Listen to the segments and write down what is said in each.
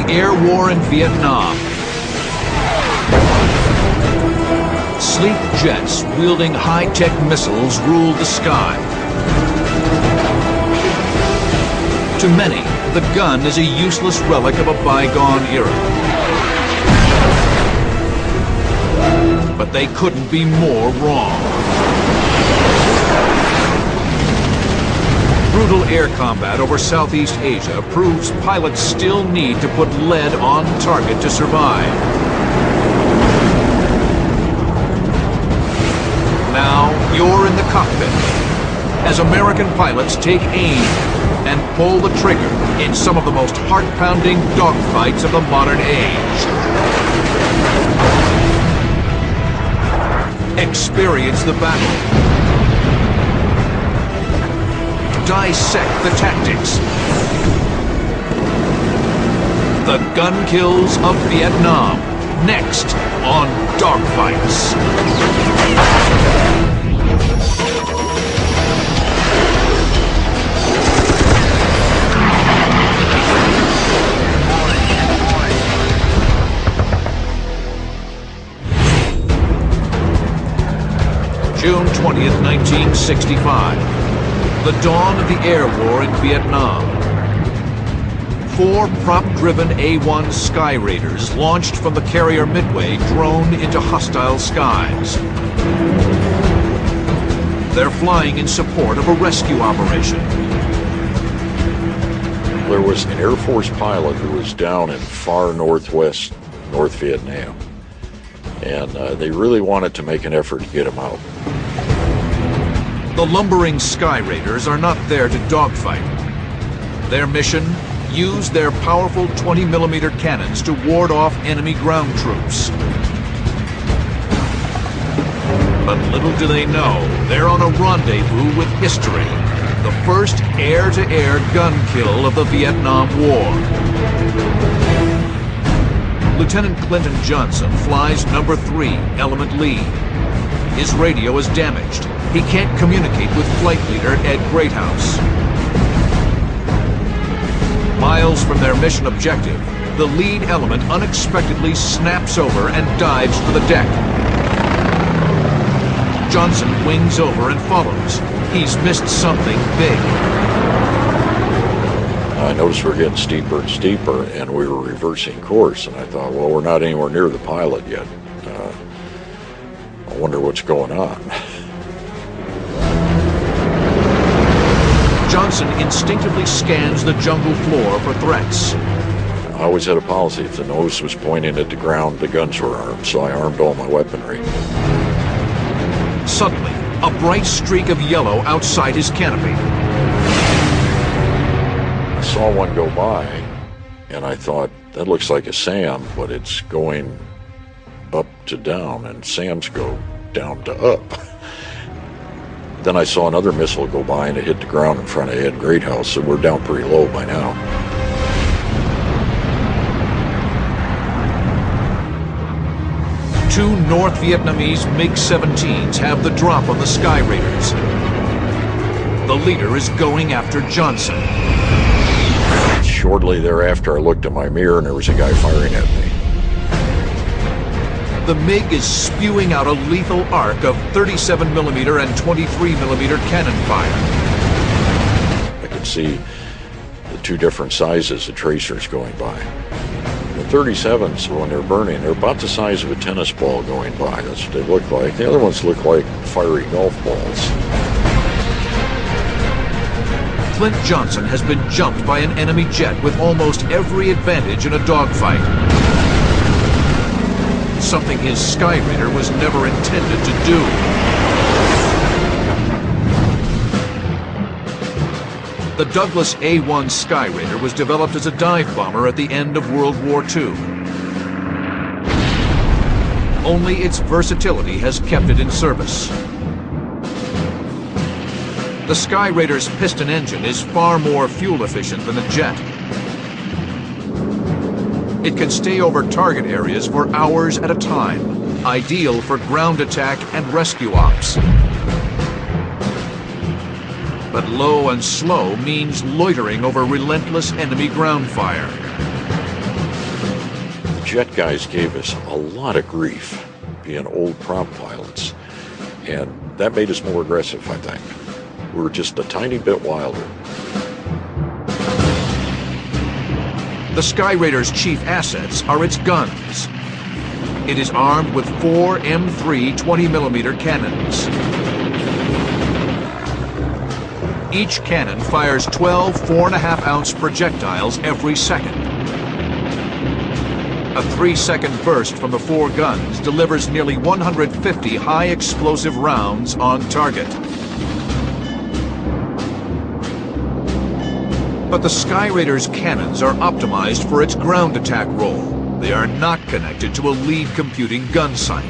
Air war in Vietnam. Sleek jets wielding high-tech missiles ruled the sky. To many, the gun is a useless relic of a bygone era. But they couldn't be more wrong. Brutal air combat over Southeast Asia proves pilots still need to put lead on target to survive. Now you're in the cockpit as American pilots take aim and pull the trigger in some of the most heart-pounding dogfights of the modern age. Experience the battle. Dissect the tactics. The gun kills of Vietnam. Next on Dogfights. June 20th, 1965. The dawn of the air war in Vietnam. 4 prop-driven A-1 Sky Raiders launched from the carrier Midway droned into hostile skies. They're flying in support of a rescue operation. There was an Air Force pilot who was down in far northwest North Vietnam, and they really wanted to make an effort to get him out. The lumbering Sky Raiders are not there to dogfight. Their mission? Use their powerful 20mm cannons to ward off enemy ground troops. But little do they know, they're on a rendezvous with history. The first air-to-air gun kill of the Vietnam War. Lieutenant Clinton Johnson flies number 3, Element Lead. His radio is damaged. He can't communicate with flight leader Ed Greathouse. Miles from their mission objective, the lead element unexpectedly snaps over and dives for the deck. Johnson wings over and follows. He's missed something big. I noticed we're getting steeper and steeper, and we were reversing course, and I thought, well, we're not anywhere near the pilot yet. I wonder what's going on. Johnson instinctively scans the jungle floor for threats. I always had a policy, if the nose was pointing at the ground, the guns were armed, so I armed all my weaponry. Suddenly, a bright streak of yellow outside his canopy. I saw one go by, and I thought, that looks like a SAM, but it's going up to down, and SAMs go down to up. Then I saw another missile go by, and it hit the ground in front of Ed Greathouse, so we're down pretty low by now. Two North Vietnamese MiG-17s have the drop on the Sky Raiders. The leader is going after Johnson. Shortly thereafter, I looked in my mirror, and there was a guy firing at me. The MiG is spewing out a lethal arc of 37mm and 23mm cannon fire. I could see the 2 different sizes of tracers going by. The 37s, when they're burning, they're about the size of a tennis ball going by. That's what they look like. The other ones look like fiery golf balls. Clint Johnson has been jumped by an enemy jet with almost every advantage in a dogfight. Something his Sky Raider was never intended to do. The Douglas A-1 Sky Raider was developed as a dive bomber at the end of World War II. Only its versatility has kept it in service. The Sky Raider's piston engine is far more fuel efficient than a jet. It can stay over target areas for hours at a time, ideal for ground attack and rescue ops. But low and slow means loitering over relentless enemy ground fire. jet guys gave us a lot of grief, being old prop pilots, and that made us more aggressive, I think. We were just a tiny bit wilder. The Sky Raider's chief assets are its guns. It is armed with 4 M3 20mm cannons. Each cannon fires 12 4.5-ounce projectiles every second. A 3-second burst from the 4 guns delivers nearly 150 high-explosive rounds on target. But the Sky Raider's cannons are optimized for its ground attack role. They are not connected to a lead computing gun sight.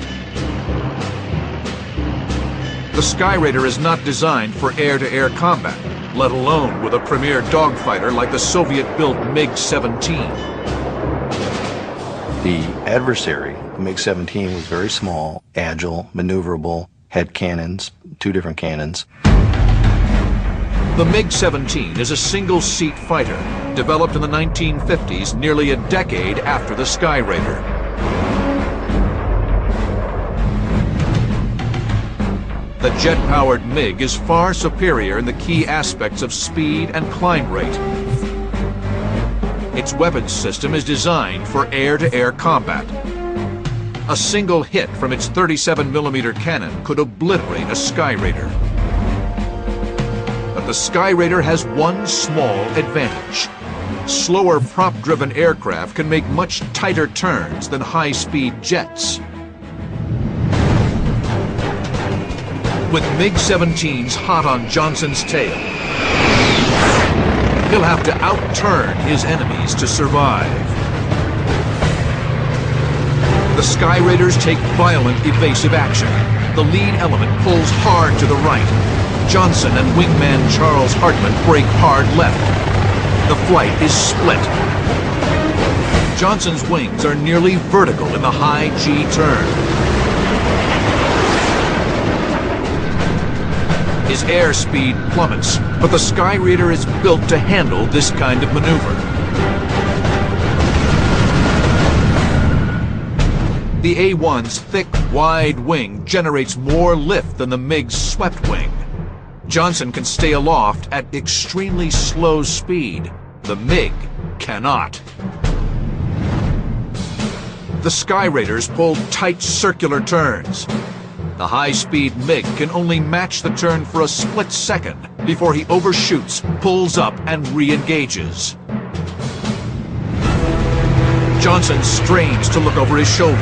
The Sky Raider is not designed for air-to-air combat, let alone with a premier dogfighter like the Soviet-built MiG-17. The adversary, the MiG-17, was very small, agile, maneuverable, had cannons, 2 different cannons. The MiG-17 is a single-seat fighter, developed in the 1950s, nearly a decade after the Sky Raider. The jet-powered MiG is far superior in the key aspects of speed and climb rate. Its weapons system is designed for air-to-air combat. A single hit from its 37mm cannon could obliterate a Sky Raider. But the Sky Raider has one small advantage. Slower prop-driven aircraft can make much tighter turns than high-speed jets. With MiG-17s hot on Johnson's tail, he'll have to outturn his enemies to survive. The Sky Raiders take violent evasive action. The lead element pulls hard to the right. Johnson and wingman Charles Hartman brake hard left. The flight is split. Johnson's wings are nearly vertical in the high G turn. His airspeed plummets, but the Sky Raider is built to handle this kind of maneuver. The A-1's thick, wide wing generates more lift than the MiG's swept wing. Johnson can stay aloft at extremely slow speed. The MiG cannot. The Sky Raiders pull tight circular turns. The high-speed MiG can only match the turn for a split second before he overshoots, pulls up, and re-engages. Johnson strains to look over his shoulder.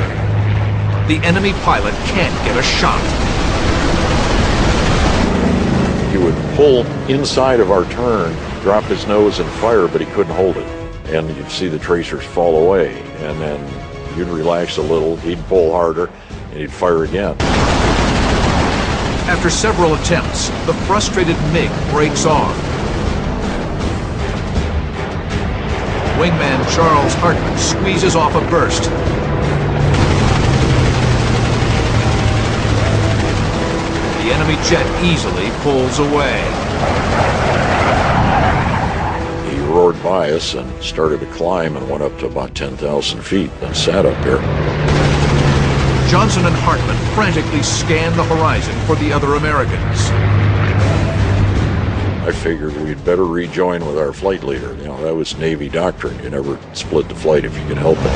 The enemy pilot can't get a shot. He would pull inside of our turn, drop his nose and fire, but he couldn't hold it. And you'd see the tracers fall away, and then you'd relax a little, he'd pull harder, and he'd fire again. After several attempts, the frustrated MiG breaks off. Wingman Charles Hartman squeezes off a burst. The enemy jet easily pulls away. He roared by us and started to climb and went up to about 10,000 feet and sat up there. Johnson and Hartman frantically scan the horizon for the other Americans. I figured we'd better rejoin with our flight leader. You know, that was Navy doctrine. You never split the flight if you can help it.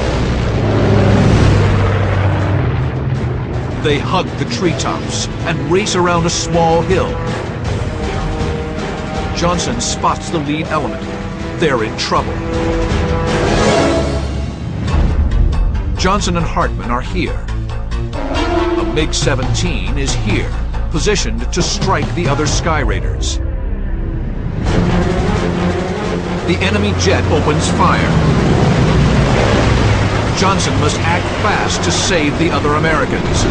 They hug the treetops and race around a small hill. Johnson spots the lead element. They're in trouble. Johnson and Hartman are here. A MiG-17 is here, positioned to strike the other Sky Raiders. The enemy jet opens fire. Johnson must act fast to save the other Americans.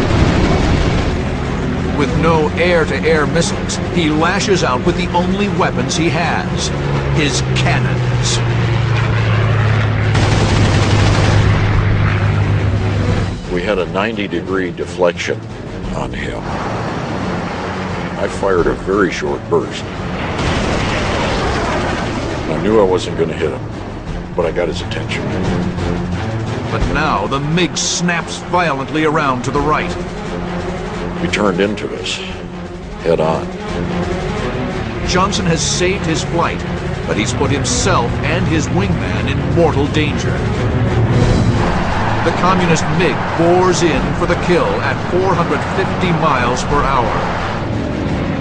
With no air-to-air missiles, he lashes out with the only weapons he has, his cannons. We had a 90-degree deflection on him. I fired a very short burst. I knew I wasn't going to hit him, but I got his attention. But now the MiG snaps violently around to the right. He turned into us, head on. Johnson has saved his flight, but he's put himself and his wingman in mortal danger. The communist MiG bores in for the kill at 450 miles per hour.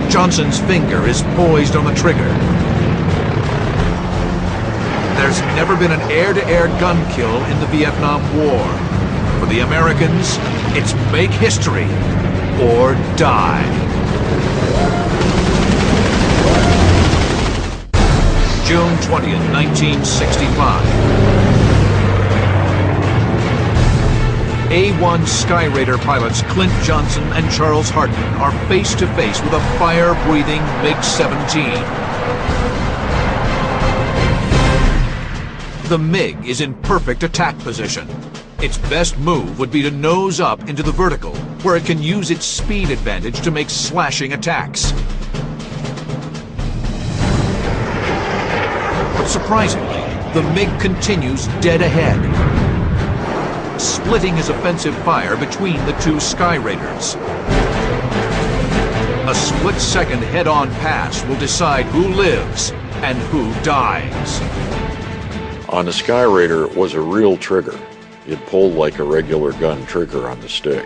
Johnson's finger is poised on the trigger. There's never been an air-to-air gun kill in the Vietnam War. For the Americans, it's make history or die. June 20th, 1965. A-1 Skyraider pilots Clint Johnson and Charles Hartman are face-to-face with a fire-breathing MiG-17. The MiG is in perfect attack position. Its best move would be to nose up into the vertical, where it can use its speed advantage to make slashing attacks. But surprisingly, the MiG continues dead ahead, splitting his offensive fire between the two Skyraiders. A split-second head-on pass will decide who lives and who dies. On the Skyraider, it was a real trigger. It pulled like a regular gun trigger on the stick.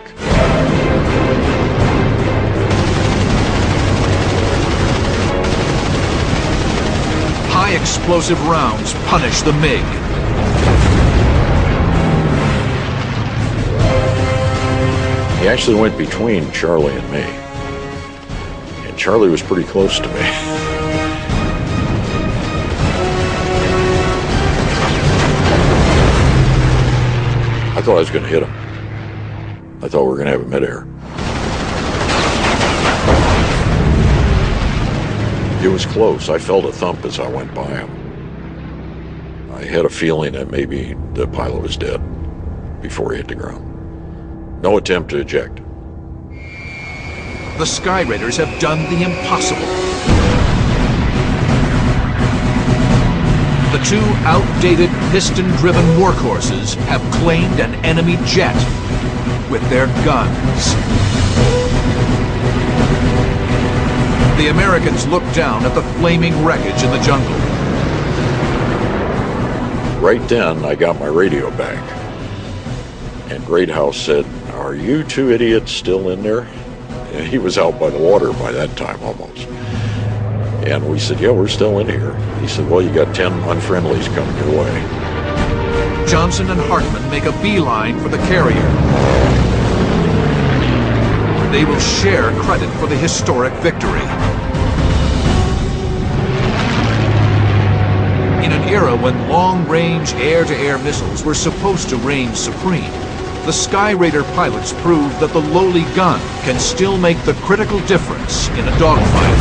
High explosive rounds punish the MiG. He actually went between Charlie and me. And Charlie was pretty close to me. I thought I was going to hit him. I thought we were going to have a midair. It was close. I felt a thump as I went by him. I had a feeling that maybe the pilot was dead before he hit the ground. No attempt to eject. The Skyraiders have done the impossible. The two outdated piston-driven workhorses have claimed an enemy jet with their guns. The Americans look down at the flaming wreckage in the jungle. Right then, I got my radio back. And Greathouse said, "Are you two idiots still in there?" And he was out by the water by that time almost. And we said, "Yeah, we're still in here." He said, "Well, you got 10 unfriendlies coming your way." Johnson and Hartman make a beeline for the carrier. They will share credit for the historic victory. In an era when long-range air-to-air missiles were supposed to reign supreme, the Skyraider pilots proved that the lowly gun can still make the critical difference in a dogfight.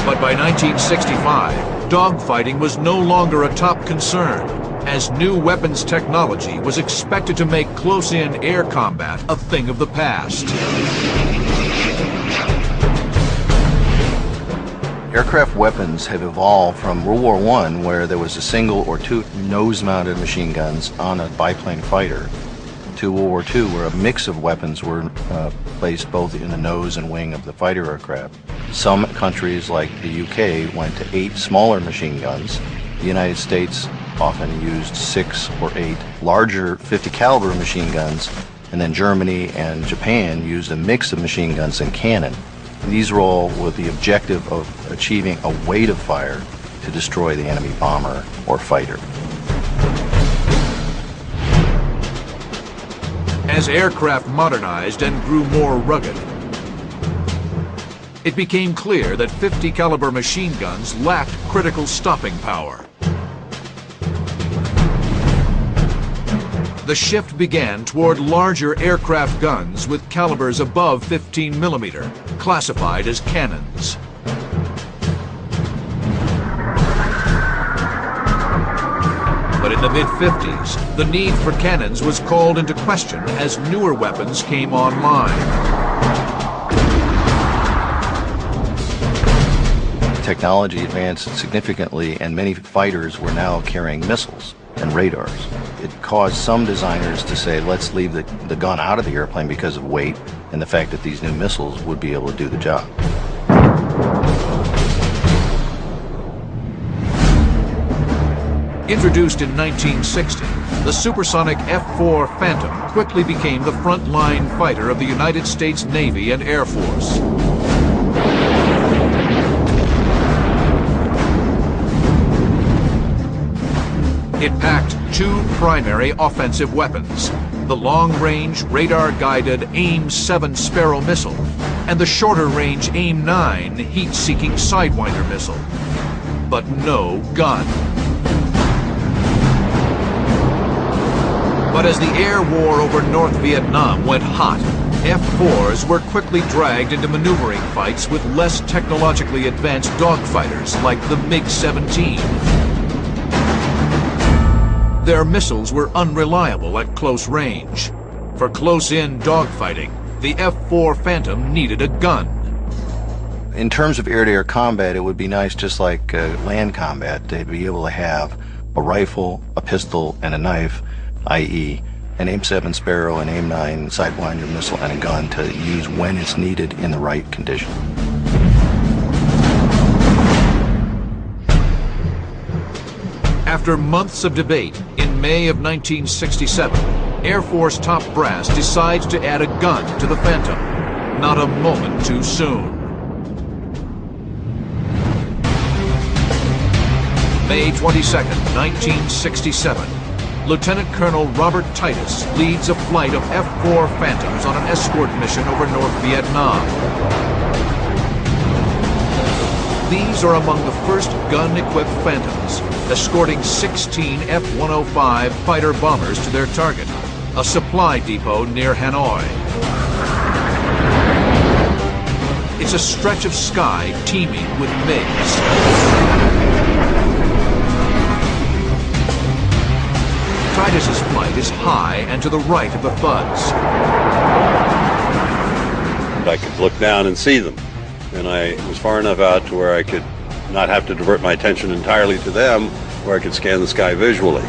But by 1965, dogfighting was no longer a top concern, as new weapons technology was expected to make close-in air combat a thing of the past. Aircraft weapons have evolved from World War I, where there was a single or two nose-mounted machine guns on a biplane fighter, to World War II, where a mix of weapons were placed both in the nose and wing of the fighter aircraft. Some countries, like the UK, went to 8 smaller machine guns. The United States often used 6 or 8 larger 50 caliber machine guns, and then Germany and Japan used a mix of machine guns and cannon. These were all with the objective of achieving a weight of fire to destroy the enemy bomber or fighter. As aircraft modernized and grew more rugged, it became clear that 50 caliber machine guns lacked critical stopping power. The shift began toward larger aircraft guns with calibers above 15 millimeter, classified as cannons. But in the mid-50s, the need for cannons was called into question as newer weapons came online. technology advanced significantly, and many fighters were now carrying missiles and radars. It caused some designers to say, let's leave the gun out of the airplane because of weight and the fact that these new missiles would be able to do the job. Introduced in 1960, the supersonic F-4 Phantom quickly became the frontline fighter of the United States Navy and Air Force. It packed two primary offensive weapons, the long-range radar-guided AIM-7 Sparrow missile and the shorter-range AIM-9 heat-seeking Sidewinder missile, but no gun. But as the air war over North Vietnam went hot, F-4s were quickly dragged into maneuvering fights with less technologically advanced dogfighters like the MiG-17. Their missiles were unreliable at close range. For close-in dogfighting, the F-4 Phantom needed a gun. In terms of air-to-air combat, it would be nice, just like land combat, to be able to have a rifle, a pistol, and a knife, i.e. an AIM-7 Sparrow, an AIM-9 Sidewinder missile, and a gun to use when it's needed in the right condition. After months of debate, in May of 1967, Air Force top brass decides to add a gun to the Phantom. Not a moment too soon. May 22nd, 1967. Lieutenant Colonel Robert Titus leads a flight of F-4 Phantoms on an escort mission over North Vietnam. These are among the first gun-equipped Phantoms, escorting 16 F-105 fighter bombers to their target, a supply depot near Hanoi. It's a stretch of sky teeming with MiGs. Titus's flight is high and to the right of the thuds. I could look down and see them, and I was far enough out to where I could not have to divert my attention entirely to them, where I could scan the sky visually.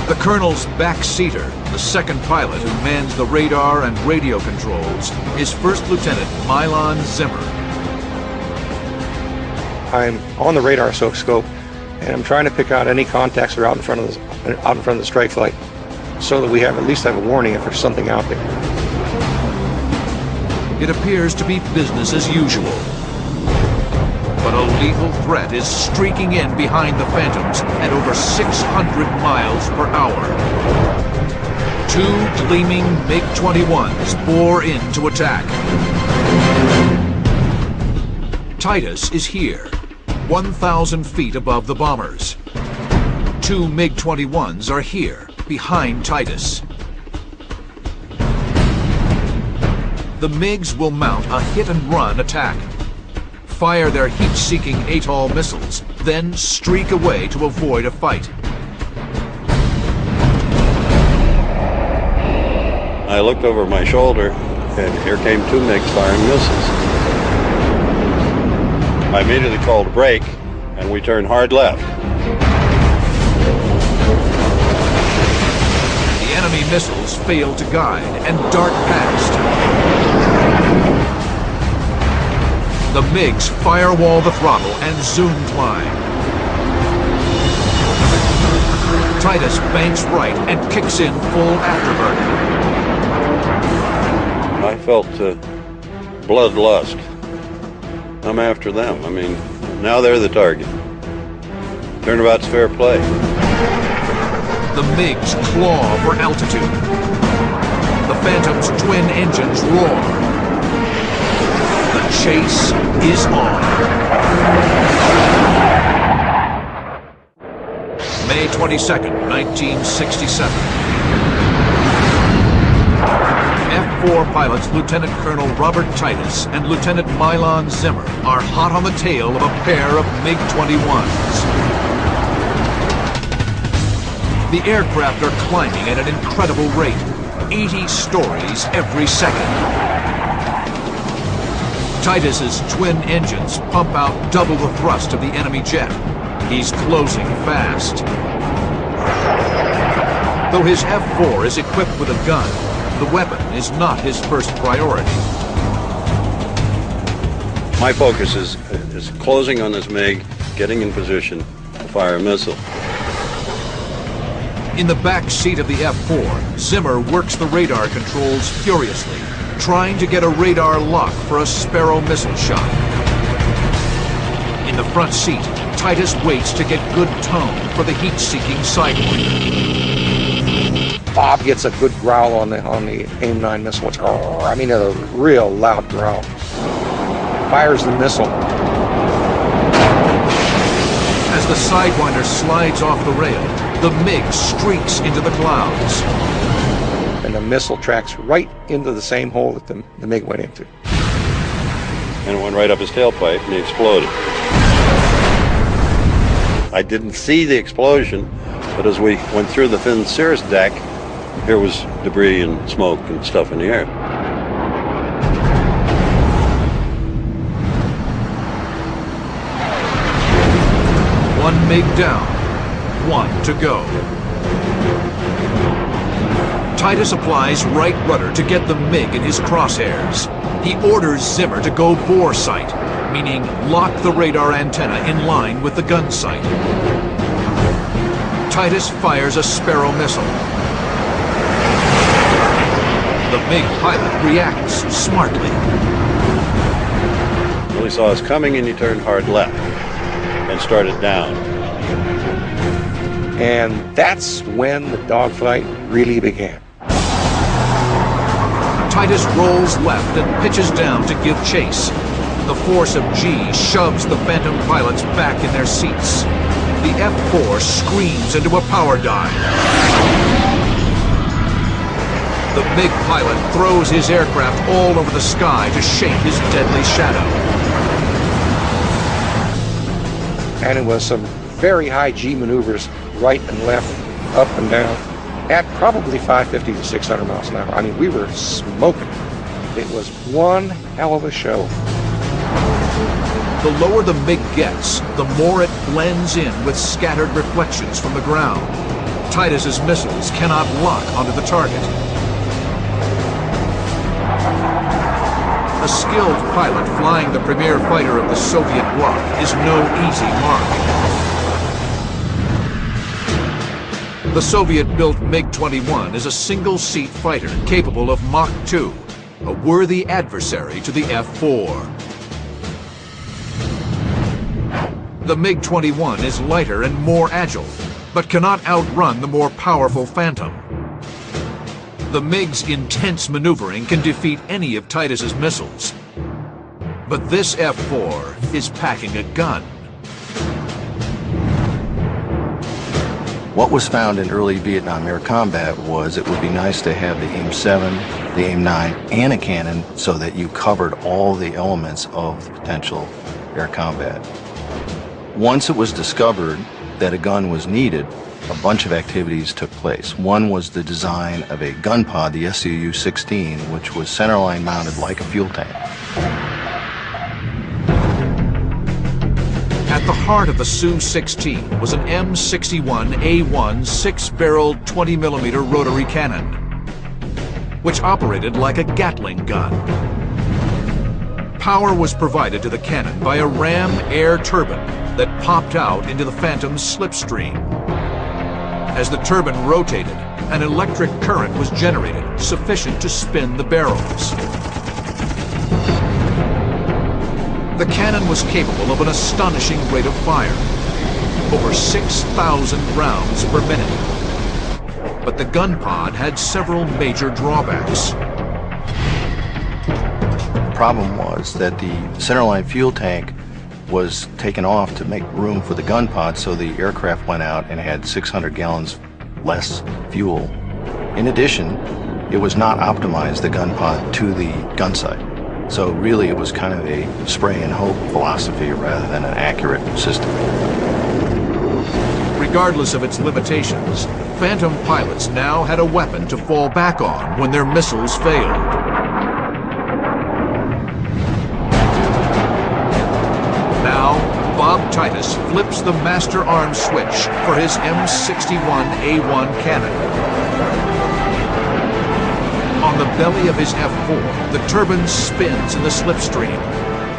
The colonel's backseater, the second pilot who mans the radar and radio controls, is First Lieutenant Milan Zimmer. I'm on the radar scope, and I'm trying to pick out any contacts that are out in front of the strike flight, so that we at least have a warning if there's something out there. It appears to be business as usual. But a lethal threat is streaking in behind the Phantoms at over 600 miles per hour. Two gleaming MiG-21s bore in to attack. Titus is here, 1,000 feet above the bombers. Two MiG-21s are here, behind Titus. The MiGs will mount a hit-and-run attack, fire their heat-seeking ATOL missiles, then streak away to avoid a fight. I looked over my shoulder, and here came two MiGs firing missiles. I immediately called a brake, and we turned hard left. The enemy missiles fail to guide and dart past. The MiGs firewall the throttle and zoom climb. Titus banks right and kicks in full afterburner. I felt bloodlust. I'm after them. I mean, now they're the target. Turnabout's fair play. The MiGs claw for altitude. The Phantom's twin engines roar. The chase is on. May 22nd, 1967. F-4 pilots Lieutenant Colonel Robert Titus and Lieutenant Milan Zimmer are hot on the tail of a pair of MiG-21s. The aircraft are climbing at an incredible rate, 80 stories every second. Titus's twin engines pump out double the thrust of the enemy jet. He's closing fast. Though his F-4 is equipped with a gun, the weapon is not his first priority. My focus is closing on this MiG, getting in position to fire a missile. In the back seat of the F-4, Zimmer works the radar controls furiously, trying to get a radar lock for a Sparrow missile shot. In the front seat, Titus waits to get good tone for the heat-seeking Sidewinder. Bob gets a good growl on the AIM-9 missile. It's, I mean, a real loud growl. Fires the missile. As the Sidewinder slides off the rail, the MiG streaks into the clouds. And the missile tracks right into the same hole that the MiG went into. And it went right up his tailpipe and he exploded. I didn't see the explosion, but as we went through the thin cirrus deck, there was debris and smoke and stuff in the air. One MiG down, one to go. Titus applies right rudder to get the MiG in his crosshairs. He orders Zimmer to go bore sight, meaning lock the radar antenna in line with the gun sight. Titus fires a Sparrow missile. The MiG pilot reacts smartly. Well, he saw us coming and he turned hard left and started down. And that's when the dogfight really began. Titus rolls left and pitches down to give chase. The force of G shoves the Phantom pilots back in their seats. The F-4 screams into a power dive. The MiG pilot throws his aircraft all over the sky to shape his deadly shadow. And it was some very high G maneuvers, right and left, up and down, at probably 550 to 600 miles an hour. I mean, we were smoking. It was one hell of a show. The lower the MiG gets, the more it blends in with scattered reflections from the ground. Titus's missiles cannot lock onto the target. A skilled pilot flying the premier fighter of the Soviet bloc is no easy mark. The Soviet-built MiG-21 is a single-seat fighter capable of Mach 2, a worthy adversary to the F-4. The MiG-21 is lighter and more agile, but cannot outrun the more powerful Phantom. The MiG's intense maneuvering can defeat any of Titus's missiles. But this F-4 is packing a gun. What was found in early Vietnam air combat was it would be nice to have the AIM-7, the AIM-9, and a cannon so that you covered all the elements of potential air combat. Once it was discovered that a gun was needed, a bunch of activities took place. One was the design of a gun pod, the SCU-16, which was centerline mounted like a fuel tank. At the heart of the Su-16 was an M61A1 six-barreled 20mm rotary cannon, which operated like a Gatling gun. Power was provided to the cannon by a ram air turbine that popped out into the Phantom's slipstream. As the turbine rotated, an electric current was generated sufficient to spin the barrels. The cannon was capable of an astonishing rate of fire, over 6,000 rounds per minute. But the gun pod had several major drawbacks. The problem was that the centerline fuel tank was taken off to make room for the gun pod, so the aircraft went out and had 600 gallons less fuel. In addition, it was not optimized, the gun pod, to the gun sight. So really it was kind of a spray and hope philosophy rather than an accurate system. Regardless of its limitations, Phantom pilots now had a weapon to fall back on when their missiles failed. Bob Titus flips the master arm switch for his M61A1 cannon. On the belly of his F4, the turbine spins in the slipstream.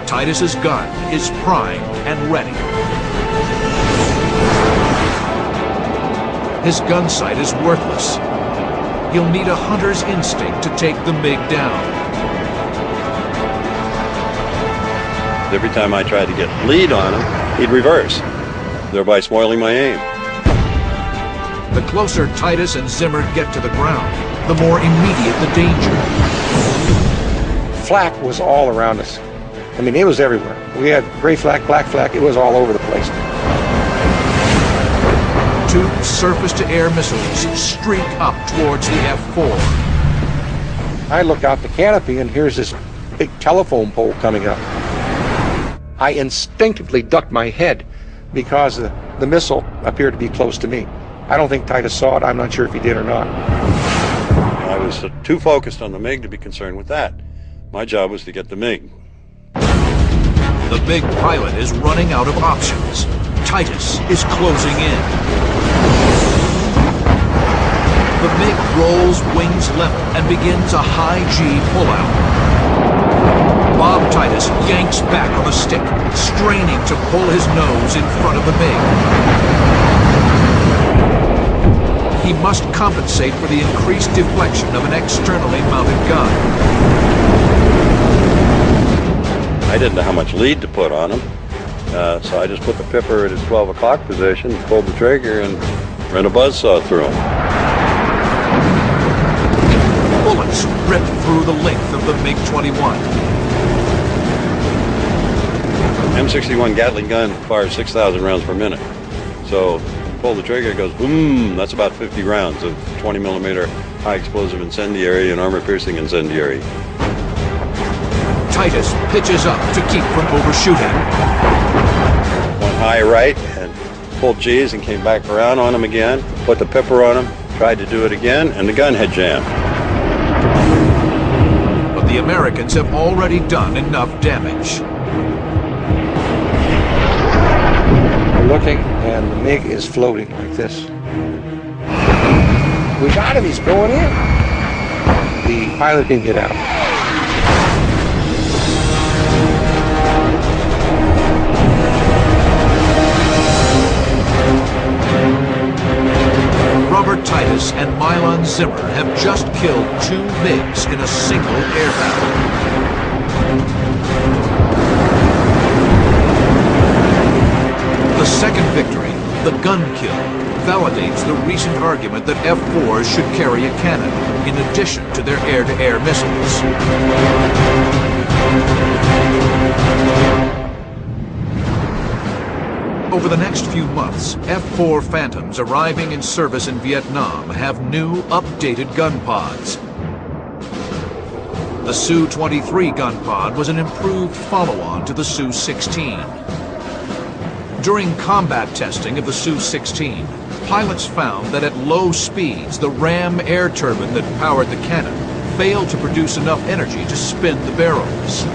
Titus's gun is primed and ready. His gun sight is worthless. He'll need a hunter's instinct to take the MiG down. Every time I tried to get lead on him, he'd reverse, thereby spoiling my aim. The closer Titus and Zimmer get to the ground, the more immediate the danger. Flak was all around us. I mean, it was everywhere. We had gray flak, black flak, it was all over the place. Two surface-to-air missiles streak up towards the F4. I look out the canopy and here's this big telephone pole coming up. I instinctively ducked my head because the missile appeared to be close to me. I don't think Titus saw it. I'm not sure if he did or not. I was too focused on the MiG to be concerned with that. My job was to get the MiG. The MiG pilot is running out of options. Titus is closing in. The MiG rolls wings level and begins a high G pullout. Bob Titus yanks back on the stick, straining to pull his nose in front of the MiG. He must compensate for the increased deflection of an externally mounted gun. I didn't know how much lead to put on him, so I just put the pipper at his 12 o'clock position, pulled the trigger, and ran a buzzsaw through him. Bullets rip through the length of the MiG-21. M61 Gatling gun fires 6,000 rounds per minute. So pull the trigger, it goes boom. That's about 50 rounds of 20 millimeter high explosive incendiary and armor piercing incendiary. Titus pitches up to keep from overshooting. Went high right and pulled G's and came back around on him again. Put the pipper on him, tried to do it again, and the gun had jammed. But the Americans have already done enough damage. Looking, and the MiG is floating like this. We got him, he's going in. The pilot didn't get out. Robert Titus and Milan Zimmer have just killed 2 MiGs in a single air battle. The second victory, the gun kill, validates the recent argument that F-4s should carry a cannon, in addition to their air-to-air missiles. Over the next few months, F-4 Phantoms arriving in service in Vietnam have new, updated gun pods. The Su-23 gun pod was an improved follow-on to the Su-16. During combat testing of the Su-16, pilots found that at low speeds, the ram air turbine that powered the cannon failed to produce enough energy to spin the barrels.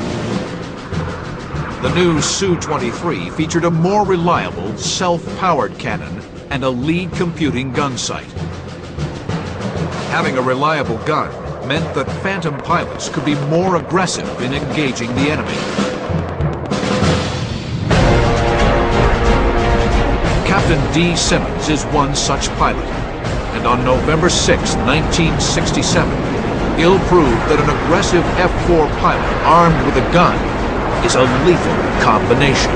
The new Su-23 featured a more reliable, self-powered cannon and a lead computing gun sight. Having a reliable gun meant that Phantom pilots could be more aggressive in engaging the enemy. Captain D. Simmons is one such pilot, and on November 6, 1967, he'll prove that an aggressive F-4 pilot armed with a gun is a lethal combination.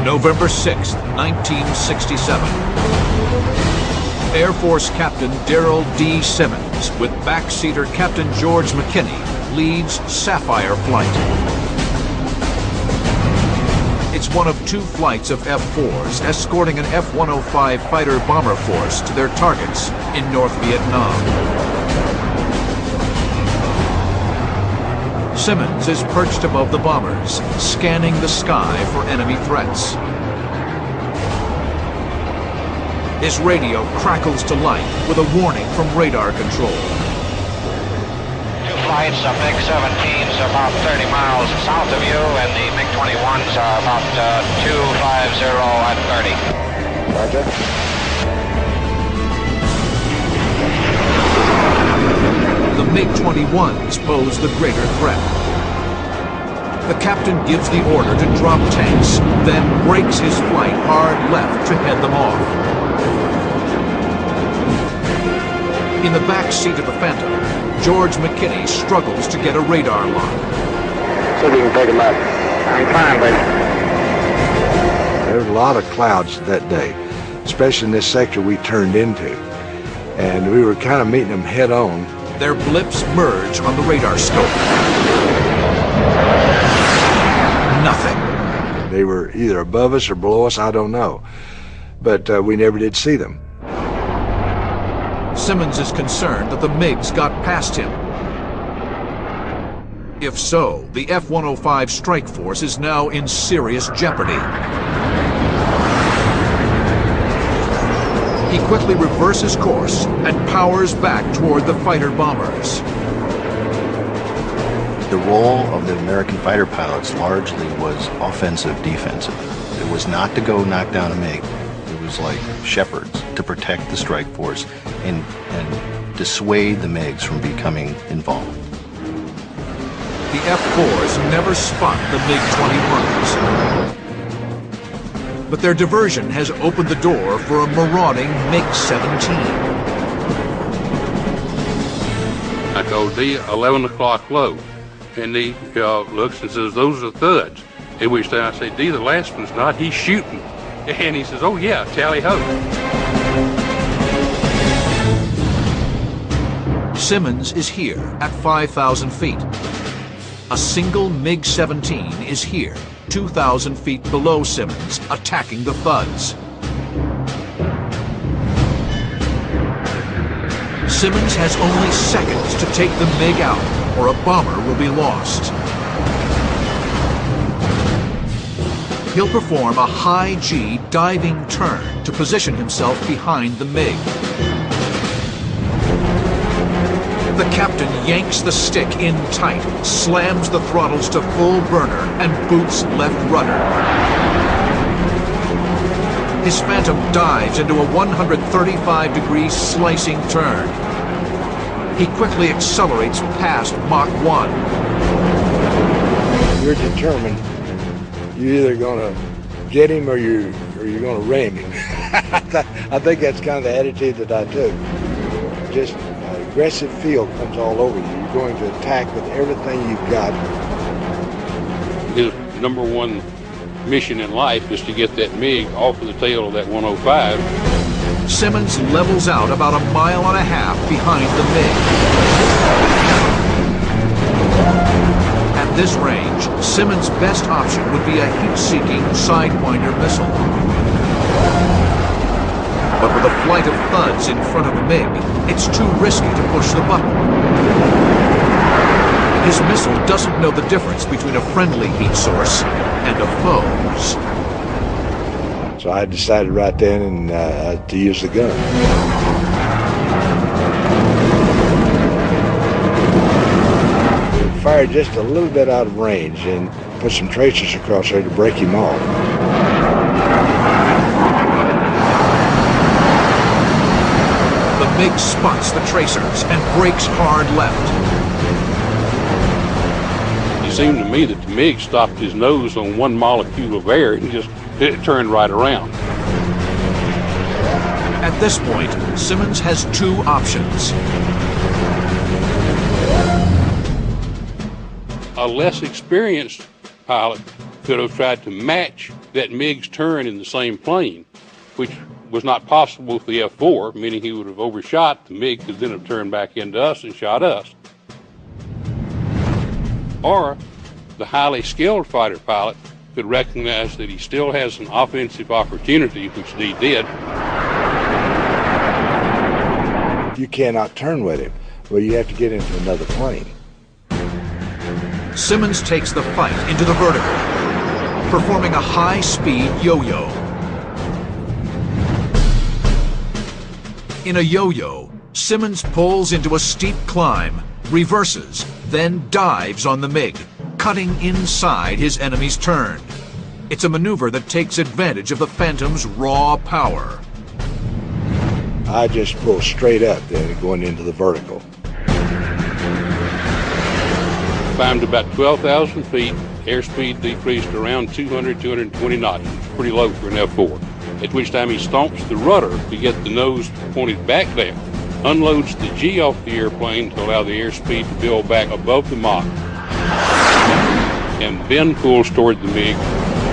November 6, 1967. Air Force Captain Darrell D. Simmons, with backseater Captain George McKinney, leads Sapphire Flight. It's one of 2 flights of F-4s escorting an F-105 fighter-bomber force to their targets in North Vietnam. Simmons is perched above the bombers, scanning the sky for enemy threats. His radio crackles to life with a warning from radar control. Two flights of MiG-17s about 30 miles south of you, and the MiG-21s are about 250 at 30. Roger. The MiG-21s pose the greater threat. The captain gives the order to drop tanks, then brakes his flight hard left to head them off. In the back seat of the Phantom, George McKinney struggles to get a radar lock. See if you can take him up. I'm fine, but There were a lot of clouds that day, especially in this sector we turned into. And we were kind of meeting them head on. Their blips merge on the radar scope. Nothing. They were either above us or below us, I don't know. But we never did see them. Simmons is concerned that the MiGs got past him. If so, the F-105 strike force is now in serious jeopardy. He quickly reverses course and powers back toward the fighter bombers. The role of the American fighter pilots largely was offensive-defensive. It was not to go knock down a MiG. It was like shepherds to protect the strike force and dissuade the MiGs from becoming involved. The F-4s never spot the MiG-21s. But their diversion has opened the door for a marauding MiG-17. I called the 11 o'clock low, and he looks and says, "Those are thuds." At which time I say, "D, the last one's not, he's shooting." And he says, "Oh yeah, tally ho." Simmons is here at 5,000 feet. A single MiG-17 is here, 2,000 feet below Simmons, attacking the thuds. Simmons has only seconds to take the MiG out, or a bomber will be lost. He'll perform a high-G diving turn to position himself behind the MiG. The captain yanks the stick in tight, slams the throttles to full burner, and boots left rudder. His Phantom dives into a 135-degree slicing turn. He quickly accelerates past Mach 1. You're determined. You're either going to get him or you're going to ram him. I think that's kind of the attitude that I took. Just aggressive feel comes all over you. You're going to attack with everything you've got. His number one mission in life is to get that MiG off of the tail of that 105. Simmons levels out about 1.5 miles behind the MiG. At this range, Simmons' best option would be a heat-seeking Sidewinder missile. But with a flight of thuds in front of the MiG, it's too risky to push the button. His missile doesn't know the difference between a friendly heat source and a foe's. So I decided right then to use the gun. We fired just a little bit out of range and put some tracers across there to break him off. The MiG spots the tracers and brakes hard left. It seemed to me that the MiG stopped his nose on one molecule of air and just it turned right around. At this point, Simmons has two options. A less experienced pilot could have tried to match that MiG's turn in the same plane, which was not possible with the F-4, meaning he would have overshot. The MiG could then have turned back into us and shot us. Or the highly skilled fighter pilot could recognize that he still has an offensive opportunity, which he did. You cannot turn with him. Well, you have to get into another plane. Simmons takes the fight into the vertical, performing a high-speed yo-yo. In a yo-yo, Simmons pulls into a steep climb, reverses, then dives on the MiG, cutting inside his enemy's turn. It's a maneuver that takes advantage of the Phantom's raw power. I just pull straight up then, going into the vertical. Climbed about 12,000 feet. Airspeed decreased around 200, 220 knots. Pretty low for an F-4. At which time he stomps the rudder to get the nose pointed back down, unloads the G off the airplane to allow the airspeed to build back above the Mach, and then pulls toward the MiG.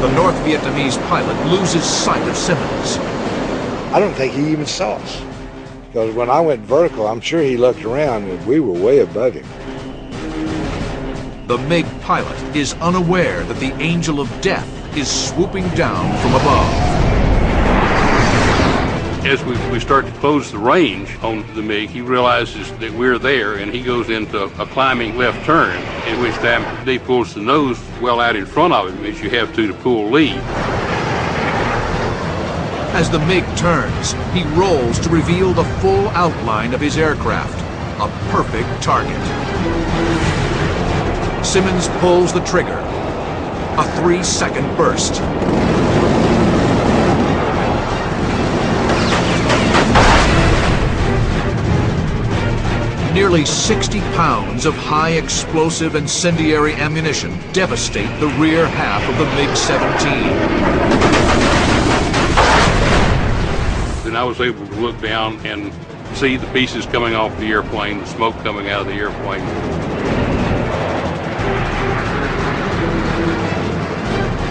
The North Vietnamese pilot loses sight of Simmons. I don't think he even saw us. Because when I went vertical, I'm sure he looked around and we were way above him. The MiG pilot is unaware that the Angel of Death is swooping down from above. As we start to close the range on the MiG, he realizes that we're there, and he goes into a climbing left turn, at which time he pulls the nose well out in front of him, as you have to pull lead. As the MiG turns, he rolls to reveal the full outline of his aircraft, a perfect target. Simmons pulls the trigger. A 3-second burst. Nearly 60 pounds of high explosive incendiary ammunition devastate the rear half of the MiG-17. Then I was able to look down and see the pieces coming off the airplane, the smoke coming out of the airplane.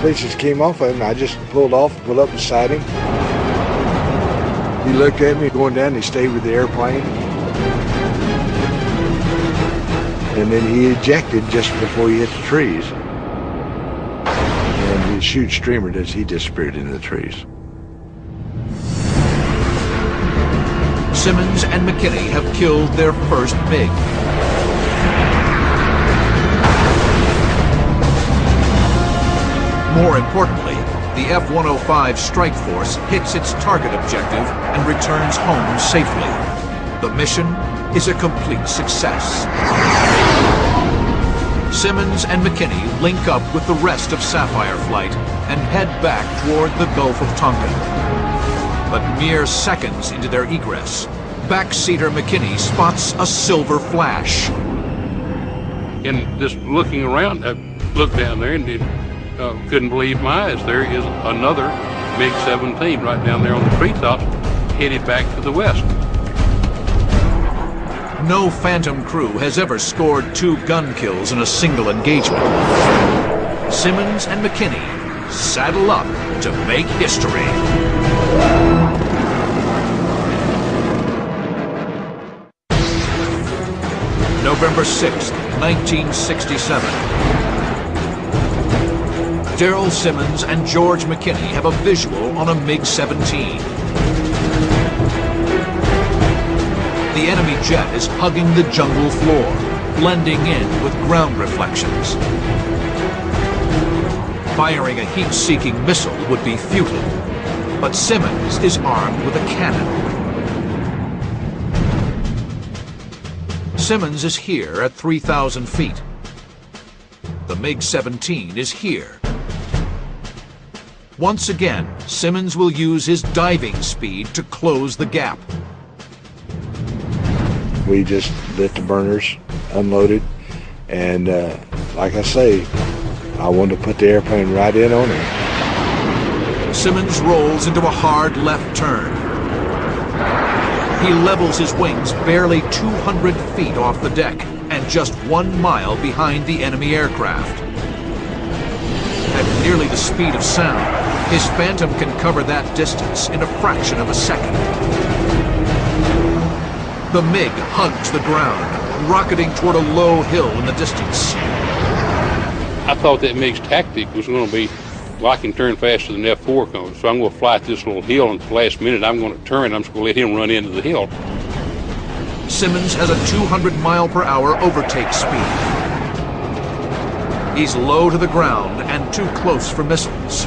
Pieces came off of him. I just pulled off, pulled up beside him. He looked at me going down. He stayed with the airplane. And then he ejected just before he hit the trees. And his chute streamered as he disappeared into the trees. Simmons and McKinney have killed their first MiG. More importantly, the F-105 strike force hits its target objective and returns home safely. The mission is a complete success. Simmons and McKinney link up with the rest of Sapphire Flight and head back toward the Gulf of Tonkin. But mere seconds into their egress, backseater McKinney spots a silver flash. And just looking around, I looked down there and couldn't believe my eyes. There is another MiG-17 right down there on the treetops, headed back to the west. No Phantom crew has ever scored 2 gun kills in a single engagement. Simmons and McKinney saddle up to make history. November 6th, 1967. Darrell Simmons and George McKinney have a visual on a MiG-17. The enemy jet is hugging the jungle floor, blending in with ground reflections. Firing a heat-seeking missile would be futile, but Simmons is armed with a cannon. Simmons is here at 3,000 feet. The MiG-17 is here. Once again, Simmons will use his diving speed to close the gap. We just lit the burners, unloaded, and like I say, I wanted to put the airplane right in on him. Simmons rolls into a hard left turn. He levels his wings barely 200 feet off the deck and just 1 mile behind the enemy aircraft. At nearly the speed of sound, his Phantom can cover that distance in a fraction of a second. The MiG hugs the ground, rocketing toward a low hill in the distance. I thought that MiG's tactic was going to be, well, I can turn faster than F-4 comes, so I'm going to fly at this little hill, and at the last minute I'm going to turn, I'm just going to let him run into the hill. Simmons has a 200-mile-per-hour overtake speed. He's low to the ground and too close for missiles.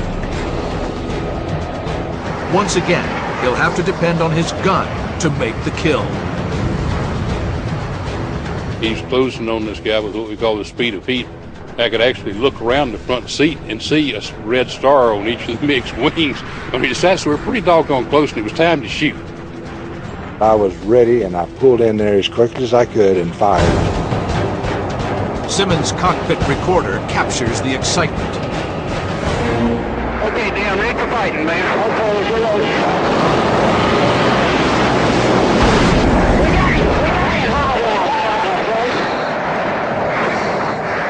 Once again, he'll have to depend on his gun to make the kill. He's closing on this guy with what we call the speed of heat. I could actually look around the front seat and see a red star on each of the MiG's wings. I mean, so we're pretty doggone close, and it was time to shoot. I was ready, and I pulled in there as quickly as I could and fired. Simmons' cockpit recorder captures the excitement. Okay, Dan, ready for fighting, man. Okay, we're loaded.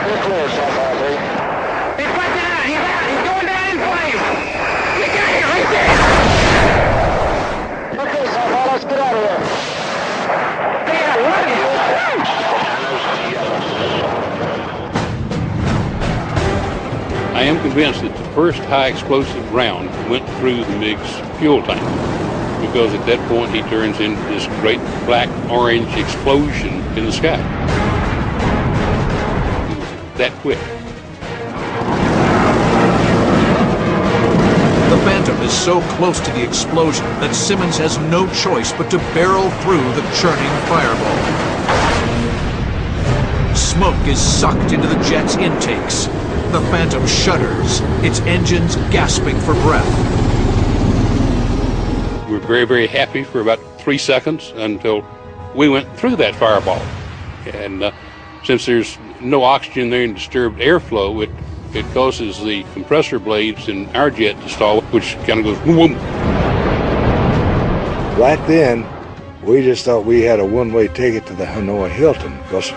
We're clear, so far, dude. He's fighting out. He's out. He's going down in flames. We got him right there. Okay, so far, let's get out of here. Dan, run! I am convinced that the first high explosive round went through the MiG's fuel tank, because at that point he turns into this great black-orange explosion in the sky. It was that quick. The Phantom is so close to the explosion that Simmons has no choice but to barrel through the churning fireball. Smoke is sucked into the jet's intakes. The Phantom shudders, its engines gasping for breath. We were very, very happy for about 3 seconds until we went through that fireball. And since there's no oxygen there and disturbed airflow, it causes the compressor blades in our jet to stall, which kind of goes boom. Right then, we just thought we had a one-way ticket to the Hanoi Hilton, because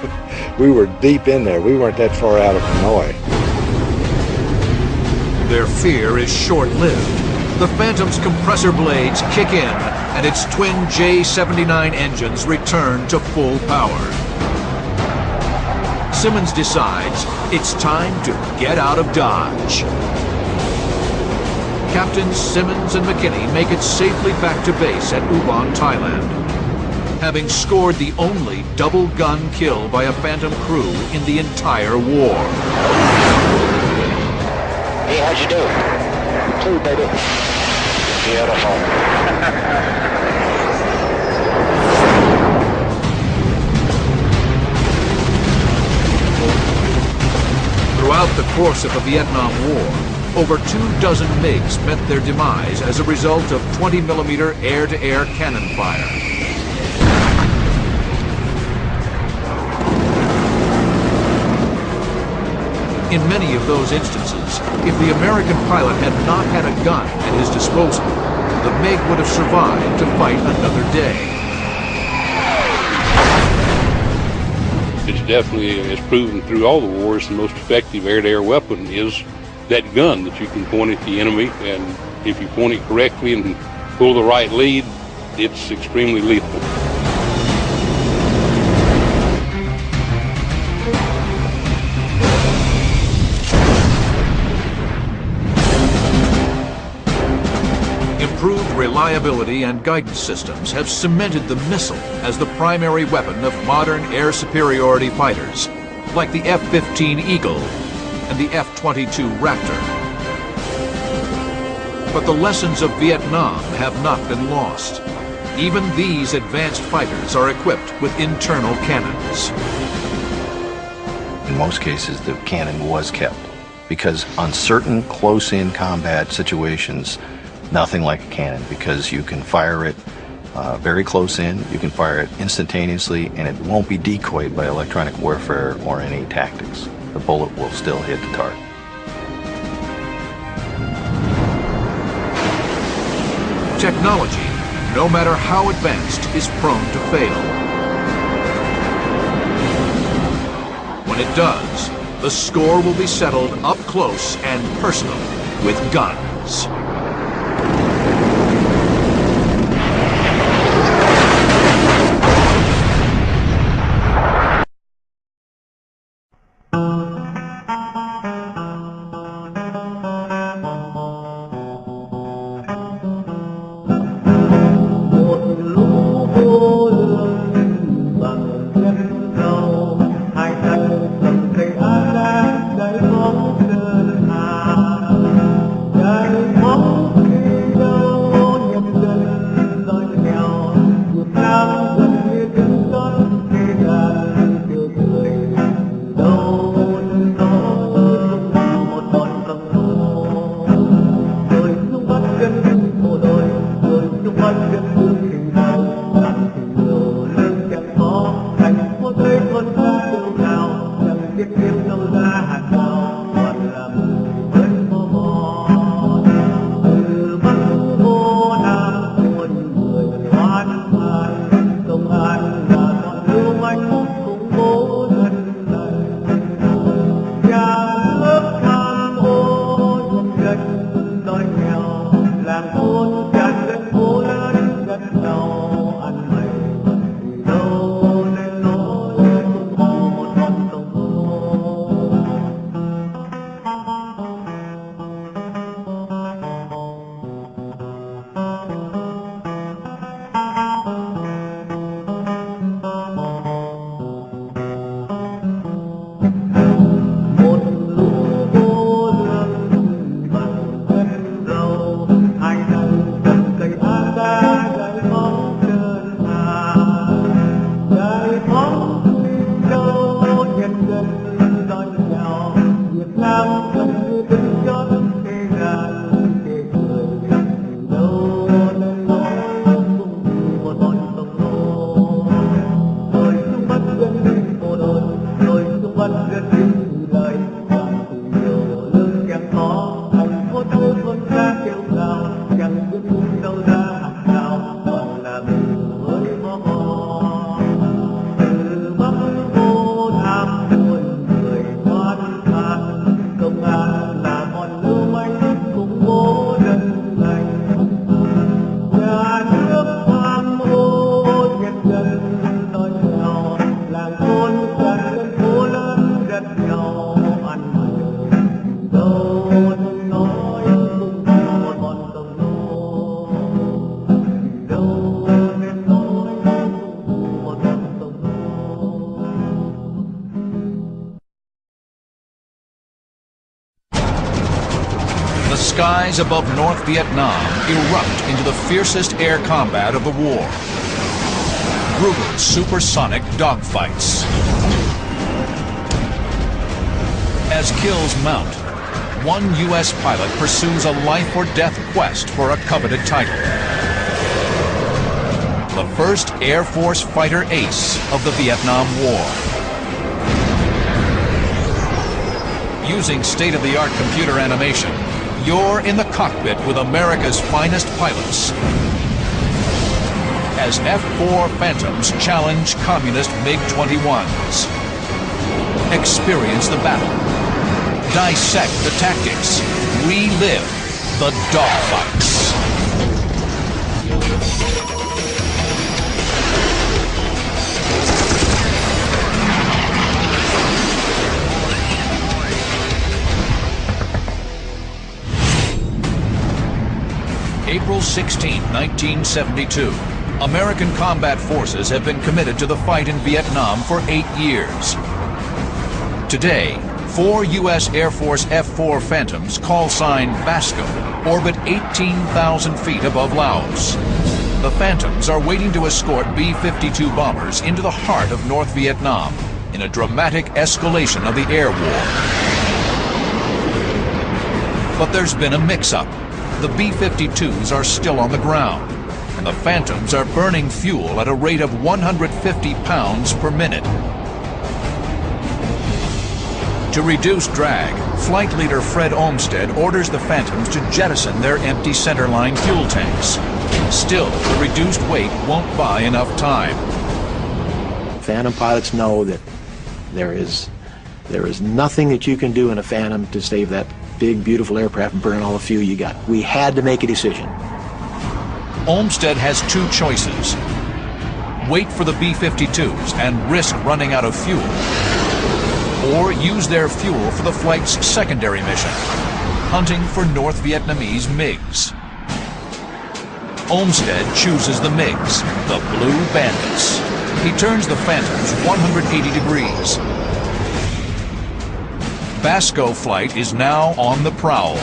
we were deep in there. We weren't that far out of Hanoi. Their fear is short-lived. The Phantom's compressor blades kick in, and its twin J-79 engines return to full power. Simmons decides it's time to get out of Dodge. Captains Simmons and McKinney make it safely back to base at Ubon, Thailand, having scored the only double-gun kill by a Phantom crew in the entire war. Hey, how'd you do? 2, baby. Beautiful. Throughout the course of the Vietnam War, over 24 MiGs met their demise as a result of 20mm air-to-air cannon fire. In many of those instances, if the American pilot had not had a gun at his disposal, the MiG would have survived to fight another day. It's definitely, as proven through all the wars, the most effective air-to-air weapon is that gun that you can point at the enemy, and if you point it correctly and pull the right lead, it's extremely lethal. Improved reliability and guidance systems have cemented the missile as the primary weapon of modern air superiority fighters, like the F-15 Eagle and the F-22 Raptor. But the lessons of Vietnam have not been lost. Even these advanced fighters are equipped with internal cannons. In most cases, the cannon was kept, because on certain close-in combat situations, nothing like a cannon, because you can fire it very close in, you can fire it instantaneously, and it won't be decoyed by electronic warfare or any tactics. The bullet will still hit the target. Technology, no matter how advanced, is prone to fail. When it does, the score will be settled up close and personal with guns. Hãy subscribe cho kênh Ghiền Mì Gõ để không bỏ lỡ skies above North Vietnam erupt into the fiercest air combat of the war. Brutal supersonic dogfights. As kills mount, one U.S. pilot pursues a life-or-death quest for a coveted title. The first Air Force fighter ace of the Vietnam War. Using state-of-the-art computer animation, you're in the cockpit with America's finest pilots as F-4 Phantoms challenge communist MiG-21s. Experience the battle. Dissect the tactics. Relive the dogfights. April 16, 1972. American combat forces have been committed to the fight in Vietnam for 8 years. Today, 4 U.S. Air Force F-4 Phantoms, call sign Basco, orbit 18,000 feet above Laos. The Phantoms are waiting to escort B-52 bombers into the heart of North Vietnam in a dramatic escalation of the air war. But there's been a mix-up. The B-52s are still on the ground, and the Phantoms are burning fuel at a rate of 150 pounds per minute. To reduce drag, Flight Leader Fred Olmsted orders the Phantoms to jettison their empty centerline fuel tanks. Still, the reduced weight won't buy enough time. Phantom pilots know that there is nothing that you can do in a Phantom to save that big, beautiful aircraft and burn all the fuel you got. We had to make a decision. Olmsted has 2 choices. Wait for the B-52s and risk running out of fuel, or use their fuel for the flight's secondary mission, hunting for North Vietnamese MiGs. Olmsted chooses the MiGs, the Blue Bandits. He turns the Phantoms 180 degrees. Basco flight is now on the prowl.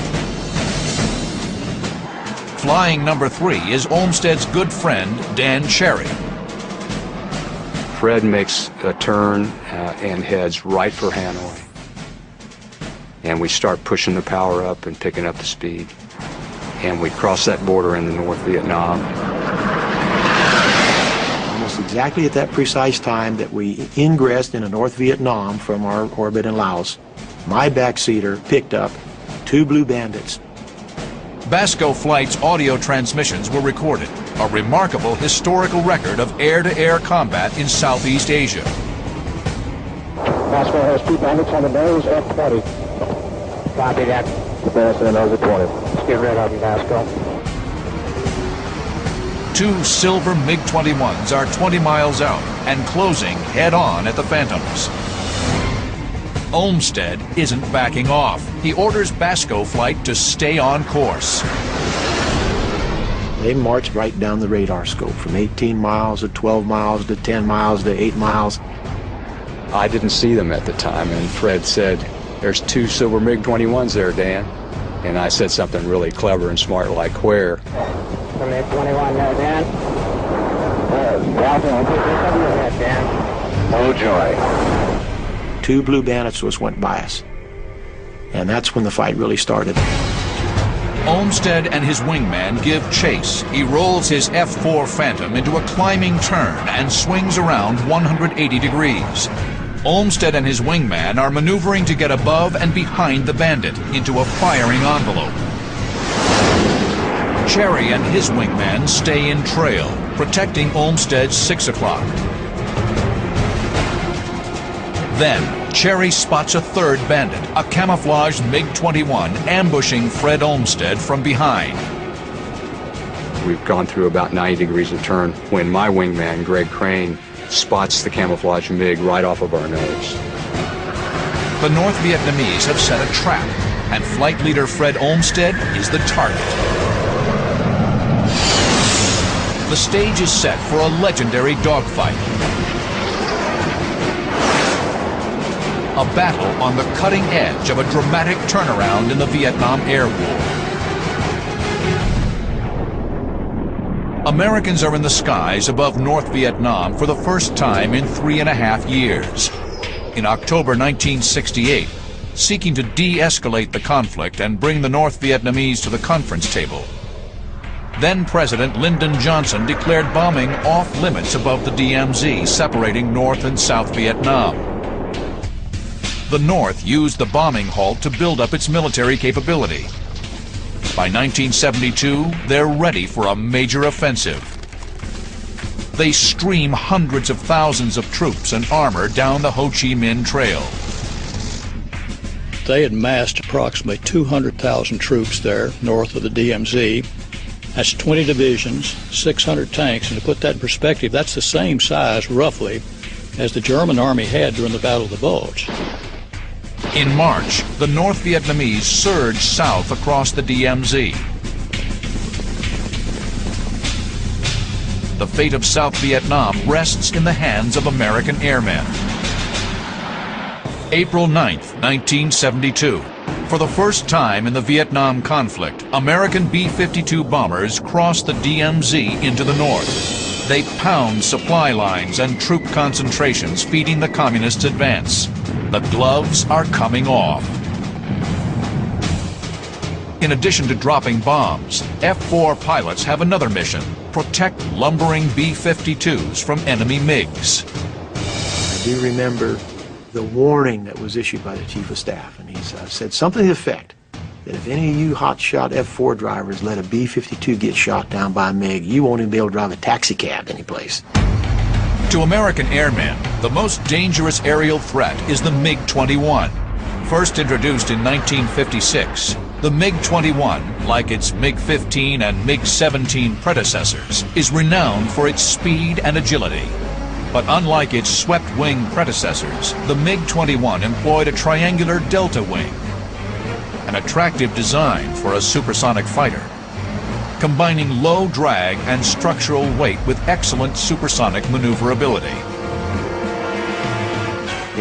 Flying number 3 is Olmsted's good friend, Dan Cherry. Fred makes a turn and heads right for Hanoi. And we start pushing the power up and picking up the speed. And we cross that border into North Vietnam. Almost exactly at that precise time that we ingressed into North Vietnam from our orbit in Laos, my backseater picked up 2 Blue Bandits. Basco flight's audio transmissions were recorded, a remarkable historical record of air-to-air combat in Southeast Asia. Basco has 2 bandits on the nose, F-20. Copy that. 2 bandits on the nose at 20. Let's get rid of them, Basco. 2 silver MiG-21s are 20 miles out and closing head-on at the Phantoms. Olmsted isn't backing off. He orders Basco flight to stay on course. They marched right down the radar scope from 18 miles to 12 miles to 10 miles to 8 miles. I didn't see them at the time, and Fred said, "There's 2 silver MiG-21s there, Dan." And I said something really clever and smart like, "Where?" The MiG-21 there, Dan. Dan. Oh, joy. 2 Blue Bandits went by us. And that's when the fight really started. Olmsted and his wingman give chase. He rolls his F-4 Phantom into a climbing turn and swings around 180 degrees. Olmsted and his wingman are maneuvering to get above and behind the Bandit into a firing envelope. Cherry and his wingman stay in trail, protecting Olmsted's 6 o'clock. Then, Cherry spots a 3rd Bandit, a camouflaged MiG-21, ambushing Fred Olmsted from behind. We've gone through about 90 degrees of turn when my wingman, Greg Crane, spots the camouflage MiG right off of our nose. The North Vietnamese have set a trap, and Flight Leader Fred Olmsted is the target. The stage is set for a legendary dogfight. A battle on the cutting edge of a dramatic turnaround in the Vietnam Air War. Americans are in the skies above North Vietnam for the first time in 3.5 years. In October 1968, seeking to de-escalate the conflict and bring the North Vietnamese to the conference table, then-President Lyndon Johnson declared bombing off-limits above the DMZ, separating North and South Vietnam. The North used the bombing halt to build up its military capability. By 1972, they're ready for a major offensive. They stream hundreds of thousands of troops and armor down the Ho Chi Minh Trail. They had massed approximately 200,000 troops there north of the DMZ. That's 20 divisions, 600 tanks, and to put that in perspective, that's the same size, roughly, as the German army had during the Battle of the Bulge. In March, the North Vietnamese surged south across the DMZ. The fate of South Vietnam rests in the hands of American airmen. April 9th, 1972. For the first time in the Vietnam conflict, American B-52 bombers cross the DMZ into the north. They pound supply lines and troop concentrations, feeding the communists' advance. The gloves are coming off. In addition to dropping bombs, F-4 pilots have another mission: protect lumbering B-52s from enemy MiGs. I do remember the warning that was issued by the Chief of Staff, and he said something to the effect that if any of you hotshot F-4 drivers let a B-52 get shot down by a MiG, you won't even be able to drive a taxi cab anyplace. To American airmen, the most dangerous aerial threat is the MiG-21. First introduced in 1956, the MiG-21, like its MiG-15 and MiG-17 predecessors, is renowned for its speed and agility. But unlike its swept-wing predecessors, the MiG-21 employed a triangular delta wing, an attractive design for a supersonic fighter, combining low drag and structural weight with excellent supersonic maneuverability.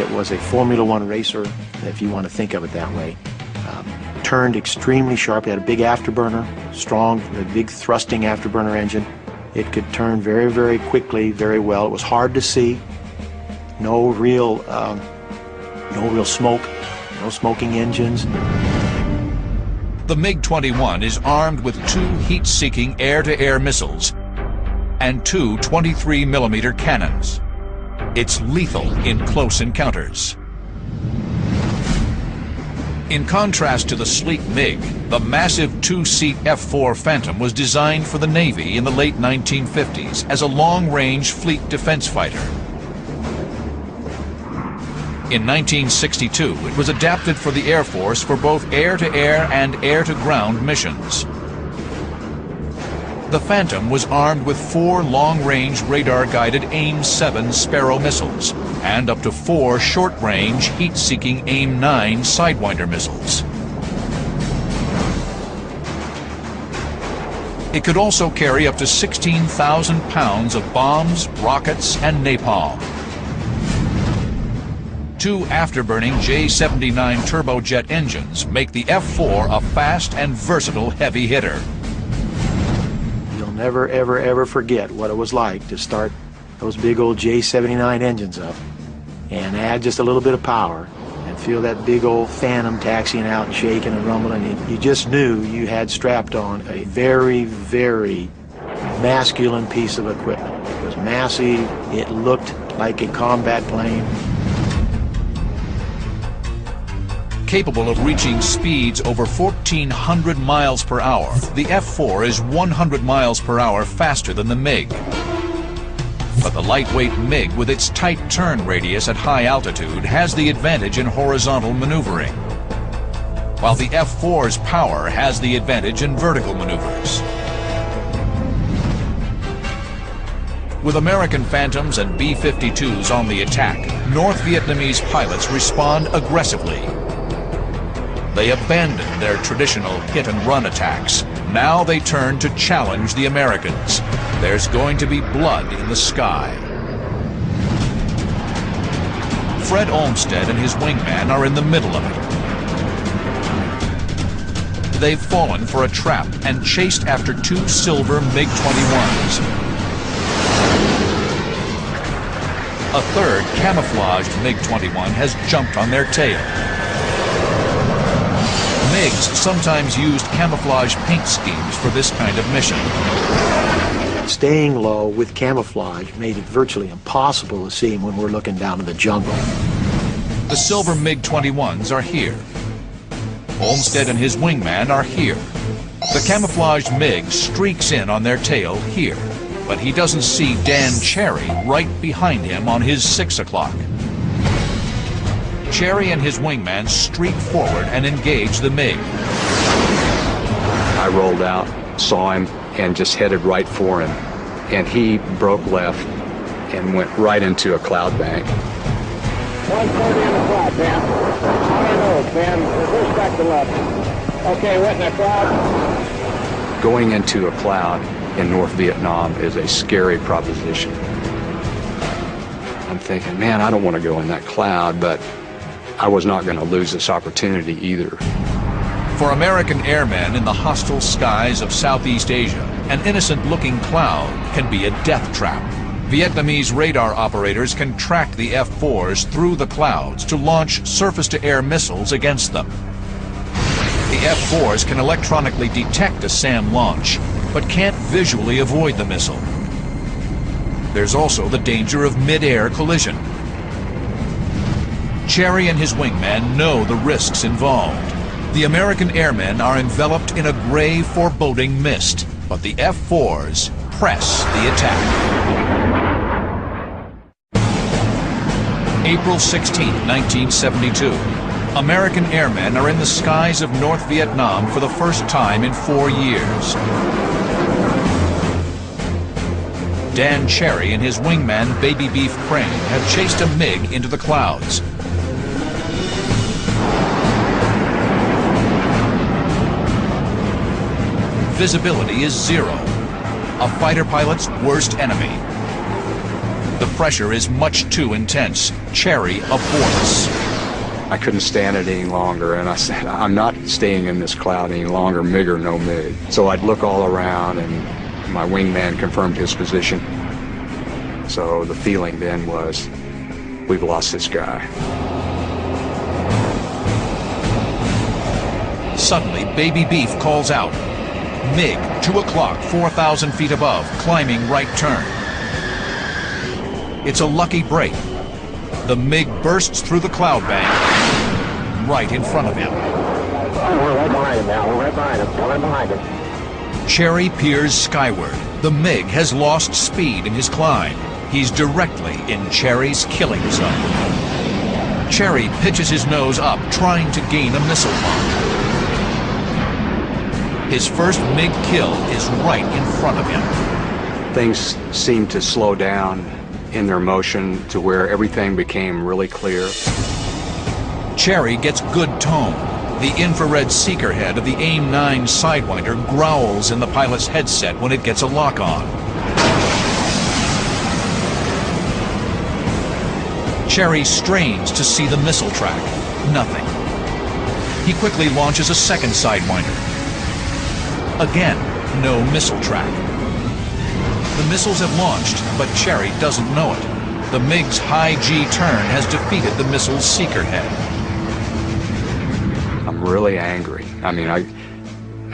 It was a Formula One racer, if you want to think of it that way. Turned extremely sharp. It had a big afterburner, strong, a big thrusting afterburner engine. It could turn very, very quickly, very well. It was hard to see. No real smoke, no smoking engines. The MiG-21 is armed with 2 heat-seeking air-to-air missiles and 2 23mm cannons. It's lethal in close encounters. In contrast to the sleek MiG, the massive 2-seat F-4 Phantom was designed for the Navy in the late 1950s as a long-range fleet defense fighter. In 1962, it was adapted for the Air Force for both air-to-air and air-to-ground missions. The Phantom was armed with 4 long-range radar-guided AIM-7 Sparrow missiles and up to 4 short-range, heat-seeking AIM-9 Sidewinder missiles. It could also carry up to 16,000 pounds of bombs, rockets, and napalm. 2 afterburning J-79 turbojet engines make the F-4 a fast and versatile heavy hitter. Never, ever, ever forget what it was like to start those big old J-79 engines up and add just a little bit of power and feel that big old Phantom taxiing out and shaking and rumbling. You just knew you had strapped on a very, very masculine piece of equipment. It was massive. It looked like a combat plane. Capable of reaching speeds over 1,400 miles per hour, the F-4 is 100 miles per hour faster than the MiG. But the lightweight MiG, with its tight turn radius at high altitude, has the advantage in horizontal maneuvering, while the F-4's power has the advantage in vertical maneuvers. With American Phantoms and B-52s on the attack, North Vietnamese pilots respond aggressively. They abandoned their traditional hit-and-run attacks. Now they turn to challenge the Americans. There's going to be blood in the sky. Fred Olmsted and his wingman are in the middle of it. they've fallen for a trap and chased after two silver MiG-21s. A third camouflaged MiG-21 has jumped on their tail. MiGs sometimes used camouflage paint schemes for this kind of mission. Staying low with camouflage made it virtually impossible to see him when we're looking down in the jungle. The silver MiG-21s are here. Olmsted and his wingman are here. The camouflaged MiG streaks in on their tail here, but he doesn't see Dan Cherry right behind him on his 6 o'clock. Cherry and his wingman streak forward and engage the MiG. I rolled out, saw him, and just headed right for him. And he broke left and went right into a cloud bank. 140 in the cloud, Dan. On our nose, Dan. Reverse back to left. Okay, went in the cloud. Going into a cloud in North Vietnam is a scary proposition. I'm thinking, man, I don't want to go in that cloud, but I was not going to lose this opportunity either. For American airmen in the hostile skies of Southeast Asia, an innocent-looking cloud can be a death trap. Vietnamese radar operators can track the F-4s through the clouds to launch surface-to-air missiles against them. The F-4s can electronically detect a SAM launch, but can't visually avoid the missile. There's also the danger of mid-air collision. Cherry and his wingman know the risks involved. The American airmen are enveloped in a gray, foreboding mist, but the F-4s press the attack. April 16, 1972. American airmen are in the skies of North Vietnam for the first time in 4 years. Dan Cherry and his wingman Baby Beef Crane have chased a MiG into the clouds. Visibility is zero, a fighter pilot's worst enemy. The pressure is much too intense. Cherry aborts. I couldn't stand it any longer, and I said, I'm not staying in this cloud any longer, MiG or no MiG. So I'd look all around, and my wingman confirmed his position. So the feeling then was, we've lost this guy. Suddenly, Baby Beef calls out. MiG, 2 o'clock, 4,000 feet above, climbing right turn. It's a lucky break. The MiG bursts through the cloud bank right in front of him. We're right behind him now. We're right behind him. Coming behind him. Cherry peers skyward. The MiG has lost speed in his climb. He's directly in Cherry's killing zone. Cherry pitches his nose up, trying to gain a missile launch. His first MiG kill is right in front of him. Things seemed to slow down in their motion to where everything became really clear. Cherry gets good tone. The infrared seeker head of the AIM-9 Sidewinder growls in the pilot's headset when it gets a lock on. Cherry strains to see the missile track. Nothing. He quickly launches a second Sidewinder. Again, no missile track. The missiles have launched, but Cherry doesn't know it. The MiG's high G turn has defeated the missile's seeker head. I'm really angry. I mean,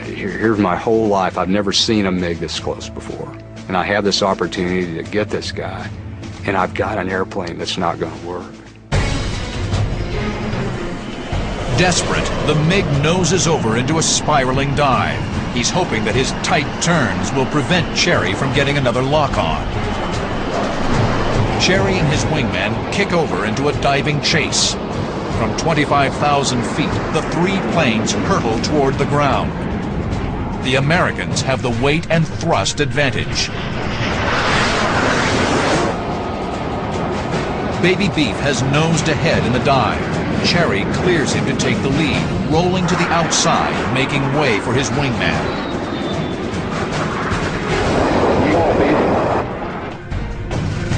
here's my whole life. I've never seen a MiG this close before. And I have this opportunity to get this guy, and I've got an airplane that's not going to work. Desperate, the MiG noses over into a spiraling dive. He's hoping that his tight turns will prevent Cherry from getting another lock-on. Cherry and his wingman kick over into a diving chase. From 25,000 feet, the three planes hurtle toward the ground. The Americans have the weight and thrust advantage. Baby Beef has nosed ahead in the dive. Cherry clears him to take the lead, rolling to the outside, making way for his wingman.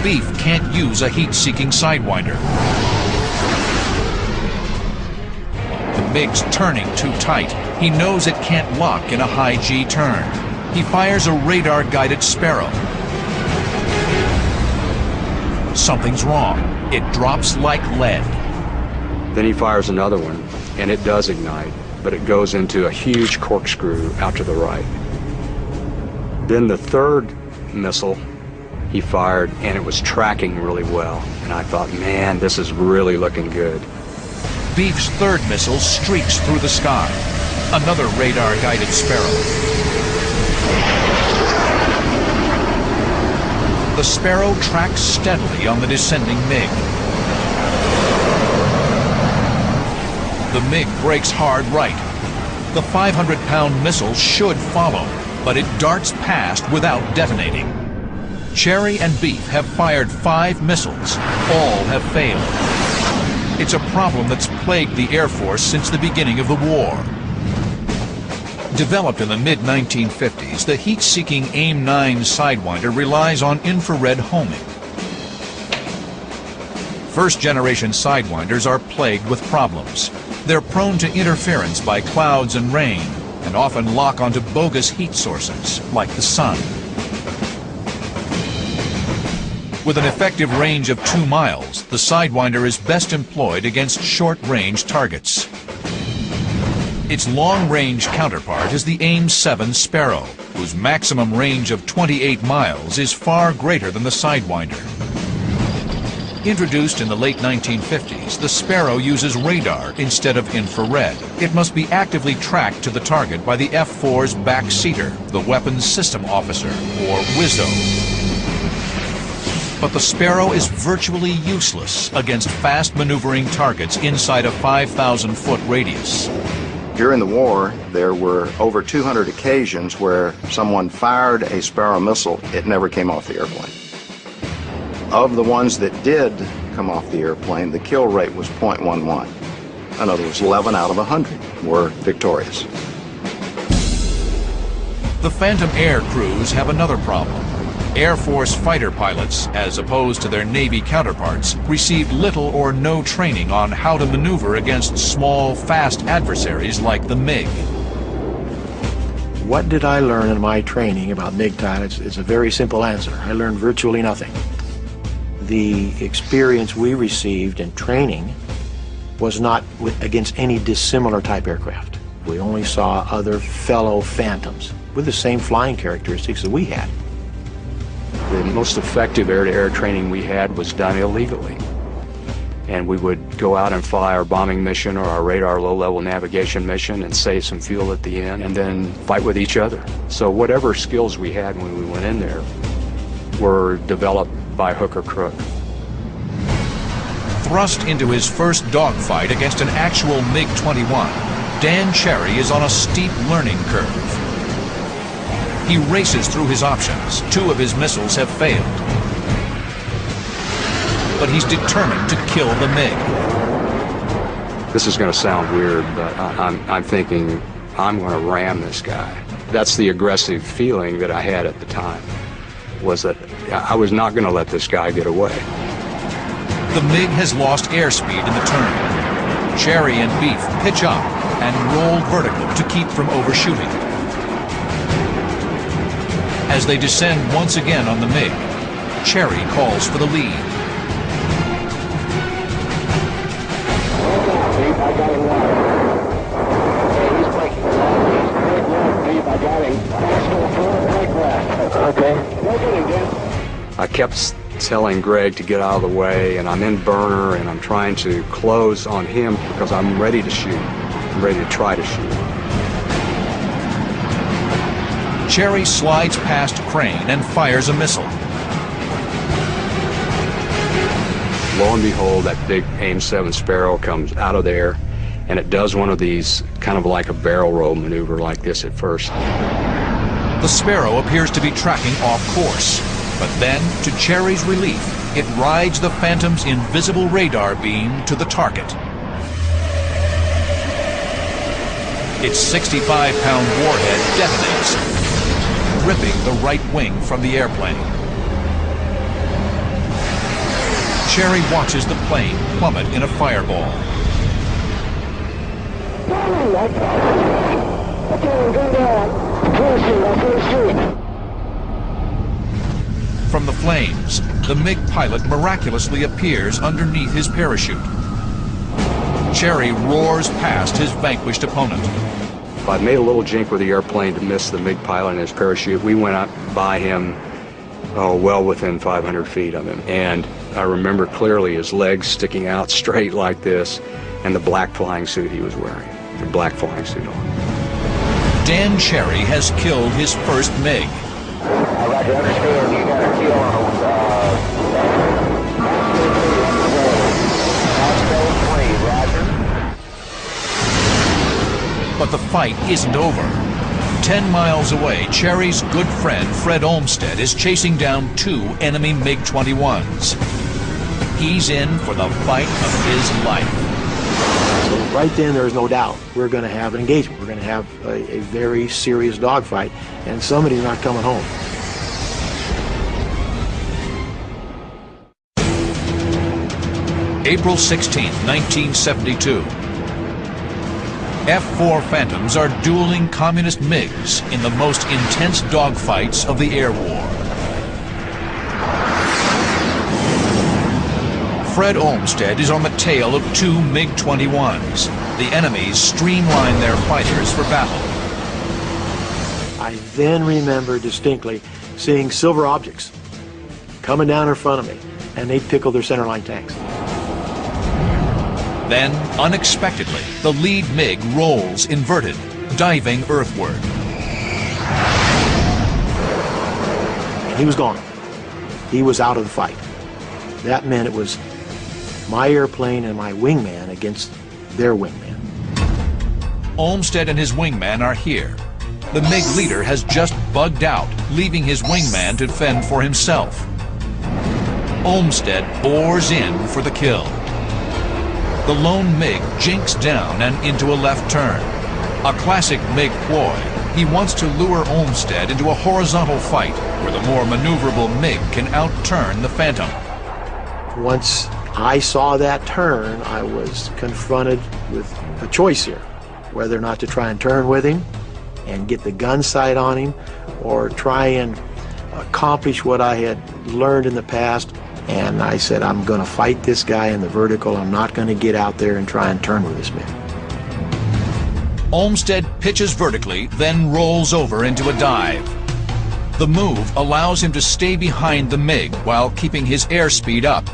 Beef can't use a heat-seeking Sidewinder. The MiG's turning too tight. He knows it can't lock in a high G turn. He fires a radar-guided Sparrow. Something's wrong. It drops like lead. Then he fires another one, and it does ignite, but it goes into a huge corkscrew out to the right. Then the third missile he fired, and it was tracking really well. And I thought, man, this is really looking good. Beef's third missile streaks through the sky. Another radar-guided Sparrow. The Sparrow tracks steadily on the descending MiG. The MiG brakes hard right. The 500-pound missile should follow, but it darts past without detonating. Cherry and Beef have fired 5 missiles. All have failed. It's a problem that's plagued the Air Force since the beginning of the war. Developed in the mid-1950s, the heat-seeking AIM-9 Sidewinder relies on infrared homing. First-generation Sidewinders are plagued with problems. They're prone to interference by clouds and rain, and often lock onto bogus heat sources, like the sun. With an effective range of 2 miles, the Sidewinder is best employed against short-range targets. Its long-range counterpart is the AIM-7 Sparrow, whose maximum range of 28 miles is far greater than the Sidewinder. Introduced in the late 1950s, the Sparrow uses radar instead of infrared. It must be actively tracked to the target by the F-4's backseater, the Weapons System Officer, or WISO. But the Sparrow is virtually useless against fast-maneuvering targets inside a 5,000-foot radius. During the war, there were over 200 occasions where someone fired a Sparrow missile. It never came off the airplane. Of the ones that did come off the airplane, the kill rate was 0.11. In other words, 11 out of 100 were victorious. The Phantom Air crews have another problem. Air Force fighter pilots, as opposed to their Navy counterparts, received little or no training on how to maneuver against small, fast adversaries like the MiG. What did I learn in my training about MiG pilots? It's a very simple answer. I learned virtually nothing. The experience we received in training was not against any dissimilar type aircraft. We only saw other fellow Phantoms with the same flying characteristics that we had. The most effective air-to-air training we had was done illegally. And we would go out and fly our bombing mission or our radar low-level navigation mission and save some fuel at the end and then fight with each other. So whatever skills we had when we went in there were developed by hook or crook. Thrust into his first dogfight against an actual MiG-21, Dan Cherry is on a steep learning curve. He races through his options. 2 of his missiles have failed. But he's determined to kill the MiG. This is going to sound weird, but I'm thinking I'm going to ram this guy. That's the aggressive feeling that I had at the time, was that I was not going to let this guy get away. The MiG has lost airspeed in the turn. Cherry and Beef pitch up and roll vertical to keep from overshooting. As they descend once again on the MiG, Cherry calls for the lead. I got him now. Okay, he's breaking. I got him. Okay. Go get him, Dan. I kept telling Greg to get out of the way, and I'm in burner, and I'm trying to close on him because I'm ready to shoot. I'm ready to try to shoot. Cherry slides past Crane and fires a missile. Lo and behold, that big AIM-7 Sparrow comes out of there, and it does one of these kind of like a barrel roll maneuver like this at first. The Sparrow appears to be tracking off course, but then, to Cherry's relief, it rides the Phantom's invisible radar beam to the target. Its 65-pound warhead detonates, ripping the right wing from the airplane. Cherry watches the plane plummet in a fireball. From the flames, the MiG pilot miraculously appears underneath his parachute. Cherry roars past his vanquished opponent. I made a little jink with the airplane to miss the MiG pilot and his parachute. We went up by him, well within 500 feet of him. And I remember clearly his legs sticking out straight like this, and the black flying suit he was wearing, the black flying suit on. Dan Cherry has killed his first MiG. I got to understand you got a kill on But the fight isn't over. 10 miles away, Cherry's good friend Fred Olmsted is chasing down 2 enemy MiG-21s. He's in for the fight of his life. So right then, there's no doubt we're going to have an engagement. We're going to have a very serious dogfight, and somebody's not coming home. April 16, 1972. F-4 Phantoms are dueling communist MiGs in the most intense dogfights of the air war. Fred Olmsted is on the tail of 2 MiG-21s. The enemies streamline their fighters for battle. I then remember distinctly seeing silver objects coming down in front of me, and they pickle their centerline tanks. Then, unexpectedly, the lead MiG rolls inverted, diving earthward. And he was gone. He was out of the fight. That meant it was my airplane and my wingman against their wingman. Olmsted and his wingman are here. The MiG leader has just bugged out, leaving his wingman to fend for himself. Olmsted bores in for the kill. The lone MiG jinks down and into a left turn. A classic MiG ploy. He wants to lure Olmsted into a horizontal fight where the more maneuverable MiG can outturn the Phantom. Once I saw that turn, I was confronted with a choice here, whether or not to try and turn with him and get the gun sight on him, or try and accomplish what I had learned in the past. And I said, I'm going to fight this guy in the vertical. I'm not going to get out there and try and turn with this MiG. Olmsted pitches vertically, then rolls over into a dive. The move allows him to stay behind the MiG while keeping his airspeed up.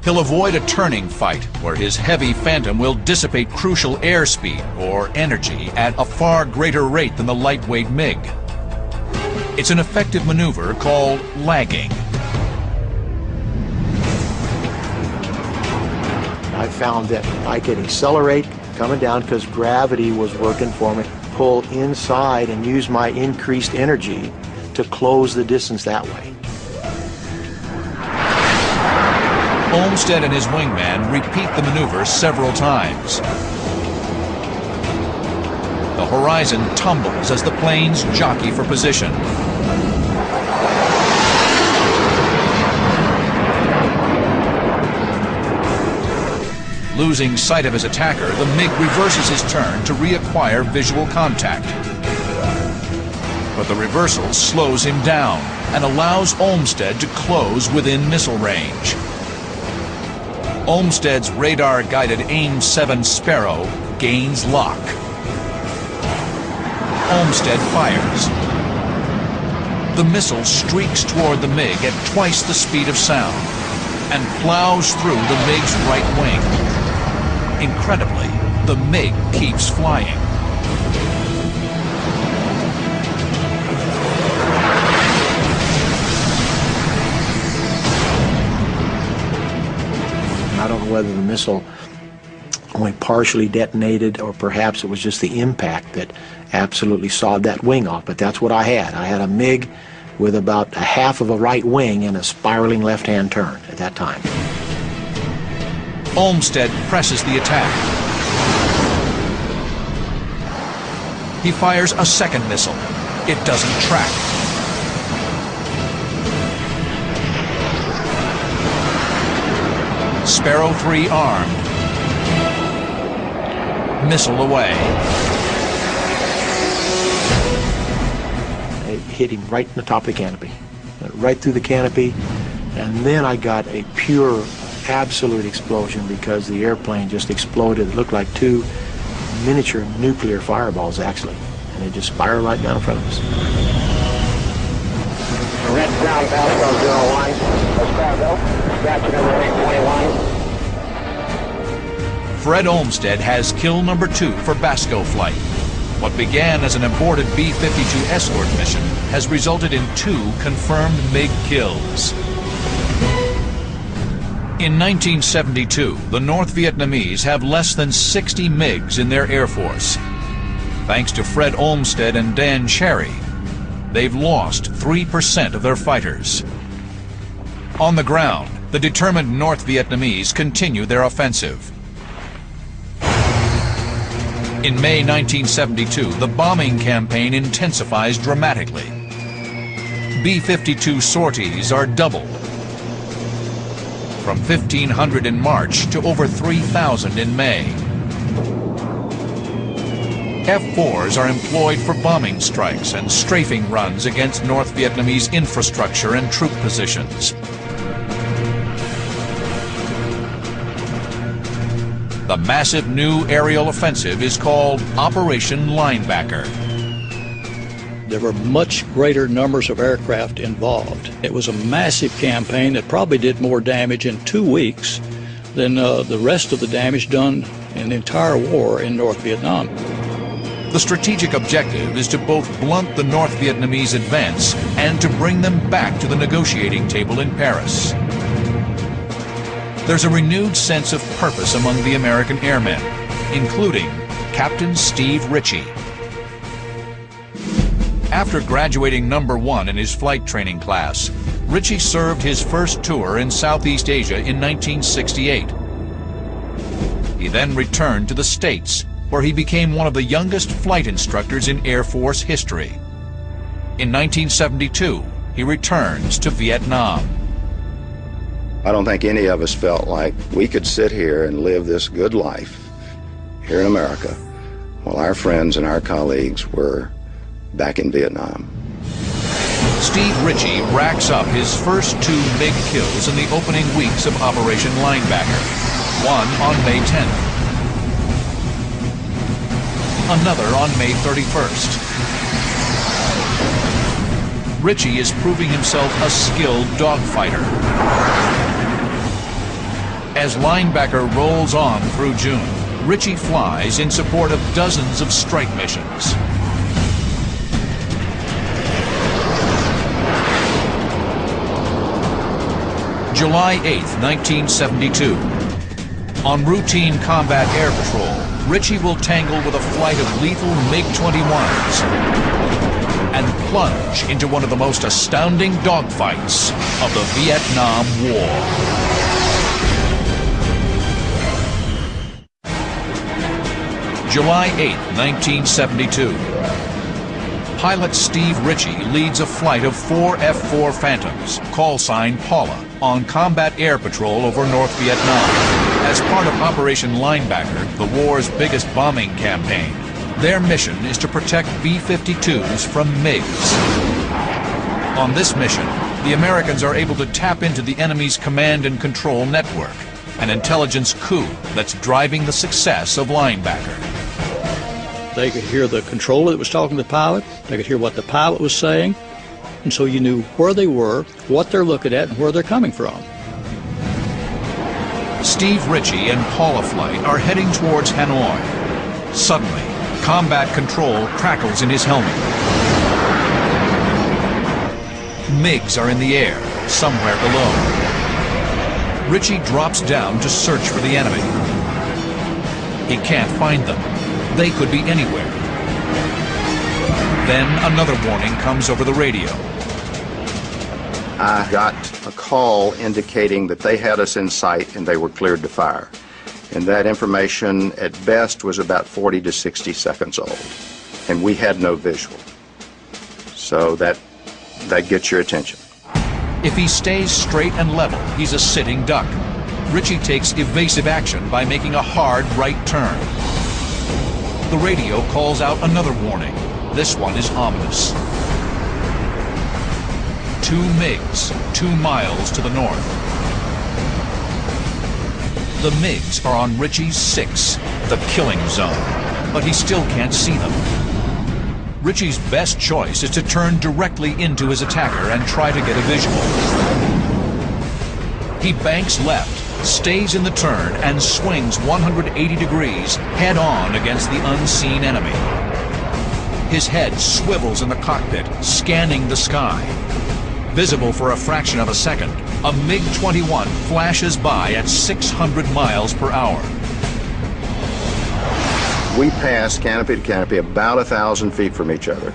He'll avoid a turning fight where his heavy Phantom will dissipate crucial airspeed or energy at a far greater rate than the lightweight MiG. It's an effective maneuver called lagging. I found that I could accelerate coming down because gravity was working for me, pull inside and use my increased energy to close the distance that way. Olmsted and his wingman repeat the maneuver several times. The horizon tumbles as the planes jockey for position. Losing sight of his attacker, the MiG reverses his turn to reacquire visual contact. But the reversal slows him down and allows Olmsted to close within missile range. Olmsted's radar-guided AIM-7 Sparrow gains lock. Olmsted fires. The missile streaks toward the MiG at twice the speed of sound and plows through the MiG's right wing. Incredibly, the MiG keeps flying. I don't know whether the missile only partially detonated or perhaps it was just the impact that absolutely sawed that wing off, but that's what I had. I had a MiG with about a half of a right wing and a spiraling left-hand turn at that time. Olmsted presses the attack. He fires a second missile. It doesn't track. Sparrow 3 armed. missile away. It hit him right in the top of the canopy, right through the canopy, and then I got a pure, absolute explosion because the airplane just exploded. It looked like two miniature nuclear fireballs, actually, and it just spiraled right down in front of us. Red ground, Basco 01. Basco, scratch number 821. Fred Olmsted has kill number 2 for Basco flight. What began as an aborted B-52 escort mission has resulted in 2 confirmed MiG kills. In 1972, the North Vietnamese have less than 60 MiGs in their Air Force. Thanks to Fred Olmsted and Dan Cherry, they've lost 3% of their fighters. On the ground, the determined North Vietnamese continue their offensive. In May 1972, the bombing campaign intensifies dramatically. B-52 sorties are doubled, from 1,500 in March to over 3,000 in May. F-4s are employed for bombing strikes and strafing runs against North Vietnamese infrastructure and troop positions. The massive new aerial offensive is called Operation Linebacker. There were much greater numbers of aircraft involved. It was a massive campaign that probably did more damage in 2 weeks than the rest of the damage done in the entire war in North Vietnam. The strategic objective is to both blunt the North Vietnamese advance and to bring them back to the negotiating table in Paris. There's a renewed sense of purpose among the American airmen, including Captain Steve Ritchie. After graduating number 1 in his flight training class, Ritchie served his first tour in Southeast Asia in 1968. He then returned to the States, where he became one of the youngest flight instructors in Air Force history. In 1972, he returns to Vietnam. I don't think any of us felt like we could sit here and live this good life here in America while our friends and our colleagues were back in Vietnam. Steve Ritchie racks up his first 2 MiG kills in the opening weeks of Operation Linebacker, one on May 10th, another on May 31st. Ritchie is proving himself a skilled dogfighter. As Linebacker rolls on through June, Ritchie flies in support of dozens of strike missions. July 8, 1972. On routine combat air patrol, Ritchie will tangle with a flight of lethal MiG-21s and plunge into one of the most astounding dogfights of the Vietnam War. July 8, 1972. Pilot Steve Ritchie leads a flight of 4 F-4 Phantoms, call sign Paula, on combat air patrol over North Vietnam. As part of Operation Linebacker, the war's biggest bombing campaign, their mission is to protect B-52s from MiGs. On this mission, the Americans are able to tap into the enemy's command and control network, an intelligence coup that's driving the success of Linebacker. They could hear the controller that was talking to the pilot. They could hear what the pilot was saying. And so you knew where they were, what they're looking at, and where they're coming from. Steve Ritchie and Paula Flight are heading towards Hanoi. Suddenly, combat control crackles in his helmet. MiGs are in the air, somewhere below. Ritchie drops down to search for the enemy. He can't find them. They could be anywhere. Then another warning comes over the radio. I got a call indicating that they had us in sight and they were cleared to fire. And that information at best was about 40 to 60 seconds old. And we had no visual. So that gets your attention. If he stays straight and level, he's a sitting duck. Ritchie takes evasive action by making a hard right turn. The radio calls out another warning. This one is ominous. 2 MiGs, 2 miles to the north. The MiGs are on Ritchie's 6, the killing zone, but he still can't see them. Ritchie's best choice is to turn directly into his attacker and try to get a visual. He banks left, stays in the turn, and swings 180 degrees head-on against the unseen enemy. His head swivels in the cockpit, scanning the sky. Visible for a fraction of a second, a MiG-21 flashes by at 600 miles per hour. We passed canopy to canopy about 1,000 feet from each other,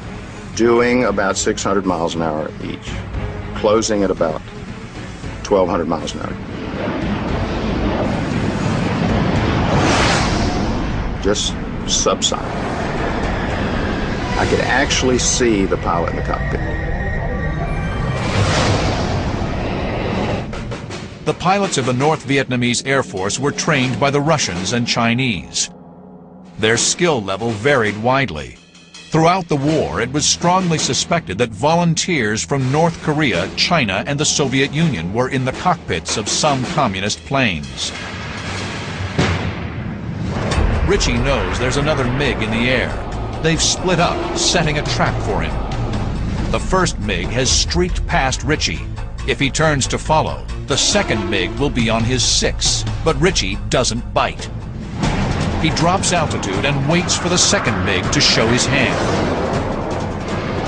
doing about 600 miles an hour each, closing at about 1,200 miles an hour. Just subsonic. I could actually see the pilot in the cockpit. The pilots of the North Vietnamese Air Force were trained by the Russians and Chinese. Their skill level varied widely. Throughout the war, it was strongly suspected that volunteers from North Korea, China, and the Soviet Union were in the cockpits of some communist planes. Ritchie knows there's another MiG in the air. They've split up, setting a trap for him. The first MiG has streaked past Ritchie. If he turns to follow, the second MiG will be on his 6, but Ritchie doesn't bite. He drops altitude and waits for the second MiG to show his hand.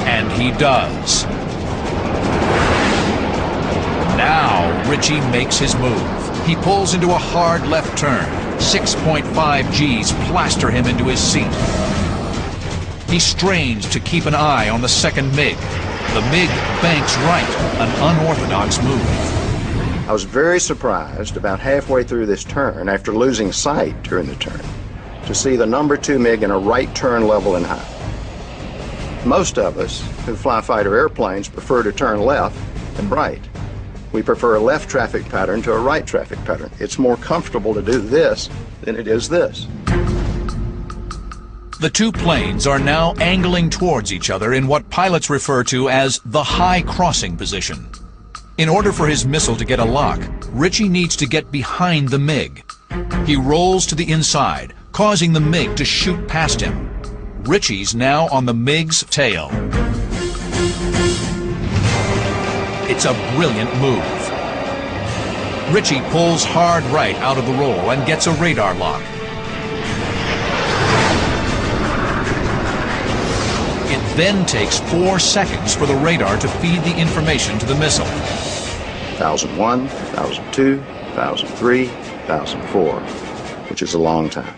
And he does. Now Ritchie makes his move. He pulls into a hard left turn. 6.5 Gs plaster him into his seat. He strains to keep an eye on the second MiG. The MiG banks right, an unorthodox move. I was very surprised about halfway through this turn, after losing sight during the turn, to see the number 2 MiG in a right turn level and high. Most of us who fly fighter airplanes prefer to turn left and right. We prefer a left traffic pattern to a right traffic pattern. It's more comfortable to do this than it is this. The two planes are now angling towards each other in what pilots refer to as the high crossing position. In order for his missile to get a lock, Ritchie needs to get behind the MiG. He rolls to the inside, causing the MiG to shoot past him. Ritchie's now on the MiG's tail. It's a brilliant move. Ritchie pulls hard right out of the roll and gets a radar lock. It then takes 4 seconds for the radar to feed the information to the missile. 1001, 1002, 1003, 1004, which is a long time.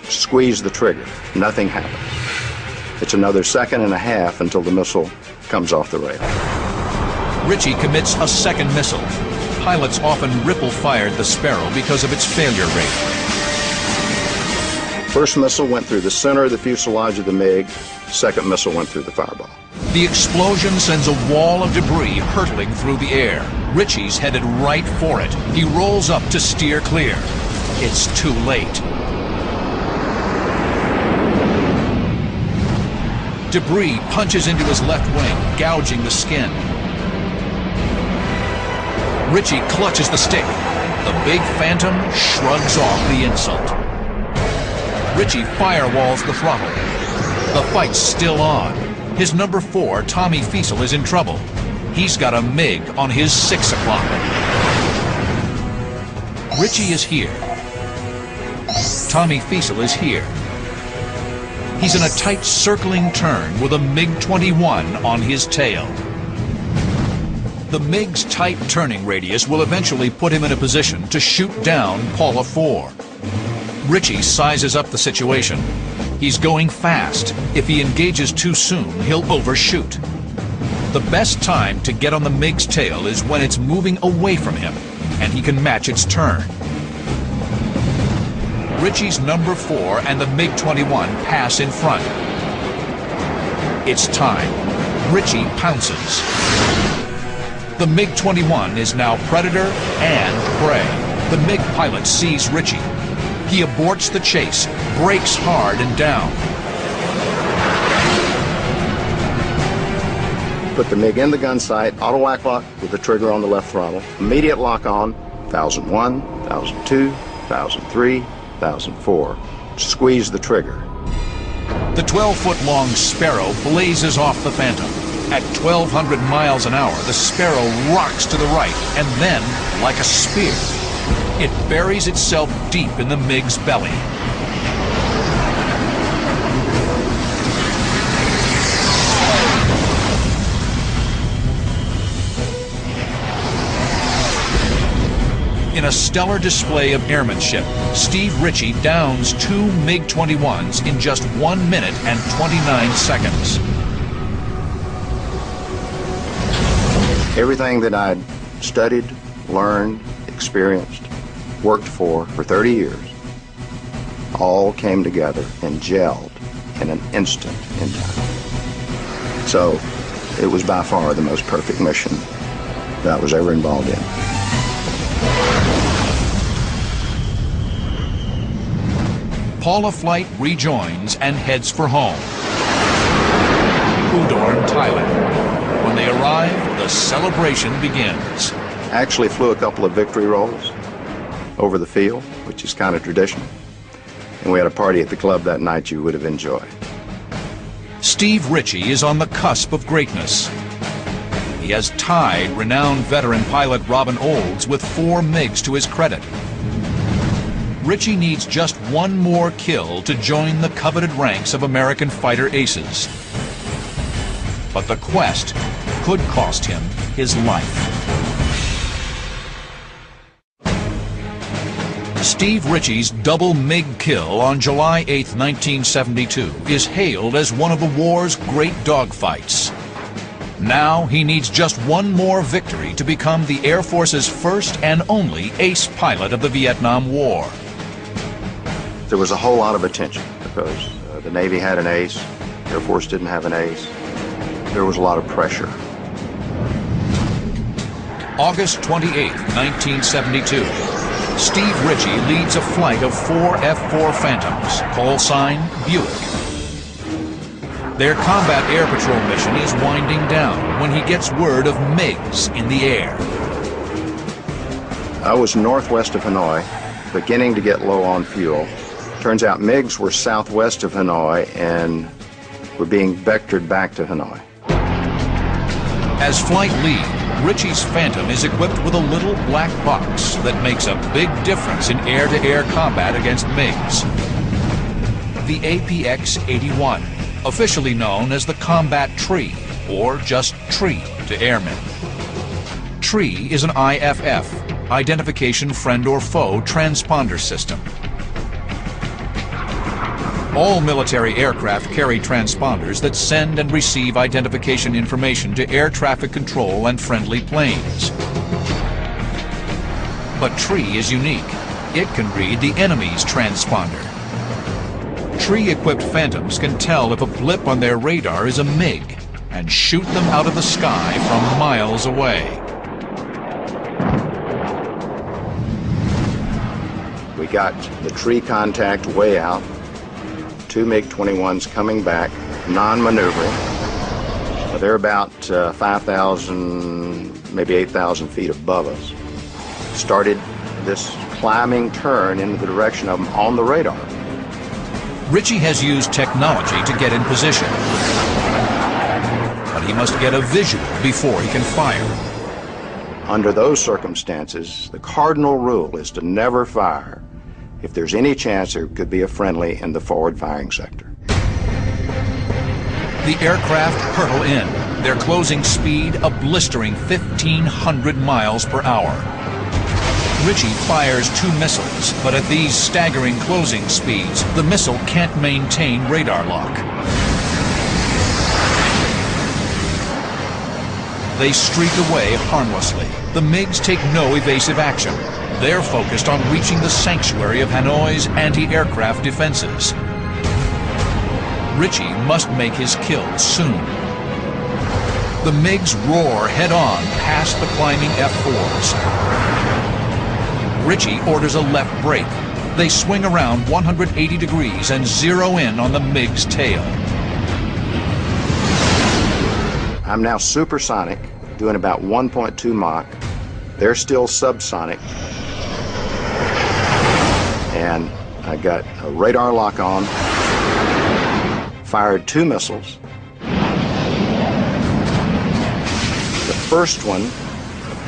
Squeeze the trigger. Nothing happens. It's another 1.5 seconds until the missile comes off the rail. Ritchie commits a second missile. Pilots often ripple-fired the Sparrow because of its failure rate. First missile went through the center of the fuselage of the MiG. Second missile went through the fireball. The explosion sends a wall of debris hurtling through the air. Ritchie's headed right for it. He rolls up to steer clear. It's too late. Debris punches into his left wing, gouging the skin. Ritchie clutches the stick. The big Phantom shrugs off the insult. Ritchie firewalls the throttle. The fight's still on. His number 4, Tommy Fiesel, is in trouble. He's got a MiG on his 6 o'clock. Ritchie is here. Tommy Fiesel is here. He's in a tight circling turn with a MiG-21 on his tail. The MiG's tight turning radius will eventually put him in a position to shoot down Paula 4. Ritchie sizes up the situation. He's going fast. If he engages too soon, he'll overshoot. The best time to get on the MiG's tail is when it's moving away from him, and he can match its turn. Ritchie's number 4 and the MiG-21 pass in front. It's time. Ritchie pounces. The MiG-21 is now predator and prey. The MiG pilot sees Ritchie. He aborts the chase, brakes hard and down. Put the MiG in the gun sight, auto whack lock with the trigger on the left throttle. Immediate lock on, 1001, 1002, 1003, 1004. Squeeze the trigger. The 12-foot-long Sparrow blazes off the Phantom. At 1,200 miles an hour, the Sparrow rocks to the right, and then, like a spear, it buries itself deep in the MiG's belly. In a stellar display of airmanship, Steve Ritchie downs 2 MiG-21s in just 1 minute and 29 seconds. Everything that I'd studied, learned, experienced, worked for 30 years, all came together and gelled in an instant in time. So it was by far the most perfect mission that I was ever involved in. Paula Flight rejoins and heads for home, Udorn, Thailand. When they arrive, the celebration begins. I actually flew a couple of victory rolls over the field, which is kind of traditional. And we had a party at the club that night you would have enjoyed. Steve Ritchie is on the cusp of greatness. He has tied renowned veteran pilot Robin Olds with 4 MiGs to his credit. Ritchie needs just one more kill to join the coveted ranks of American fighter aces. But the quest could cost him his life. Steve Ritchie's double MiG kill on July 8, 1972 is hailed as one of the war's great dogfights. Now he needs just one more victory to become the Air Force's first and only ace pilot of the Vietnam War. There was a whole lot of attention because the Navy had an ace, Air Force didn't have an ace. There was a lot of pressure. August 28, 1972. Steve Ritchie leads a flight of 4 F-4 Phantoms, call sign Buick. Their combat air patrol mission is winding down when he gets word of MiGs in the air. I was northwest of Hanoi, beginning to get low on fuel. Turns out MiGs were southwest of Hanoi and were being vectored back to Hanoi. As flight lead, Ritchie's Phantom is equipped with a little black box that makes a big difference in air-to-air combat against MiGs. The APX-81, officially known as the Combat Tree, or just Tree to airmen. Tree is an IFF, Identification Friend or Foe transponder system. All military aircraft carry transponders that send and receive identification information to air traffic control and friendly planes. But Tree is unique. It can read the enemy's transponder. Tree-equipped Phantoms can tell if a blip on their radar is a MiG and shoot them out of the sky from miles away. We got the Tree contact way out. 2 MiG-21s coming back, non-maneuvering. They're about 5,000, maybe 8,000 feet above us. Started this climbing turn into the direction of them on the radar. Ritchie has used technology to get in position, but he must get a visual before he can fire. Under those circumstances, the cardinal rule is to never fire if there's any chance there could be a friendly in the forward firing sector. The aircraft hurtle in, their closing speed a blistering 1,500 miles per hour. Ritchie fires 2 missiles, but at these staggering closing speeds, the missile can't maintain radar lock. They streak away harmlessly. The MiGs take no evasive action. They're focused on reaching the sanctuary of Hanoi's anti-aircraft defenses. Ritchie must make his kill soon. The MiGs roar head-on past the climbing F-4s. Ritchie orders a left brake. They swing around 180 degrees and zero in on the MiG's tail. I'm now supersonic, doing about 1.2 Mach. They're still subsonic. And I got a radar lock on, fired 2 missiles. The first one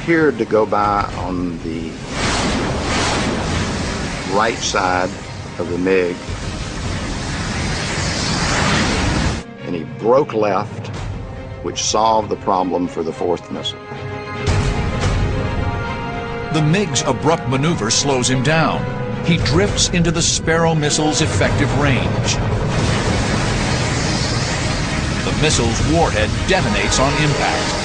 appeared to go by on the right side of the MiG, and he broke left, which solved the problem for the 4th missile. The MiG's abrupt maneuver slows him down. He drifts into the Sparrow missile's effective range. The missile's warhead detonates on impact.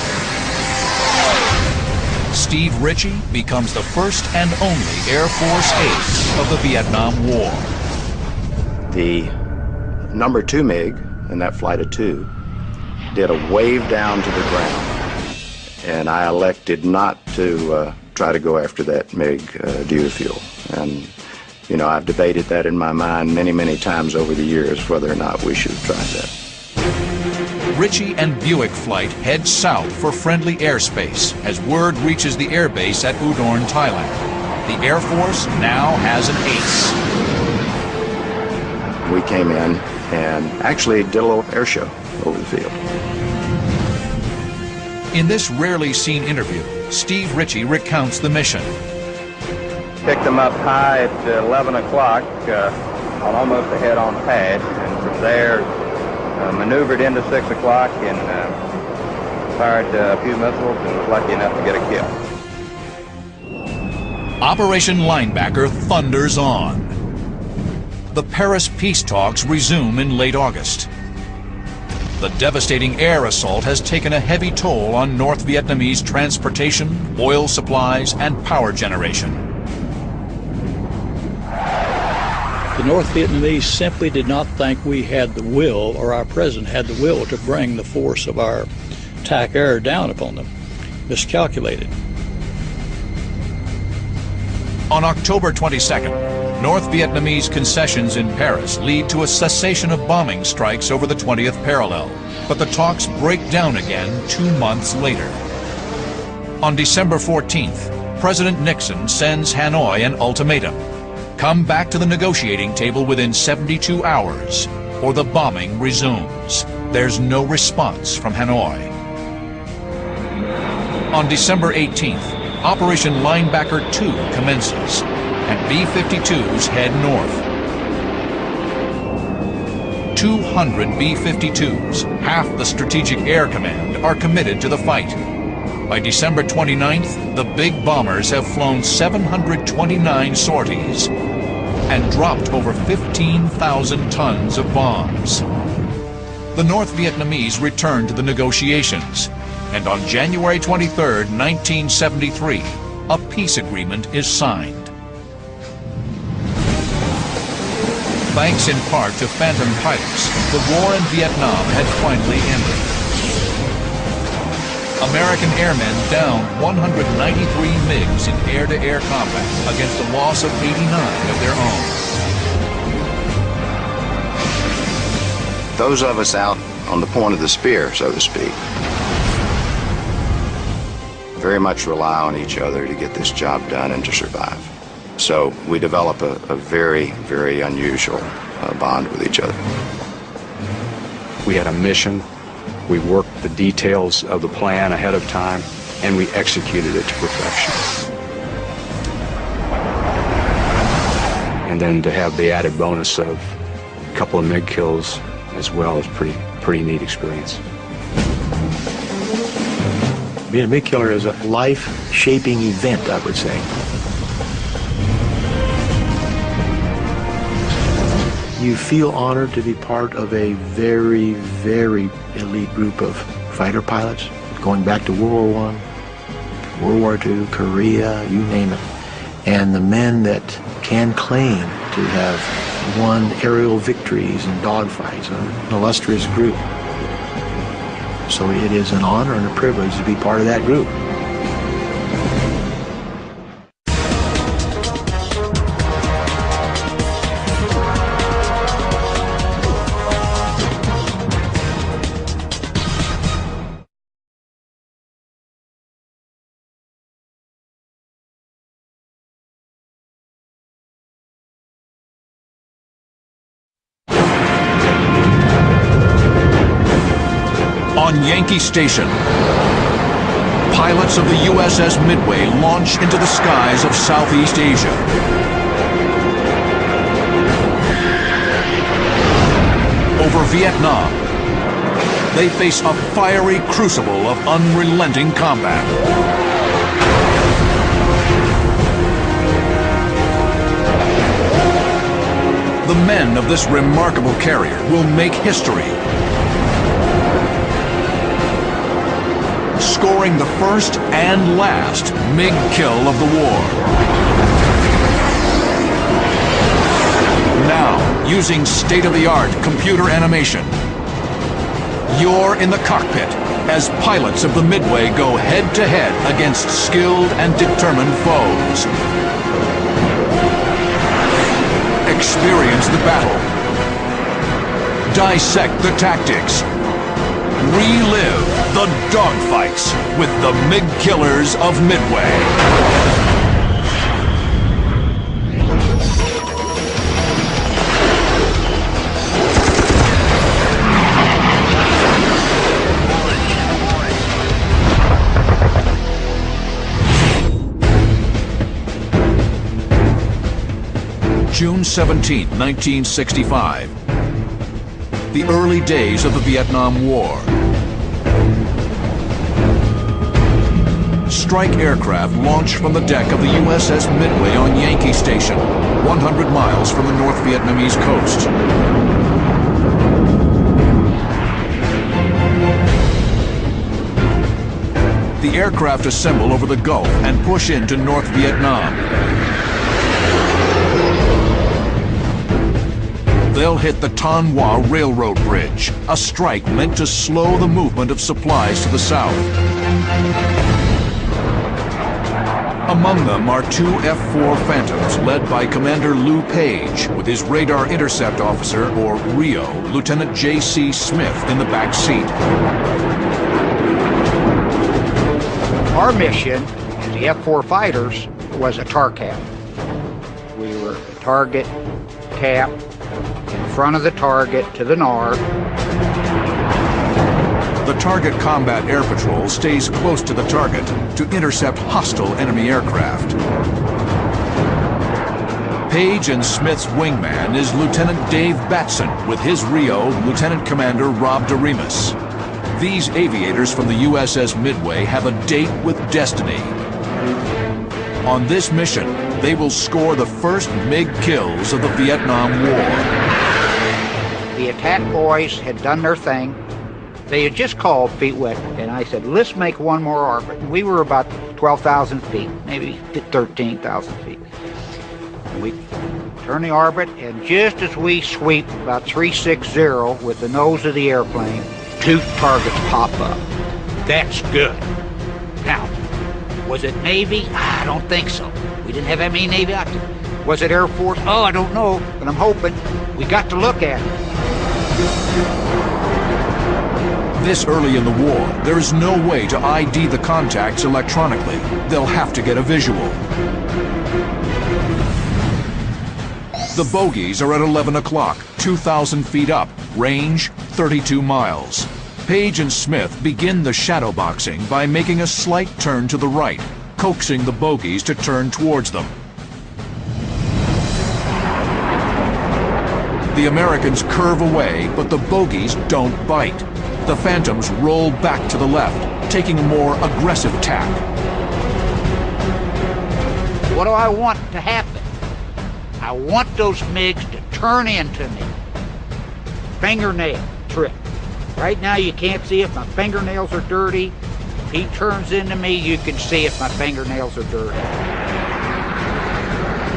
Steve Ritchie becomes the first and only Air Force ace of the Vietnam War. The number 2 MiG in that flight of 2 did a wave down to the ground, and I elected not to try to go after that MiG due to fuel. And, you know, I've debated that in my mind many, many times over the years, whether or not we should have tried that. Ritchie and Buick flight head south for friendly airspace as word reaches the airbase at Udorn, Thailand. The Air Force now has an ace. We came in and actually did a little air show over the field. In this rarely seen interview, Steve Ritchie recounts the mission. Picked them up high at 11 o'clock on almost a head-on pad, and from there maneuvered into 6 o'clock and fired a few missiles and was lucky enough to get a kill. Operation Linebacker thunders on. The Paris peace talks resume in late August. The devastating air assault has taken a heavy toll on North Vietnamese transportation, oil supplies, and power generation. The North Vietnamese simply did not think we had the will, or our president had the will, to bring the force of our attack air down upon them. Miscalculated. On October 22nd, North Vietnamese concessions in Paris lead to a cessation of bombing strikes over the 20th parallel, but the talks break down again 2 months later. On December 14th, President Nixon sends Hanoi an ultimatum. Come back to the negotiating table within 72 hours, or the bombing resumes. There's no response from Hanoi. On December 18th, Operation Linebacker 2 commences, and B-52s head north. 200 B-52s, half the Strategic Air Command, are committed to the fight. By December 29th, the big bombers have flown 729 sorties and dropped over 15,000 tons of bombs. The North Vietnamese return to the negotiations, and on January 23, 1973, a peace agreement is signed. Thanks in part to Phantom pilots, the war in Vietnam had finally ended. American airmen downed 193 MiGs in air-to-air combat against a loss of 89 of their own. Those of us out on the point of the spear, so to speak, very much rely on each other to get this job done and to survive. So we develop a very, very unusual bond with each other. We had a mission. We worked the details of the plan ahead of time, and we executed it to perfection. And then to have the added bonus of a couple of MiG kills as well is pretty neat experience. Being a MiG killer is a life-shaping event, I would say. You feel honored to be part of a very, very elite group of fighter pilots, going back to World War I, World War II, Korea, you name it. And the men that can claim to have won aerial victories and dogfights, an illustrious group. So it is an honor and a privilege to be part of that group. On Yankee Station, pilots of the USS Midway launch into the skies of Southeast Asia. Over Vietnam, they face a fiery crucible of unrelenting combat. The men of this remarkable carrier will make history, scoring the first and last MiG kill of the war. Now, using state-of-the-art computer animation, you're in the cockpit as pilots of the Midway go head-to-head against skilled and determined foes. Experience the battle. Dissect the tactics. Relive the dogfights with the MiG killers of Midway. June 17, 1965. The early days of the Vietnam War. Strike aircraft launched from the deck of the USS Midway on Yankee Station, 100 miles from the North Vietnamese coast. The aircraft assemble over the Gulf and push into North Vietnam. They'll hit the Tan Hoa Railroad Bridge, a strike meant to slow the movement of supplies to the south. Among them are two F-4 Phantoms led by Commander Lou Page with his radar intercept officer, or RIO, Lieutenant J.C. Smith, in the back seat. Our mission as the F-4 fighters was a tar cap. We were a target cap in front of the target to the north. The Target Combat Air Patrol stays close to the target to intercept hostile enemy aircraft. Page and Smith's wingman is Lieutenant Dave Batson with his RIO, Lieutenant Commander Rob DeRemus. These aviators from the USS Midway have a date with destiny. On this mission, they will score the first MiG kills of the Vietnam War. The attack boys had done their thing. They had just called feet wet, and I said, let's make one more orbit. And we were about 12,000 feet, maybe 13,000 feet. And we turn the orbit, and just as we sweep about 360 with the nose of the airplane, two targets pop up. That's good. Now, was it Navy? I don't think so. We didn't have that many Navy out there. Was it Air Force? Oh, I don't know, but I'm hoping. We got to look at it. This early in the war, there is no way to ID the contacts electronically. They'll have to get a visual. The bogies are at 11 o'clock, 2,000 feet up, range 32 miles. Page and Smith begin the shadow boxing by making a slight turn to the right, coaxing the bogies to turn towards them. The Americans curve away, but the bogies don't bite. The Phantoms roll back to the left, taking a more aggressive tack. What do I want to happen? I want those MiGs to turn into me. Fingernail trick. Right now you can't see if my fingernails are dirty. If he turns into me, you can see if my fingernails are dirty.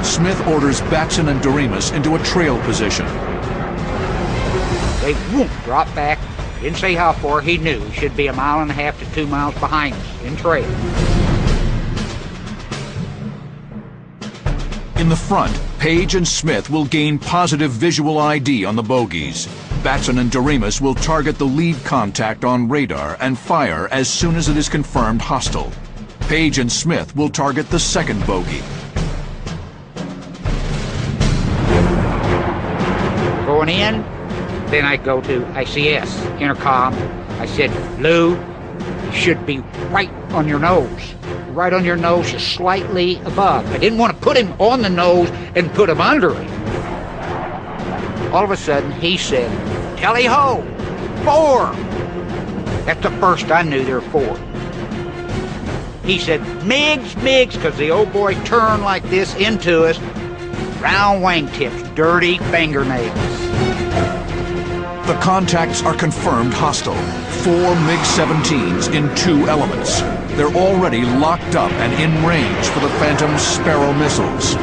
Smith orders Batson and DeRemus into a trail position. They whoop, drop back. Didn't say how far. He knew he should be 1.5 miles to 2 miles behind us in trail. In the front, Page and Smith will gain positive visual ID on the bogies. Batson and DeRemus will target the lead contact on radar and fire as soon as it is confirmed hostile. Page and Smith will target the second bogie. Going in, then I go to ICS, intercom. I said, Lou, it should be right on your nose. Right on your nose, just slightly above. I didn't want to put him on the nose and put him under it. All of a sudden, he said, tally-ho, 4. That's the first I knew there were 4. He said, MiGs, MiGs, because the old boy turned like this into us. Round wingtips, dirty fingernails. The contacts are confirmed hostile. 4 MiG-17s in 2 elements. They're already locked up and in range for the Phantom Sparrow missiles.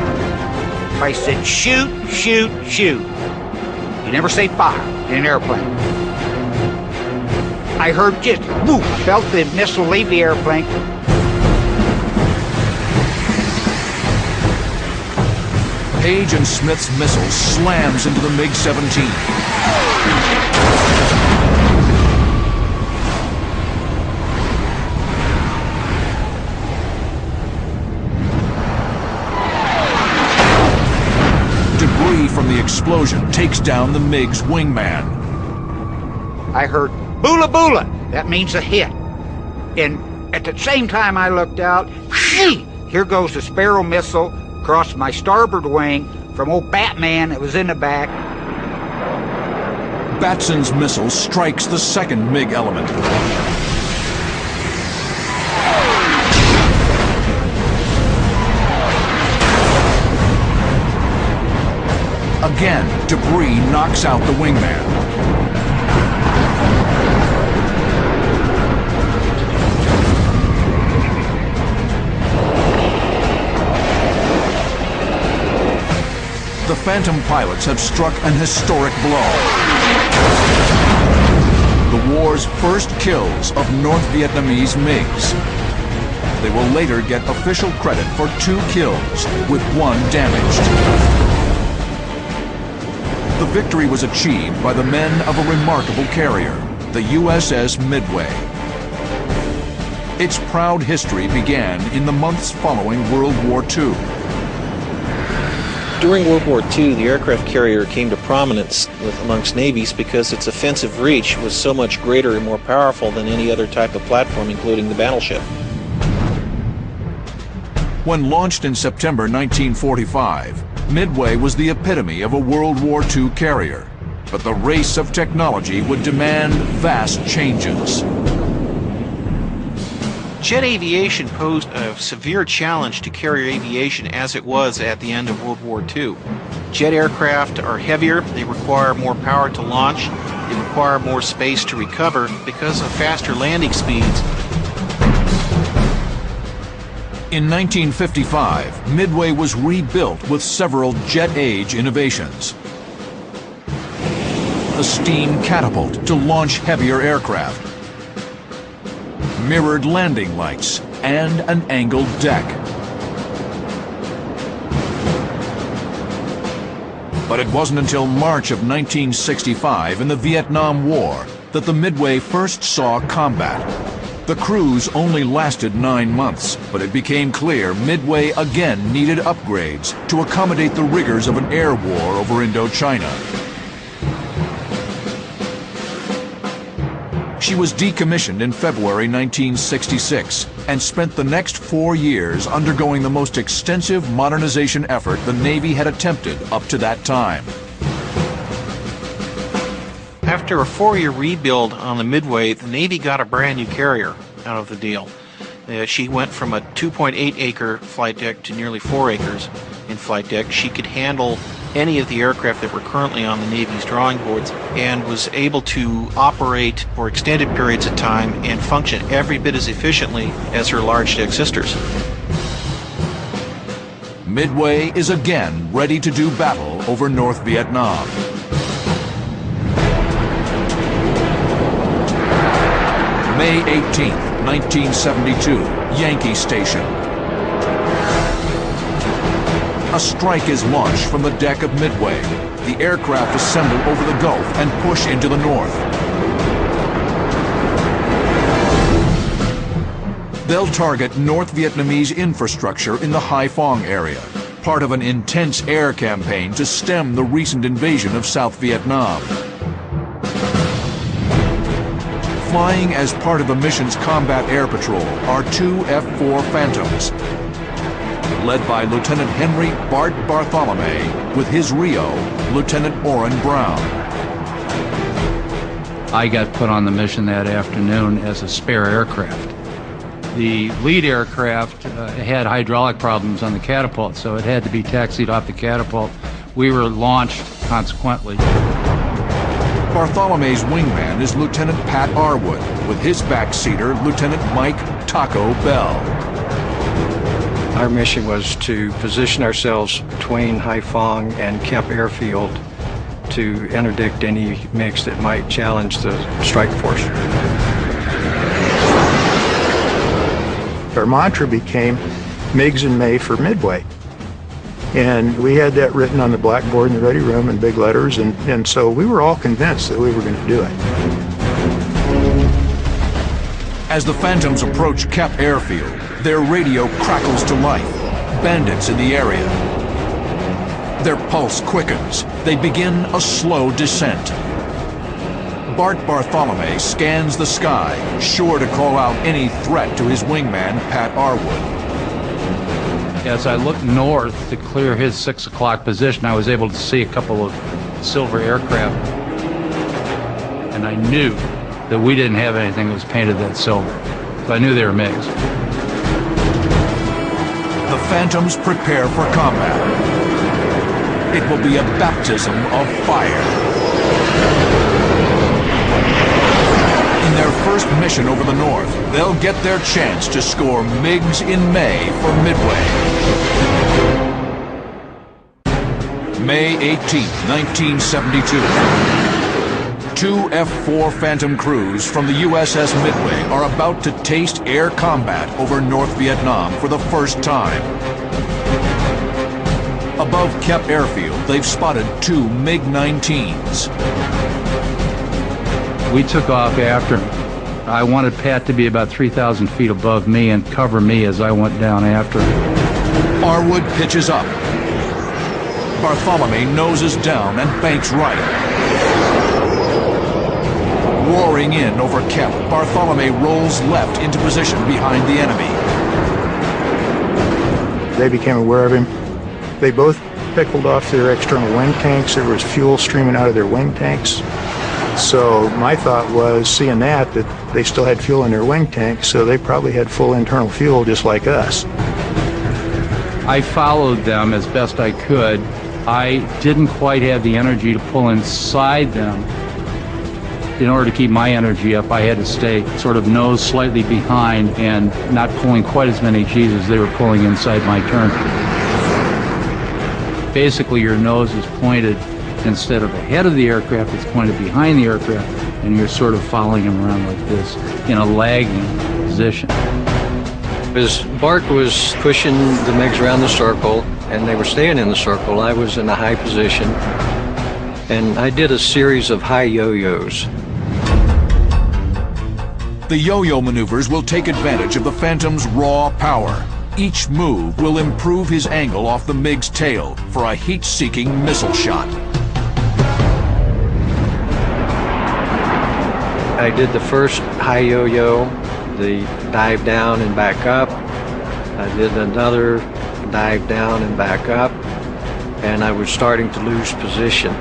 I said, shoot, shoot, shoot. You never say fire in an airplane. I heard just, whoop, felt the missile leave the airplane. Page and Smith's missile slams into the MiG-17. Debris from the explosion takes down the MiG's wingman. I heard, boola boola. That means a hit. And at the same time I looked out, here goes the Sparrow missile across my starboard wing from old Batman that was in the back. Batson's missile strikes the second MiG element. Again, debris knocks out the wingman. The Phantom pilots have struck an historic blow. The war's first kills of North Vietnamese MiGs. They will later get official credit for 2 kills, with 1 damaged. The victory was achieved by the men of a remarkable carrier, the USS Midway. Its proud history began in the months following World War II. During World War II, the aircraft carrier came to prominence amongst navies because its offensive reach was so much greater and more powerful than any other type of platform, including the battleship. When launched in September 1945, Midway was the epitome of a World War II carrier. But the race of technology would demand vast changes. Jet aviation posed a severe challenge to carrier aviation as it was at the end of World War II. Jet aircraft are heavier, they require more power to launch, they require more space to recover because of faster landing speeds. In 1955, Midway was rebuilt with several jet-age innovations. The steam catapult to launch heavier aircraft, mirrored landing lights, and an angled deck. But it wasn't until March of 1965 in the Vietnam War that the Midway first saw combat. The cruise only lasted 9 months, but it became clear Midway again needed upgrades to accommodate the rigors of an air war over Indochina. She was decommissioned in February 1966 and spent the next 4 years undergoing the most extensive modernization effort the Navy had attempted up to that time. After a 4-year rebuild on the Midway, the Navy got a brand new carrier out of the deal. She went from a 2.8-acre flight deck to nearly 4 acres in flight deck. She could handle any of the aircraft that were currently on the Navy's drawing boards and was able to operate for extended periods of time and function every bit as efficiently as her large deck sisters. Midway is again ready to do battle over North Vietnam. May 18th, 1972, Yankee Station. A strike is launched from the deck of Midway. The aircraft assemble over the Gulf and push into the north. They'll target North Vietnamese infrastructure in the Haiphong area, part of an intense air campaign to stem the recent invasion of South Vietnam. Flying as part of the mission's combat air patrol are two F-4 Phantoms, led by Lieutenant Henry Bart Bartholomew with his Rio, Lieutenant Orrin Brown. I got put on the mission that afternoon as a spare aircraft. The lead aircraft had hydraulic problems on the catapult, so it had to be taxied off the catapult. We were launched consequently. Bartholomew's wingman is Lieutenant Pat Arwood, with his backseater, Lieutenant Mike Taco Bell. Our mission was to position ourselves between Haiphong and Kemp Airfield to interdict any MiGs that might challenge the strike force. Our mantra became MiGs in May for Midway. And we had that written on the blackboard in the ready room in big letters, and so we were all convinced that we were going to do it. As the Phantoms approach Kemp Airfield, their radio crackles to life. Bandits in the area. Their pulse quickens. They begin a slow descent. Bart Bartholomew scans the sky, sure to call out any threat to his wingman, Pat Arwood. As I looked north to clear his 6 o'clock position, I was able to see a couple of silver aircraft. And I knew that we didn't have anything that was painted that silver. So I knew they were MiGs. The Phantoms prepare for combat. It will be a baptism of fire. In their first mission over the north, they'll get their chance to score MiGs in May for Midway. May 18th, 1972. Two F-4 Phantom crews from the USS Midway are about to taste air combat over North Vietnam for the first time. Above Kemp Airfield, they've spotted two MiG-19s. We took off after him. I wanted Pat to be about 3,000 feet above me and cover me as I went down after him. Arwood pitches up. Bartholomew noses down and banks right. Roaring in over Kemp, Bartholomew rolls left into position behind the enemy. They became aware of him. They both pickled off their external wing tanks. There was fuel streaming out of their wing tanks. So my thought was, seeing that they still had fuel in their wing tanks, so they probably had full internal fuel just like us. I followed them as best I could. I didn't quite have the energy to pull inside them. In order to keep my energy up, I had to stay sort of nose slightly behind and not pulling quite as many G's as they were pulling inside my turn. Basically, your nose is pointed, instead of ahead of the aircraft, it's pointed behind the aircraft, and you're sort of following them around like this in a lagging position. As Bart was pushing the MiGs around the circle, and they were staying in the circle, I was in a high position, and I did a series of high yo-yos. The yo-yo maneuvers will take advantage of the Phantom's raw power. Each move will improve his angle off the MiG's tail for a heat-seeking missile shot. I did the first high yo-yo, the dive down and back up. I did another dive down and back up, and I was starting to lose position.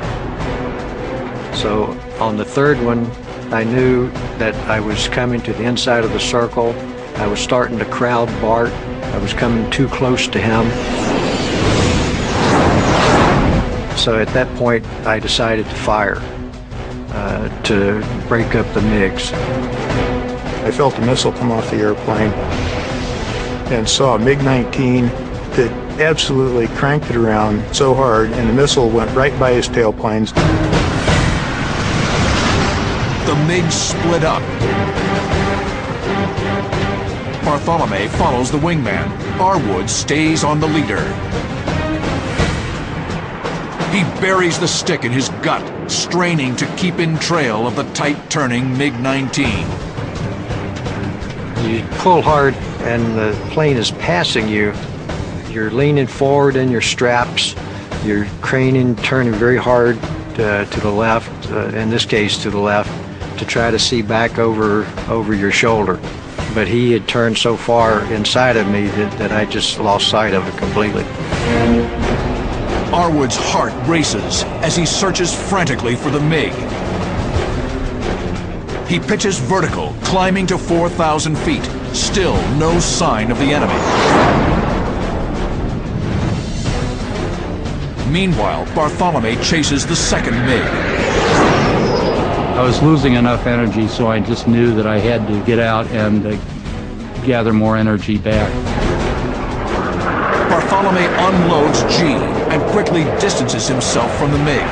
So on the third one, I knew that I was coming to the inside of the circle. I was starting to crowd Bart. I was coming too close to him. So at that point, I decided to fire to break up the MiGs. I felt a missile come off the airplane and saw a MiG-19 that absolutely cranked it around so hard, and the missile went right by his tailplanes. The MiGs split up. Bartholomew follows the wingman. Arwood stays on the leader. He buries the stick in his gut, straining to keep in trail of the tight-turning MiG-19. You pull hard and the plane is passing you. You're leaning forward in your straps. You're craning, turning very hard to the left, in this case to the left, to try to see back over your shoulder. But he had turned so far inside of me that I just lost sight of it completely. Arwood's heart races as he searches frantically for the MiG. He pitches vertical, climbing to 4,000 feet. Still no sign of the enemy. Meanwhile, Bartholomew chases the second MiG. I was losing enough energy, so I just knew that I had to get out and gather more energy back. Bartholomew unloads G and quickly distances himself from the MiG.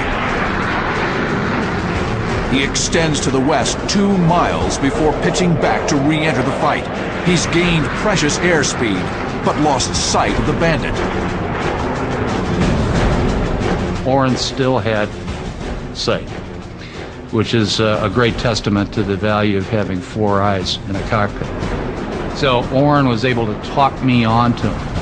He extends to the west 2 miles before pitching back to re-enter the fight. He's gained precious airspeed, but lost sight of the bandit. Oren still had sight, which is a great testament to the value of having 4 eyes in a cockpit. So Oren was able to talk me onto him.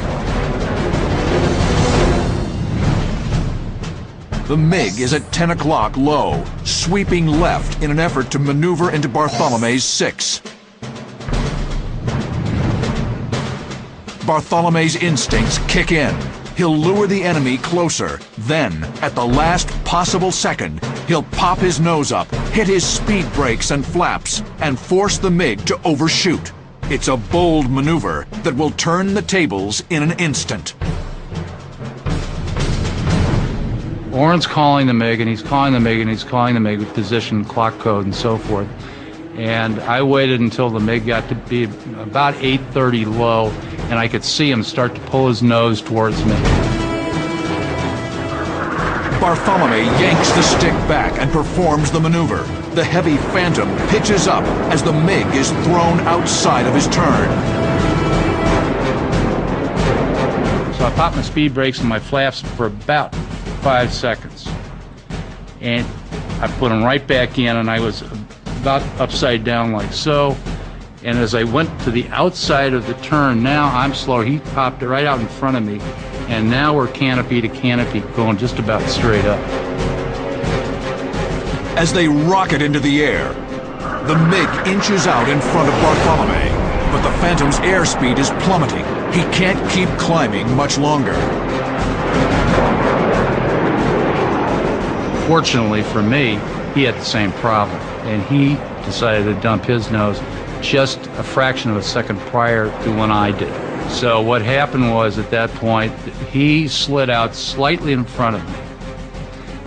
The MiG is at 10 o'clock low, sweeping left in an effort to maneuver into Bartholomew's 6. Bartholomew's instincts kick in. He'll lure the enemy closer. Then, at the last possible second, he'll pop his nose up, hit his speed brakes and flaps, and force the MiG to overshoot. It's a bold maneuver that will turn the tables in an instant. Oren's calling the MiG, and he's calling the MiG, and he's calling the MiG with position, clock code, and so forth. And I waited until the MiG got to be about 830 low, and I could see him start to pull his nose towards me. Bartholomew yanks the stick back and performs the maneuver. The heavy Phantom pitches up as the MiG is thrown outside of his turn. So I popped my speed brakes and my flaps for about 5 seconds. And I put them right back in, and I was about upside down like so. And as I went to the outside of the turn, now I'm slow. He popped it right out in front of me. And now we're canopy to canopy, going just about straight up. As they rocket into the air, the MiG inches out in front of Bartholomew, but the Phantom's airspeed is plummeting. He can't keep climbing much longer. Fortunately for me, he had the same problem, and he decided to dump his nose just a fraction of a second prior to when I did. So what happened was, at that point, he slid out slightly in front of me.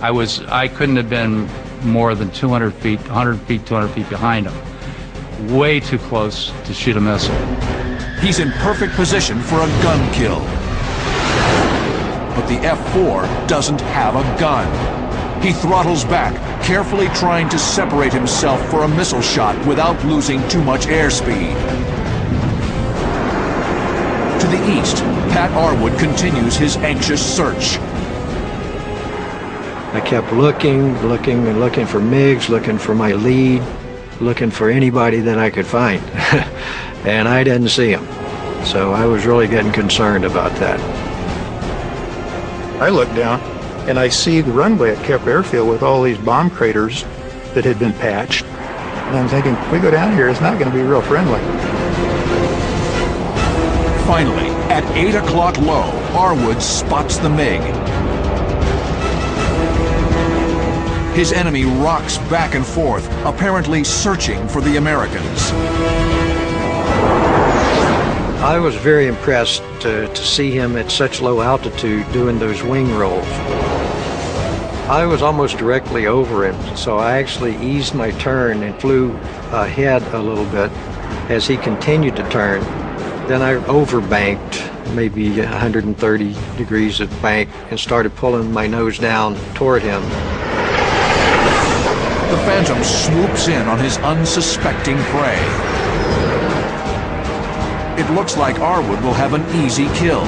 I couldn't have been more than 200 feet, 100 feet, 200 feet behind him. Way too close to shoot a missile. He's in perfect position for a gun kill. But the F-4 doesn't have a gun. He throttles back, carefully trying to separate himself for a missile shot without losing too much airspeed. To the east, Pat Arwood continues his anxious search. I kept looking for MiGs, looking for my lead, looking for anybody that I could find. And I didn't see him. So I was really getting concerned about that. I looked down and I see the runway at Kep Airfield with all these bomb craters that had been patched. And I'm thinking, if we go down here, it's not going to be real friendly. Finally, at 8 o'clock low, Arwood spots the MiG. His enemy rocks back and forth, apparently searching for the Americans. I was very impressed to see him at such low altitude doing those wing rolls. I was almost directly over him, so I actually eased my turn and flew ahead a little bit as he continued to turn. Then I overbanked, maybe 130 degrees of bank, and started pulling my nose down toward him. The Phantom swoops in on his unsuspecting prey. It looks like Arwood will have an easy kill.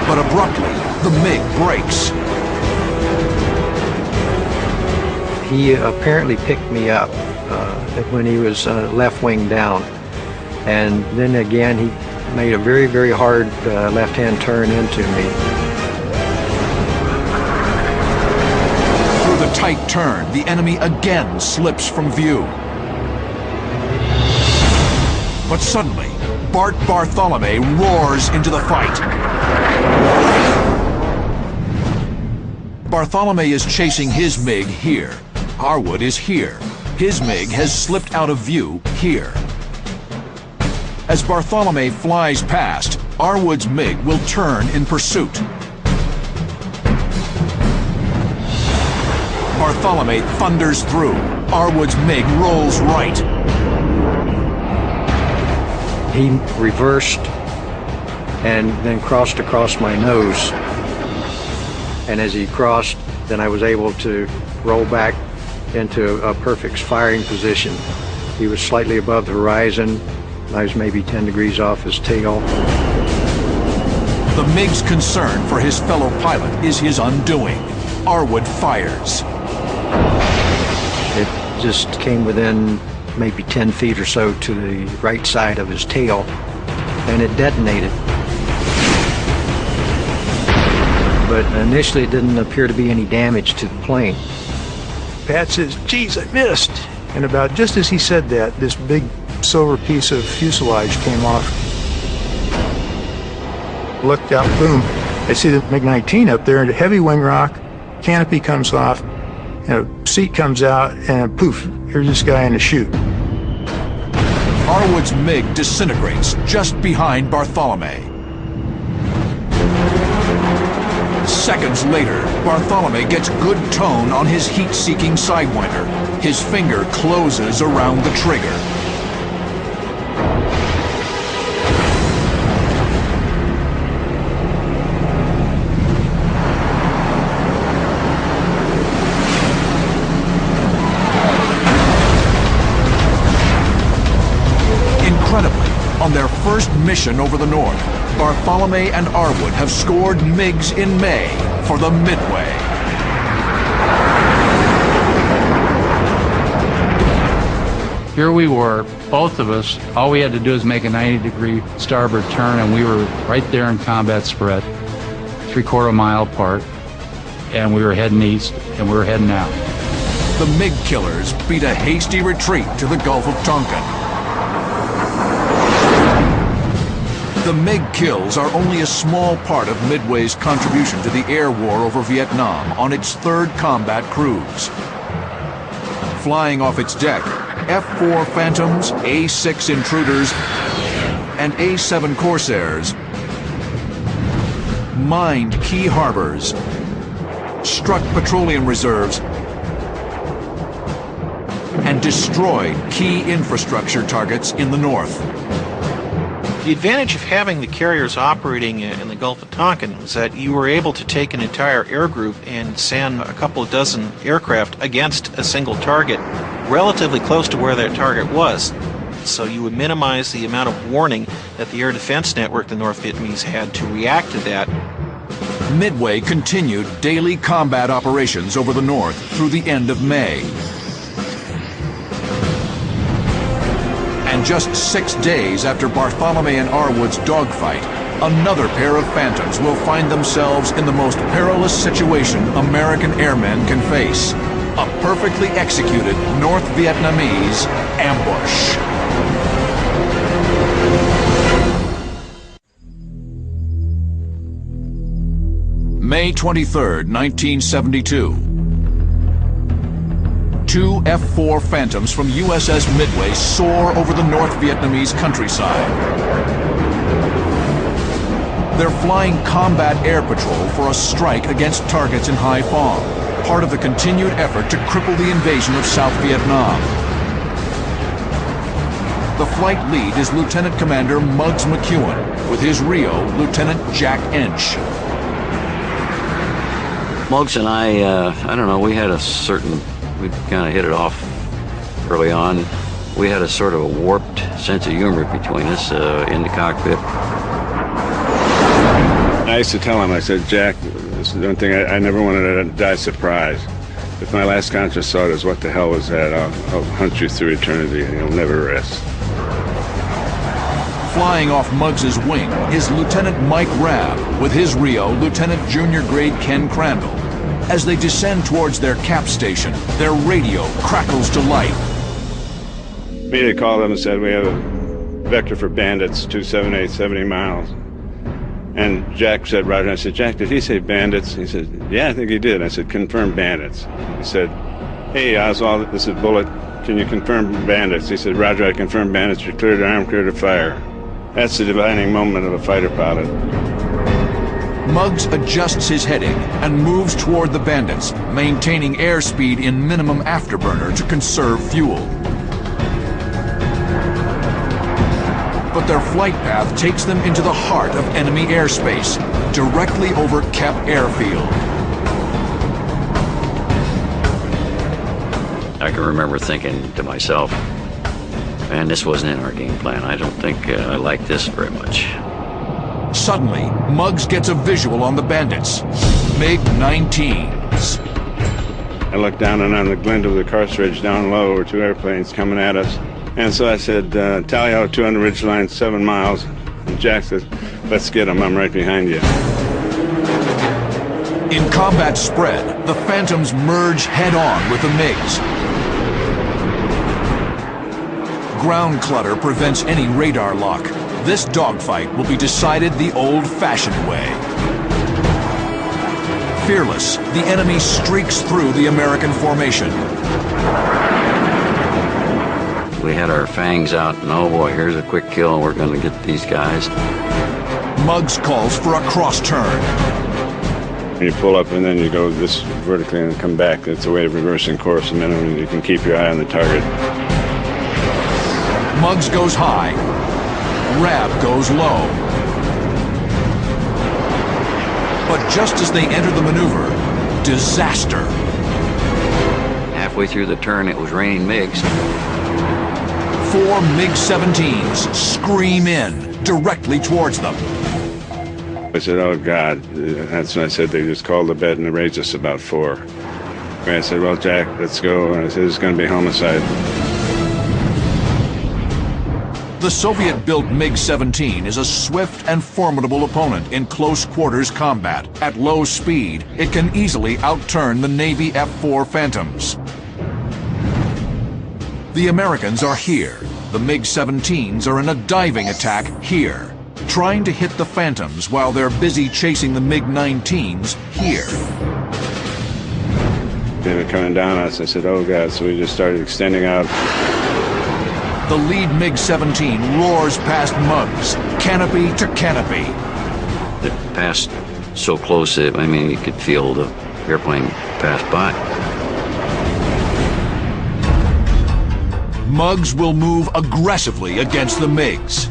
But abruptly, the MiG brakes. He apparently picked me up when he was left wing down. And then again, he made a very, very hard left-hand turn into me. Through the tight turn, the enemy again slips from view. But suddenly, Bart Bartholomew roars into the fight. Bartholomew is chasing his MiG here. Arwood is here. His MiG has slipped out of view here. As Bartholomew flies past, Arwood's MiG will turn in pursuit. Bartholomew thunders through. Arwood's MiG rolls right. He reversed and then crossed across my nose. And as he crossed, then I was able to roll back into a perfect firing position. He was slightly above the horizon. I was maybe 10 degrees off his tail. The MiG's concern for his fellow pilot is his undoing. Arwood fires. It just came within maybe 10 feet or so to the right side of his tail, and it detonated. But initially it didn't appear to be any damage to the plane. Pat says, "Geez, I missed." And about just as he said that, this big silver piece of fuselage came off. Looked out, boom. I see the MiG-19 up there, and a heavy wing rock, canopy comes off, and a seat comes out, and poof, here's this guy in the chute. Arwood's MiG disintegrates just behind Bartholomew. Seconds later, Bartholomew gets good tone on his heat-seeking Sidewinder. His finger closes around the trigger. Incredibly, on their first mission over the north, Bartholomew and Arwood have scored MiGs in May for the Midway. Here we were, both of us. All we had to do is make a 90-degree starboard turn, and we were right there in combat spread, 3/4 mile apart, and we were heading east, and we were heading out. The MiG killers beat a hasty retreat to the Gulf of Tonkin. The MiG kills are only a small part of Midway's contribution to the air war over Vietnam on its third combat cruise. Flying off its deck, F-4 Phantoms, A-6 Intruders, and A-7 Corsairs mined key harbors, struck petroleum reserves, and destroyed key infrastructure targets in the north. The advantage of having the carriers operating in the Gulf of Tonkin was that you were able to take an entire air group and send a couple of dozen aircraft against a single target relatively close to where that target was. So you would minimize the amount of warning that the air defense network the North Vietnamese had to react to that. Midway continued daily combat operations over the north through the end of May. And just 6 days after Bartholomew and Arwood's dogfight, another pair of Phantoms will find themselves in the most perilous situation American airmen can face: a perfectly executed North Vietnamese ambush. May 23rd, 1972. Two F-4 Phantoms from USS Midway soar over the North Vietnamese countryside. They're flying combat air patrol for a strike against targets in Hai Phong, part of the continued effort to cripple the invasion of South Vietnam. The flight lead is Lieutenant Commander Muggs McEwen, with his Rio, Lieutenant Jack Ench. Muggs and I don't know, we kind of hit it off early on. We had a sort of a warped sense of humor between us in the cockpit. I used to tell him, I said, "Jack, this is the one thing I never wanted to die surprised. If my last conscious thought is what the hell was that, I'll hunt you through eternity and you'll never rest." Flying off Muggs's wing is Lieutenant Mike Rabb, with his Rio, Lieutenant Junior Grade Ken Crandall. As they descend towards their cap station, their radio crackles to life. Immediately called them and said, we have a vector for bandits, 278, 70 miles. And Jack said, Roger. I said, Jack, did he say bandits? He said, yeah, I think he did. I said, confirm bandits. He said, hey, Oswald, this is Bullet. Can you confirm bandits? He said, Roger, I confirm bandits. You're clear to arm, clear to fire. That's the defining moment of a fighter pilot. Muggs adjusts his heading and moves toward the bandits, maintaining airspeed in minimum afterburner to conserve fuel. But their flight path takes them into the heart of enemy airspace, directly over Kep Airfield. I can remember thinking to myself, man, this wasn't in our game plan. I don't think I like this very much. Suddenly, Muggs gets a visual on the bandits. MiG-19s. I looked down, and on the glint of the Karst Ridge down low were two airplanes coming at us. And so I said, tally out 200 ridgeline, 7 miles. And Jack says, let's get them. I'm right behind you. In combat spread, the Phantoms merge head-on with the MiGs. Ground clutter prevents any radar lock. This dogfight will be decided the old-fashioned way. Fearless, the enemy streaks through the American formation. We had our fangs out, and oh boy, here's a quick kill. We're going to get these guys. Muggs calls for a cross turn. You pull up and then you go this vertically and come back. That's a way of reversing course, and then you can keep your eye on the target. Muggs goes high. Rab goes low. But just as they enter the maneuver, disaster. Halfway through the turn, it was raining MiGs. 4 MiG-17s scream in, directly towards them. I said, oh, God. That's when I said they just called the bet and they raised us about 4. And I said, well, Jack, let's go. And I said, it's going to be homicide. The Soviet-built MiG-17 is a swift and formidable opponent in close-quarters combat. At low speed, it can easily outturn the Navy F-4 Phantoms. The Americans are here. The MiG-17s are in a diving attack here, trying to hit the Phantoms while they're busy chasing the MiG-19s here. They were coming down on us. I said, oh, God. So we just started extending out. The lead MiG-17 roars past Muggs, canopy to canopy. It passed so close that, I mean, you could feel the airplane pass by. Muggs will move aggressively against the MiGs.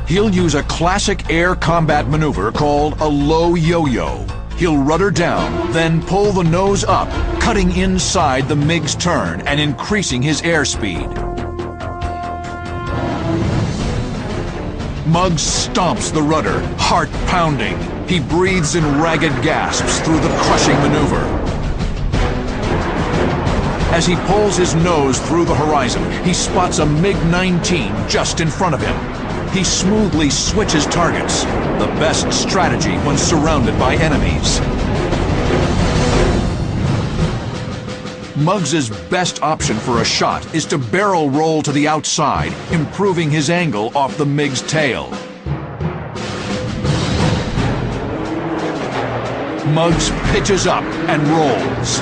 He'll use a classic air combat maneuver called a low yo-yo. He'll rudder down, then pull the nose up, cutting inside the MiG's turn and increasing his airspeed. Muggs stomps the rudder, heart pounding. He breathes in ragged gasps through the crushing maneuver. As he pulls his nose through the horizon, he spots a MiG-19 just in front of him. He smoothly switches targets, the best strategy when surrounded by enemies. Muggs's best option for a shot is to barrel roll to the outside, improving his angle off the MiG's tail. Muggs pitches up and rolls.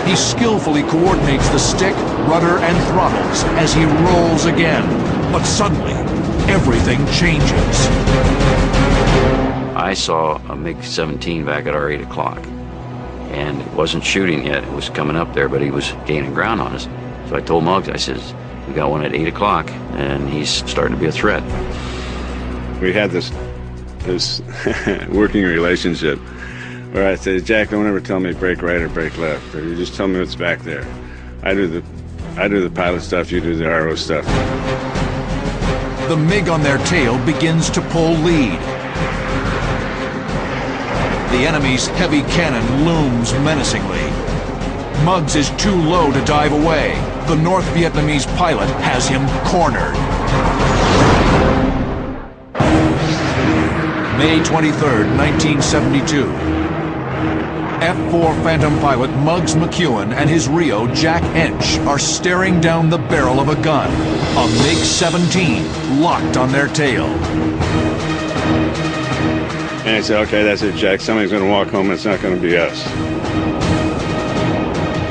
He skillfully coordinates the stick, rudder, and throttles as he rolls again. But suddenly, everything changes. I saw a MiG-17 back at our 8 o'clock. And it wasn't shooting yet. It was coming up there, but he was gaining ground on us. So I told Muggs, I says, we got one at 8 o'clock, and he's starting to be a threat. We had this working relationship where I said, Jack, don't ever tell me brake right or brake left. Or you just tell me what's back there. I do the pilot stuff, you do the RO stuff. The MiG on their tail begins to pull lead. The enemy's heavy cannon looms menacingly. Muggs is too low to dive away. The North Vietnamese pilot has him cornered. May 23rd, 1972. F-4 Phantom pilot Muggs McEwen and his Rio Jack Ench are staring down the barrel of a gun, a MiG-17 locked on their tail. And I said, okay, that's it, Jack. Somebody's going to walk home. It's not going to be us.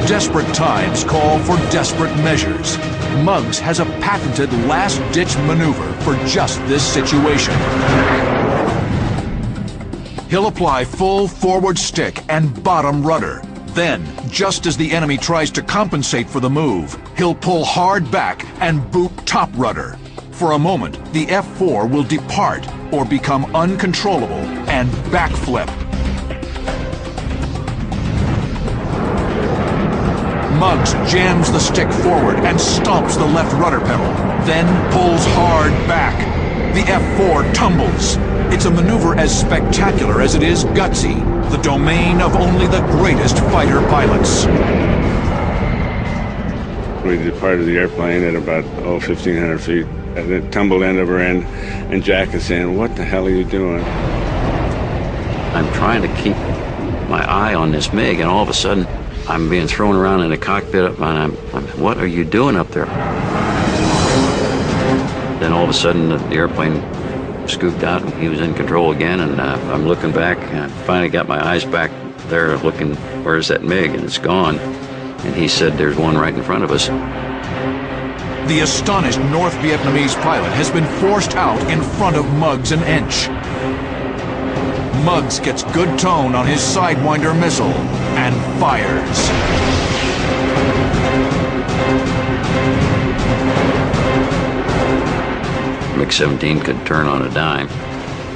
Desperate times call for desperate measures. Muggs has a patented last-ditch maneuver for just this situation. He'll apply full forward stick and bottom rudder. Then, just as the enemy tries to compensate for the move, he'll pull hard back and boot top rudder. For a moment, the F-4 will depart or become uncontrollable and backflip. Muggs jams the stick forward and stomps the left rudder pedal, then pulls hard back. The F-4 tumbles. It's a maneuver as spectacular as it is gutsy, the domain of only the greatest fighter pilots. We departed the airplane at about 1,500 feet, and it tumbled end over end, and Jack is saying, "What the hell are you doing?" I'm trying to keep my eye on this MiG, and all of a sudden, I'm being thrown around in the cockpit, and I'm what are you doing up there? Then all of a sudden, the airplane scooped out, and he was in control again, and I'm looking back, and I finally got my eyes back there looking, where's that MiG? And it's gone. And he said, there's one right in front of us. The astonished North Vietnamese pilot has been forced out in front of Muggs and Ench. Muggs gets good tone on his Sidewinder missile and fires. MiG-17 could turn on a dime,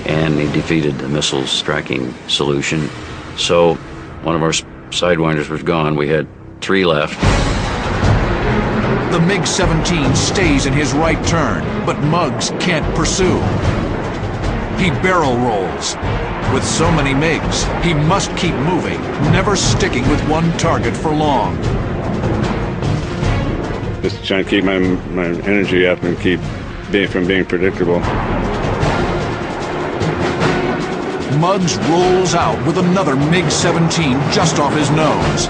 and he defeated the missile's tracking solution. So one of our Sidewinders was gone. We had 3 left. The MiG-17 stays in his right turn, but Muggs can't pursue. He barrel rolls. With so many MiGs, he must keep moving, never sticking with one target for long. Just trying to keep my energy up and keep from being predictable. Muggs rolls out with another MiG-17 just off his nose.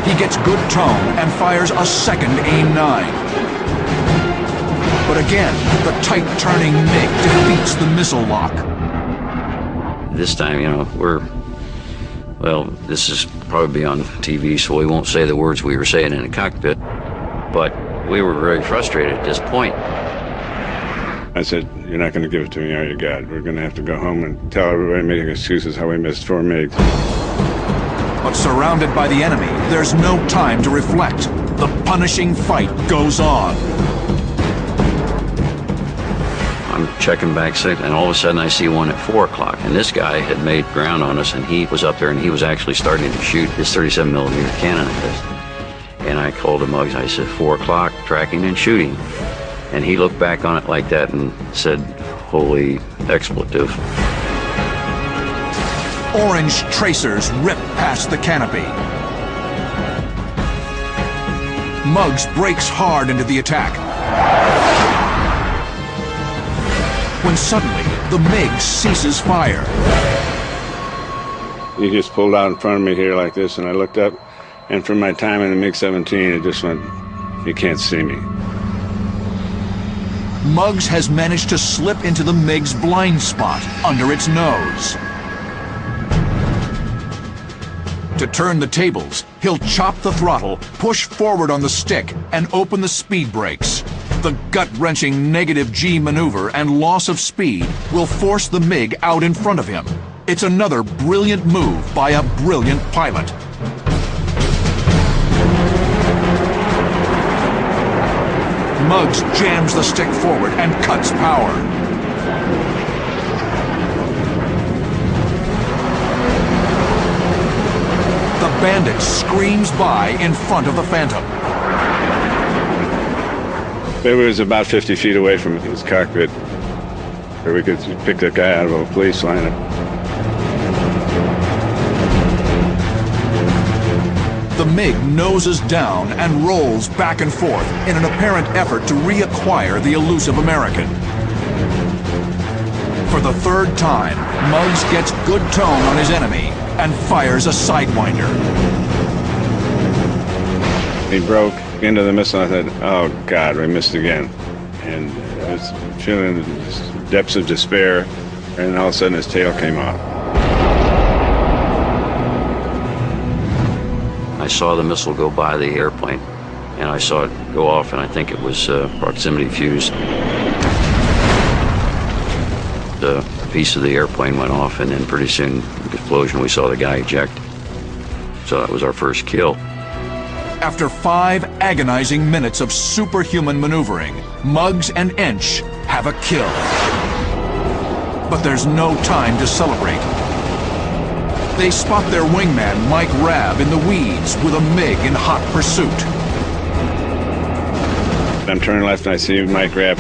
He gets good tone and fires a second AIM-9. But again, the tight-turning MiG defeats the missile lock. This time, well, this is probably on TV, so we won't say the words we were saying in the cockpit, but we were very frustrated at this point. I said, you're not going to give it to me, are you, God? We're going to have to go home and tell everybody making excuses how we missed 4 MiGs. But surrounded by the enemy, there's no time to reflect. The punishing fight goes on. I'm checking back, and all of a sudden I see one at 4 o'clock, and this guy had made ground on us, and he was up there, and he was actually starting to shoot his 37mm cannon at us. And I called him Muggs. I said, 4 o'clock, tracking and shooting. And he looked back on it like that and said, holy expletive. Orange tracers rip past the canopy. Muggs breaks hard into the attack. When suddenly, the MiG ceases fire. He just pulled out in front of me here like this, and I looked up, and from my time in the MiG-17, it just went, you can't see me. Muggs has managed to slip into the MiG's blind spot under its nose. To turn the tables, he'll chop the throttle, push forward on the stick, and open the speed brakes. The gut-wrenching negative G maneuver and loss of speed will force the MiG out in front of him. It's another brilliant move by a brilliant pilot. Muggs jams the stick forward and cuts power. The Bandit screams by in front of the Phantom. It was about 50 feet away from his cockpit, where we could pick that guy out of a police lineup. The MiG noses down and rolls back and forth in an apparent effort to reacquire the elusive American. For the third time, Muggs gets good tone on his enemy and fires a sidewinder. He broke into the missile. I said, oh, God, we missed again. And I was feeling the depths of despair, and all of a sudden his tail came off. I saw the missile go by the airplane, and I saw it go off, and I think it was proximity fuse. A piece of the airplane went off, and then pretty soon, the explosion, we saw the guy eject. So that was our first kill. After 5 agonizing minutes of superhuman maneuvering, Muggs and Ench have a kill. But there's no time to celebrate. They spot their wingman, Mike Rabb, in the weeds with a MiG in hot pursuit. I'm turning left and I see Mike Rabb.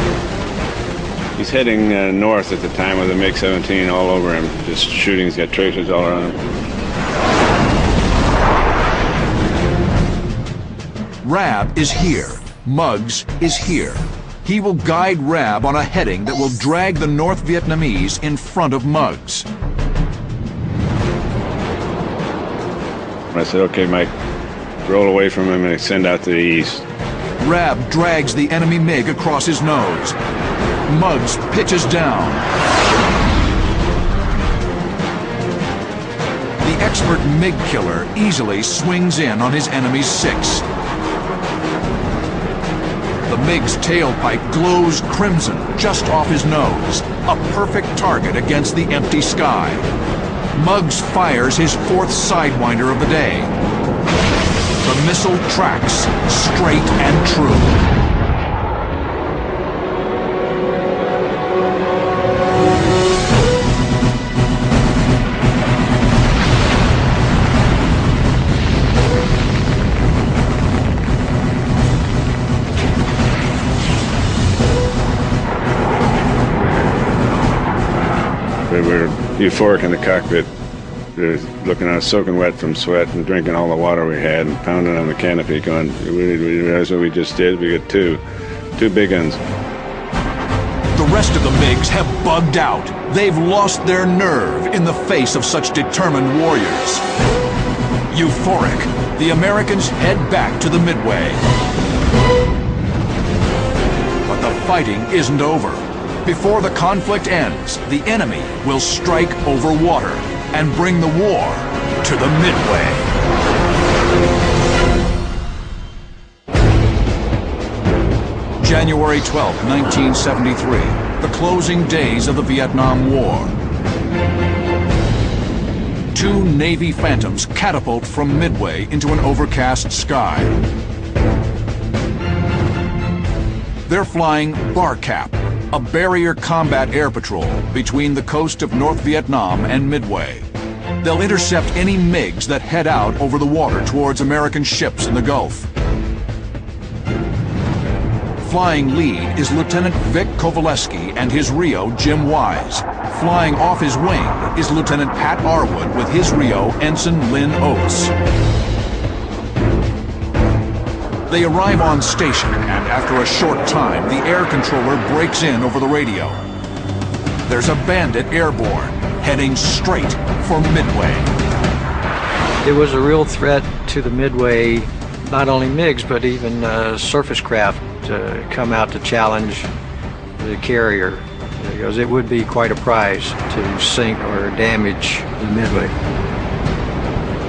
He's heading north at the time with a MiG-17 all over him, just shooting. He's got tracers all around him. Rabb is here. Muggs is here. He will guide Rabb on a heading that will drag the North Vietnamese in front of Muggs. I said, okay, Mike, roll away from him and extend out to the east. Rabb drags the enemy MiG across his nose. Muggs pitches down. The expert MiG killer easily swings in on his enemy's 6. The MiG's tailpipe glows crimson just off his nose, a perfect target against the empty sky. Muggs fires his 4th sidewinder of the day. The missile tracks straight and true. We were euphoric in the cockpit, looking at us soaking wet from sweat and drinking all the water we had and pounding on the canopy going, we realize what we just did? We got two big guns. The rest of the MiGs have bugged out. They've lost their nerve in the face of such determined warriors. Euphoric, the Americans head back to the Midway. But the fighting isn't over. Before the conflict ends, the enemy will strike over water and bring the war to the Midway. January 12, 1973, the closing days of the Vietnam War. 2 Navy Phantoms catapult from Midway into an overcast sky. They're flying BARCAP, a barrier combat air patrol between the coast of North Vietnam and Midway. They'll intercept any MiGs that head out over the water towards American ships in the Gulf. Flying lead is Lieutenant Vic Kovaleski and his Rio, Jim Wise. Flying off his wing is Lieutenant Pat Arwood with his Rio, Ensign Lynn Oates. They arrive on station, and after a short time, the air controller breaks in over the radio. There's a bandit airborne, heading straight for Midway. It was a real threat to the Midway, not only MiGs, but even surface craft to come out to challenge the carrier, because it would be quite a prize to sink or damage the Midway.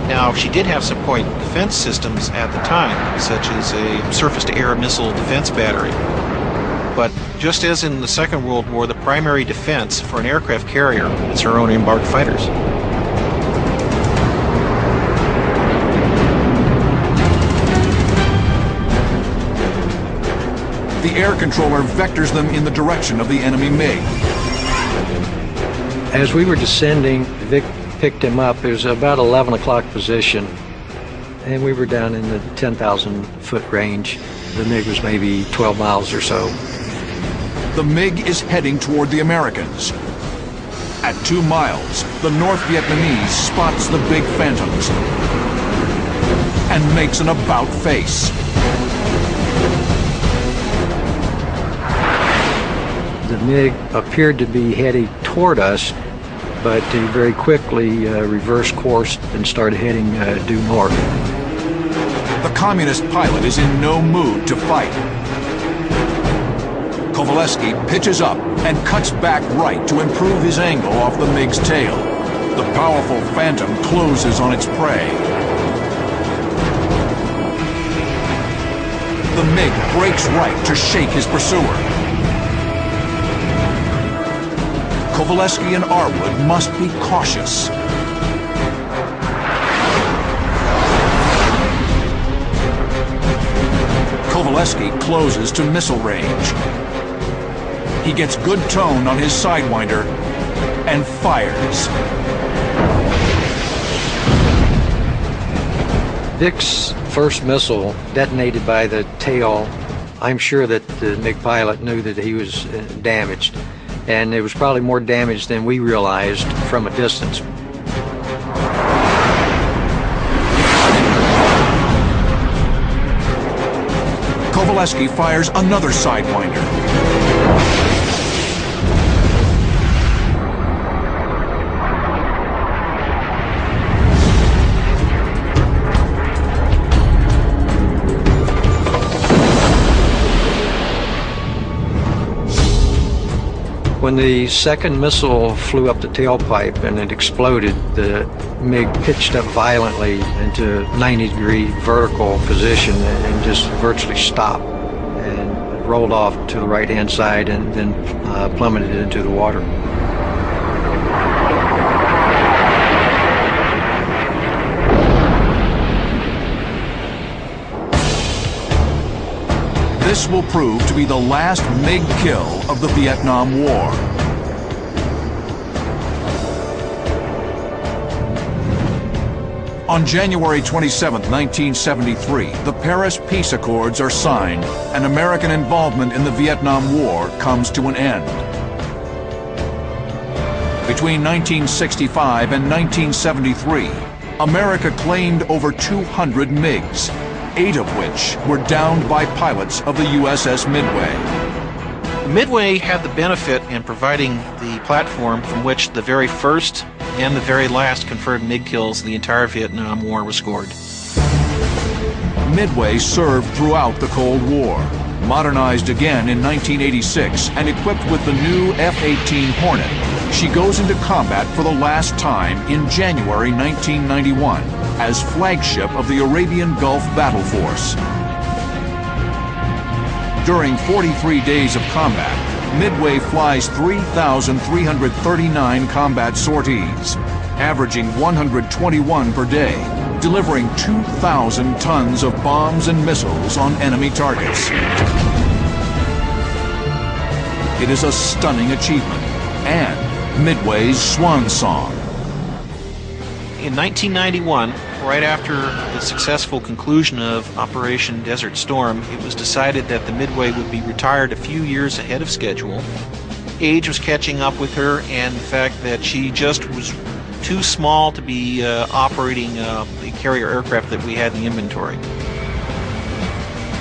Now, she did have some point defense systems at the time, such as a surface-to-air missile defense battery. But just as in the Second World War, the primary defense for an aircraft carrier is her own embarked fighters. The air controller vectors them in the direction of the enemy MiG. As we were descending, Vic picked him up. It was about 11 o'clock position, and we were down in the 10,000 foot range. The MiG was maybe 12 miles or so. The MiG is heading toward the Americans. At 2 miles, the North Vietnamese spots the big Phantoms and makes an about face. The MiG appeared to be heading toward us, but he very quickly reversed course and started heading due north. The communist pilot is in no mood to fight. Kowaleski pitches up and cuts back right to improve his angle off the MiG's tail. The powerful Phantom closes on its prey. The MiG breaks right to shake his pursuer. Kowaleski and Arwood must be cautious. Kowaleski closes to missile range. He gets good tone on his Sidewinder and fires. Vic's first missile detonated by the tail. I'm sure that the MiG pilot knew that he was damaged, and it was probably more damage than we realized from a distance. Kowaleski fires another Sidewinder. When the second missile flew up the tailpipe and it exploded, the MiG pitched up violently into 90-degree vertical position and just virtually stopped and rolled off to the right-hand side and then plummeted into the water. This will prove to be the last MiG kill of the Vietnam War. On January 27, 1973, the Paris Peace Accords are signed, and American involvement in the Vietnam War comes to an end. Between 1965 and 1973, America claimed over 200 MiGs, 8 of which were downed by pilots of the USS Midway. Midway had the benefit in providing the platform from which the very first and the very last confirmed MiG kills in the entire Vietnam War were scored. Midway served throughout the Cold War, modernized again in 1986 and equipped with the new F-18 Hornet. She goes into combat for the last time in January 1991 as flagship of the Arabian Gulf Battle Force. During 43 days of combat, Midway flies 3,339 combat sorties, averaging 121 per day, delivering 2,000 tons of bombs and missiles on enemy targets. It is a stunning achievement and Midway's swan song. In 1991, right after the successful conclusion of Operation Desert Storm, it was decided that the Midway would be retired a few years ahead of schedule. Age was catching up with her, and the fact that she just was too small to be operating the carrier aircraft that we had in the inventory.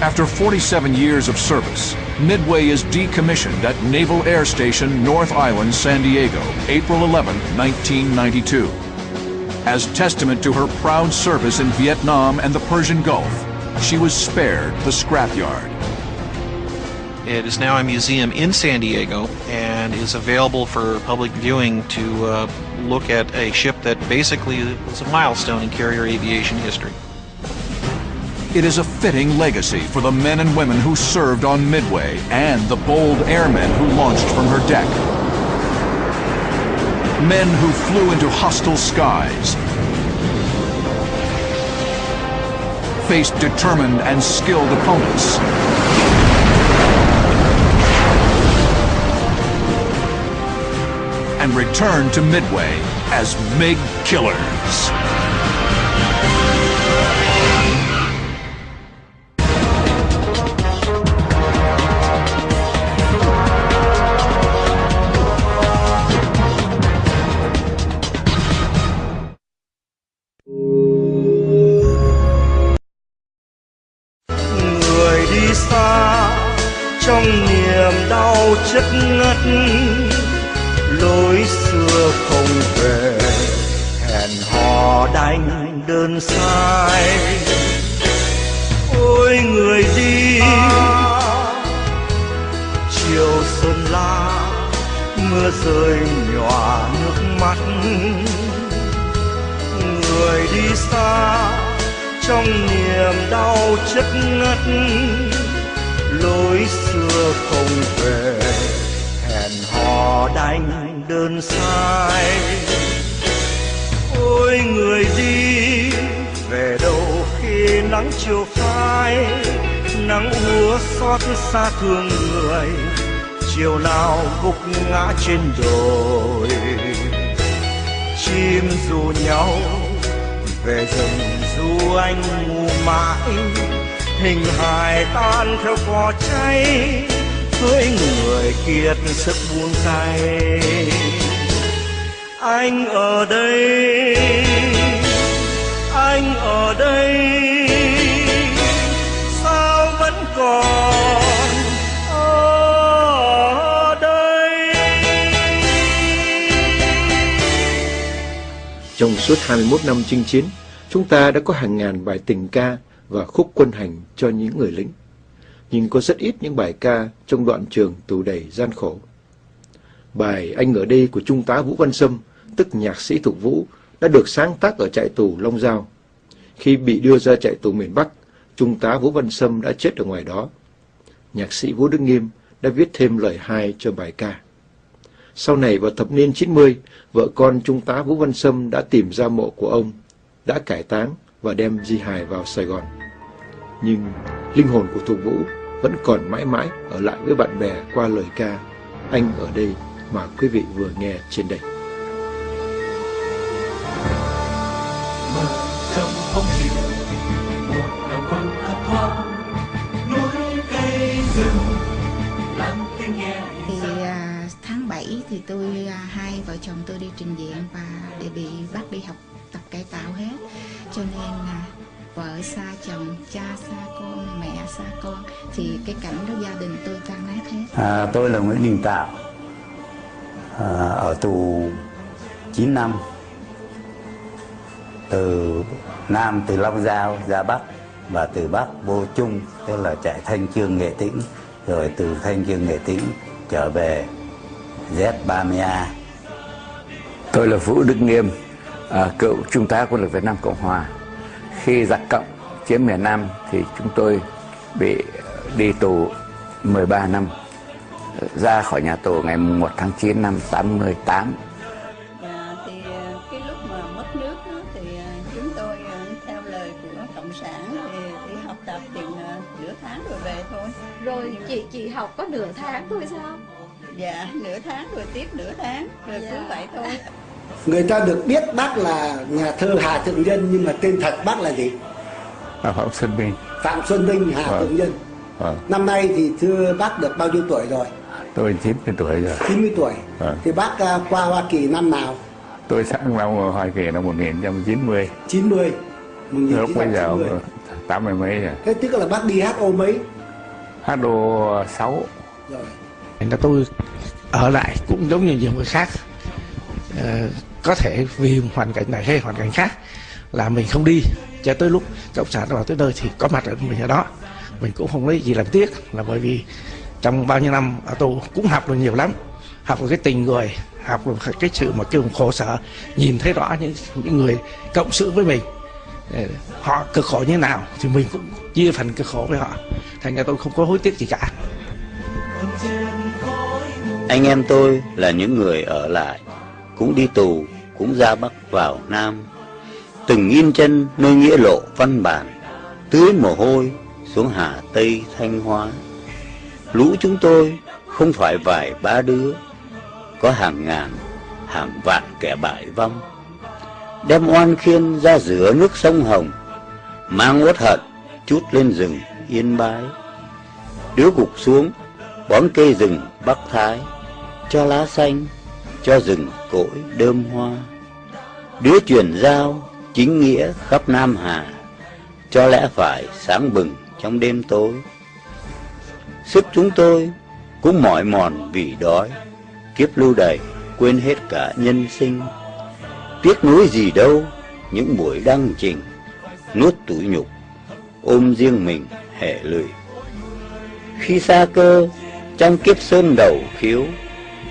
After 47 years of service, Midway is decommissioned at Naval Air Station North Island, San Diego, April 11, 1992. As testament to her proud service in Vietnam and the Persian Gulf, she was spared the scrapyard. It is now a museum in San Diego and is available for public viewing to look at a ship that basically was a milestone in carrier aviation history. It is a fitting legacy for the men and women who served on Midway and the bold airmen who launched from her deck. Men who flew into hostile skies, faced determined and skilled opponents, and returned to Midway as MiG killers. chất ngất, lối xưa không về, hẹn hò đành đơn sai. Ôi người đi chiều sơn la, mưa rơi nhòa nước mắt. Người đi xa trong niềm đau chất ngất, lối xưa không về, hẹn hò đành đơn sai. Ôi người đi về đâu khi nắng chiều phai, nắng úa xót xa thương người, chiều nào gục ngã trên đồi. Chim ru nhau về rừng ru anh ngủ mãi, hình hài tan theo cỏ cháy, với người kiệt sức buông tay. Anh ở đây, anh ở đây, sao vẫn còn ở đây. Trong suốt 21 năm chinh chiến, chúng ta đã có hàng ngàn bài tình ca và khúc quân hành cho những người lính, nhưng có rất ít những bài ca trong đoạn trường tù đầy gian khổ. Bài Anh ở đây của Trung tá Vũ Văn Sâm, tức nhạc sĩ Thục Vũ, đã được sáng tác ở trại tù Long Giao. Khi bị đưa ra trại tù miền Bắc, Trung tá Vũ Văn Sâm đã chết ở ngoài đó. Nhạc sĩ Vũ Đức Nghiêm đã viết thêm lời hai cho bài ca. Sau này vào thập niên 90, vợ con Trung tá Vũ Văn Sâm đã tìm ra mộ của ông, đã cải táng và đem di hài vào Sài Gòn. Nhưng linh hồn của Thục Vũ vẫn còn mãi mãi ở lại với bạn bè qua lời ca Anh ở đây mà quý vị vừa nghe trên đây. Trong không chịu một đồng quân thấp thoáng, núi cây rừng lặng tiếng nghe. Tháng 7 thì tôi hai vợ chồng tôi đi trình diện và để bị bắt đi học tập cải tạo hết, cho nên vợ xa chồng, cha xa con, mẹ xa con, thì cái cảnh đó gia đình tôi tan nát hết. Tôi là Nguyễn Đình Tạo, ở tù 9 năm, từ Nam từ Long Giao ra Bắc và từ Bắc vô Trung, tức là chạy Thanh Chương Nghệ Tĩnh, rồi từ Thanh Chương Nghệ Tĩnh trở về Z30A. Tôi là Vũ Đức Nghiêm, cựu trung tá quân lực Việt Nam Cộng Hòa. Khi giặc Cộng chiếm miền Nam thì chúng tôi bị đi tù 13 năm, ra khỏi nhà tù ngày 1 tháng 9 năm 88. Thì cái lúc mà mất nước thì chúng tôi theo lời của Cộng sản thì đi học tập chừng nửa tháng rồi về thôi. Rồi chị học có nửa tháng thôi sao? Dạ, nửa tháng rồi tiếp nửa tháng, rồi cứ vậy thôi. Người ta được biết bác là nhà thơ Hà Thượng Nhân, nhưng mà tên thật bác là gì? Phạm Xuân Vinh. Phạm Xuân Vinh, Hà Thượng Nhân. Năm nay thì thưa bác được bao nhiêu tuổi rồi? Tôi 90 tuổi rồi. 90 tuổi. Thì bác qua Hoa Kỳ năm nào? Tôi sang năm Hoa Kỳ năm 1990. 90. Lúc bây giờ 80 mấy rồi. Thế tức là bác đi HO mấy? HO 6. Rồi. Là tôi ở lại cũng giống như nhiều người khác, có thể vì hoàn cảnh này hay hoàn cảnh khác là mình không đi cho tới lúc cộng sản vào tới nơi thì có mặt ở mình ở đó. Mình cũng không lấy gì làm tiếc, là bởi vì trong bao nhiêu năm ở tù cũng học được nhiều lắm, học được cái tình người, học được cái sự mà kêu khổ sở, nhìn thấy rõ những người cộng sự với mình, họ cực khổ như thế nào thì mình cũng chia phần cực khổ với họ, thành ra tôi không có hối tiếc gì cả. Anh em tôi là những người ở lại, cũng đi tù, cũng ra Bắc vào Nam, từng yên chân nơi nghĩa lộ văn bản, tưới mồ hôi xuống Hà Tây Thanh Hóa. Lũ chúng tôi không phải vài ba đứa, có hàng ngàn, hàng vạn kẻ bại vong, đem oan khiên ra giữa nước sông Hồng, mang uất hận chút lên rừng Yên Bái. Đứa gục xuống bón cây rừng Bắc Thái, cho lá xanh, cho rừng cội đơm hoa. Đứa truyền giao chính nghĩa khắp Nam Hà, cho lẽ phải sáng bừng trong đêm tối. Sức chúng tôi cũng mỏi mòn vì đói, kiếp lưu đày quên hết cả nhân sinh. Tiếc nuối gì đâu những buổi đăng trình, nuốt tủi nhục ôm riêng mình hệ lụy. Khi xa cơ trong kiếp sơn đầu khiếu,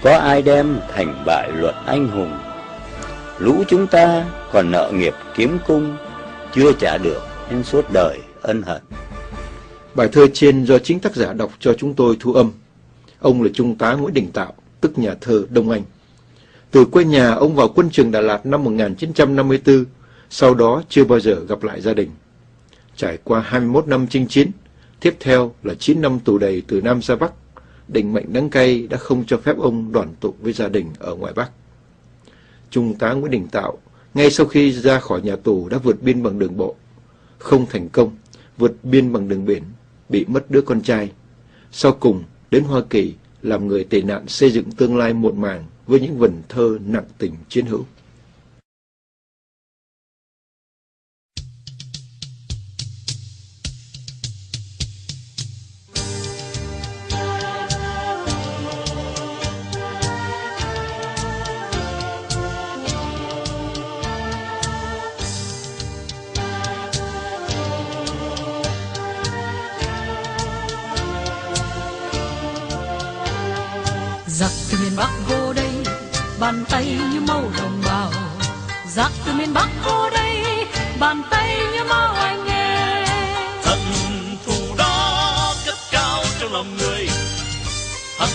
có ai đem thành bại luận anh hùng. Lũ chúng ta còn nợ nghiệp kiếm cung, chưa trả được nên suốt đời ân hận. Bài thơ trên do chính tác giả đọc cho chúng tôi thu âm. Ông là Trung tá Nguyễn Đình Tạo, tức nhà thơ Đông Anh. Từ quê nhà, ông vào quân trường Đà Lạt năm 1954, sau đó chưa bao giờ gặp lại gia đình. Trải qua 21 năm chinh chiến, tiếp theo là 9 năm tù đầy từ Nam ra Bắc, định mệnh đắng cay đã không cho phép ông đoàn tụ với gia đình ở ngoài Bắc. Trung tá Nguyễn Đình Tạo, ngay sau khi ra khỏi nhà tù đã vượt biên bằng đường bộ. Không thành công, vượt biên bằng đường biển, bị mất đứa con trai. Sau cùng, đến Hoa Kỳ, làm người tị nạn xây dựng tương lai muộn màng với những vần thơ nặng tình chiến hữu. Giặc từ miền Bắc vô đây, bàn tay như màu đồng bào. Giặc từ miền Bắc vô đây, bàn tay như máu anh nghe. Hận thù đó cất cao trong lòng người, hận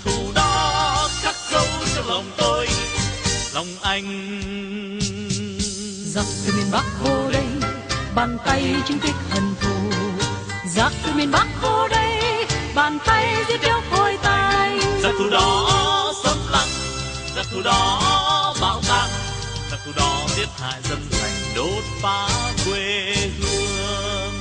thù đó khắc sâu trong lòng tôi, lòng anh. Giặc từ miền Bắc vô đây, bàn tay chứng tích hận thù. Giặc từ miền Bắc vô đây, bàn tay giết chóc hôi tanh. Giặc thù đó xâm lăng, giặc thù đó bạo tàn, giặc thù đó giết hại dân lành, đốt phá quê hương.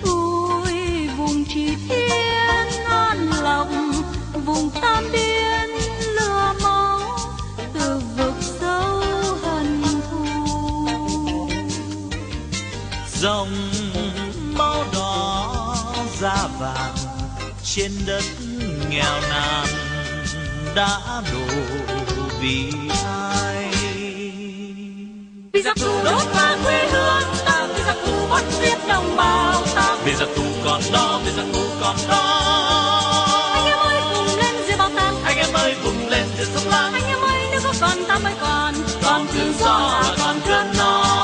Ôi vùng Chỉ Thiên an lòng, vùng Tam Biên lửa máu, từ vực sâu hận thù. Dòng máu đỏ da vàng trên đất nghèo nàn đã đổ vì ai? Vì giặc thù đốt phá quê hương ta, vì giặc thù bắt giết đồng bào ta, vì giặc thù còn đó, vì giặc thù còn đó. Anh em ơi vùng lên diệt bạo tàn, anh em ơi vùng lên diệt xâm lăng. Anh em ơi nếu có còn ta mới còn tự do là còn cơn no.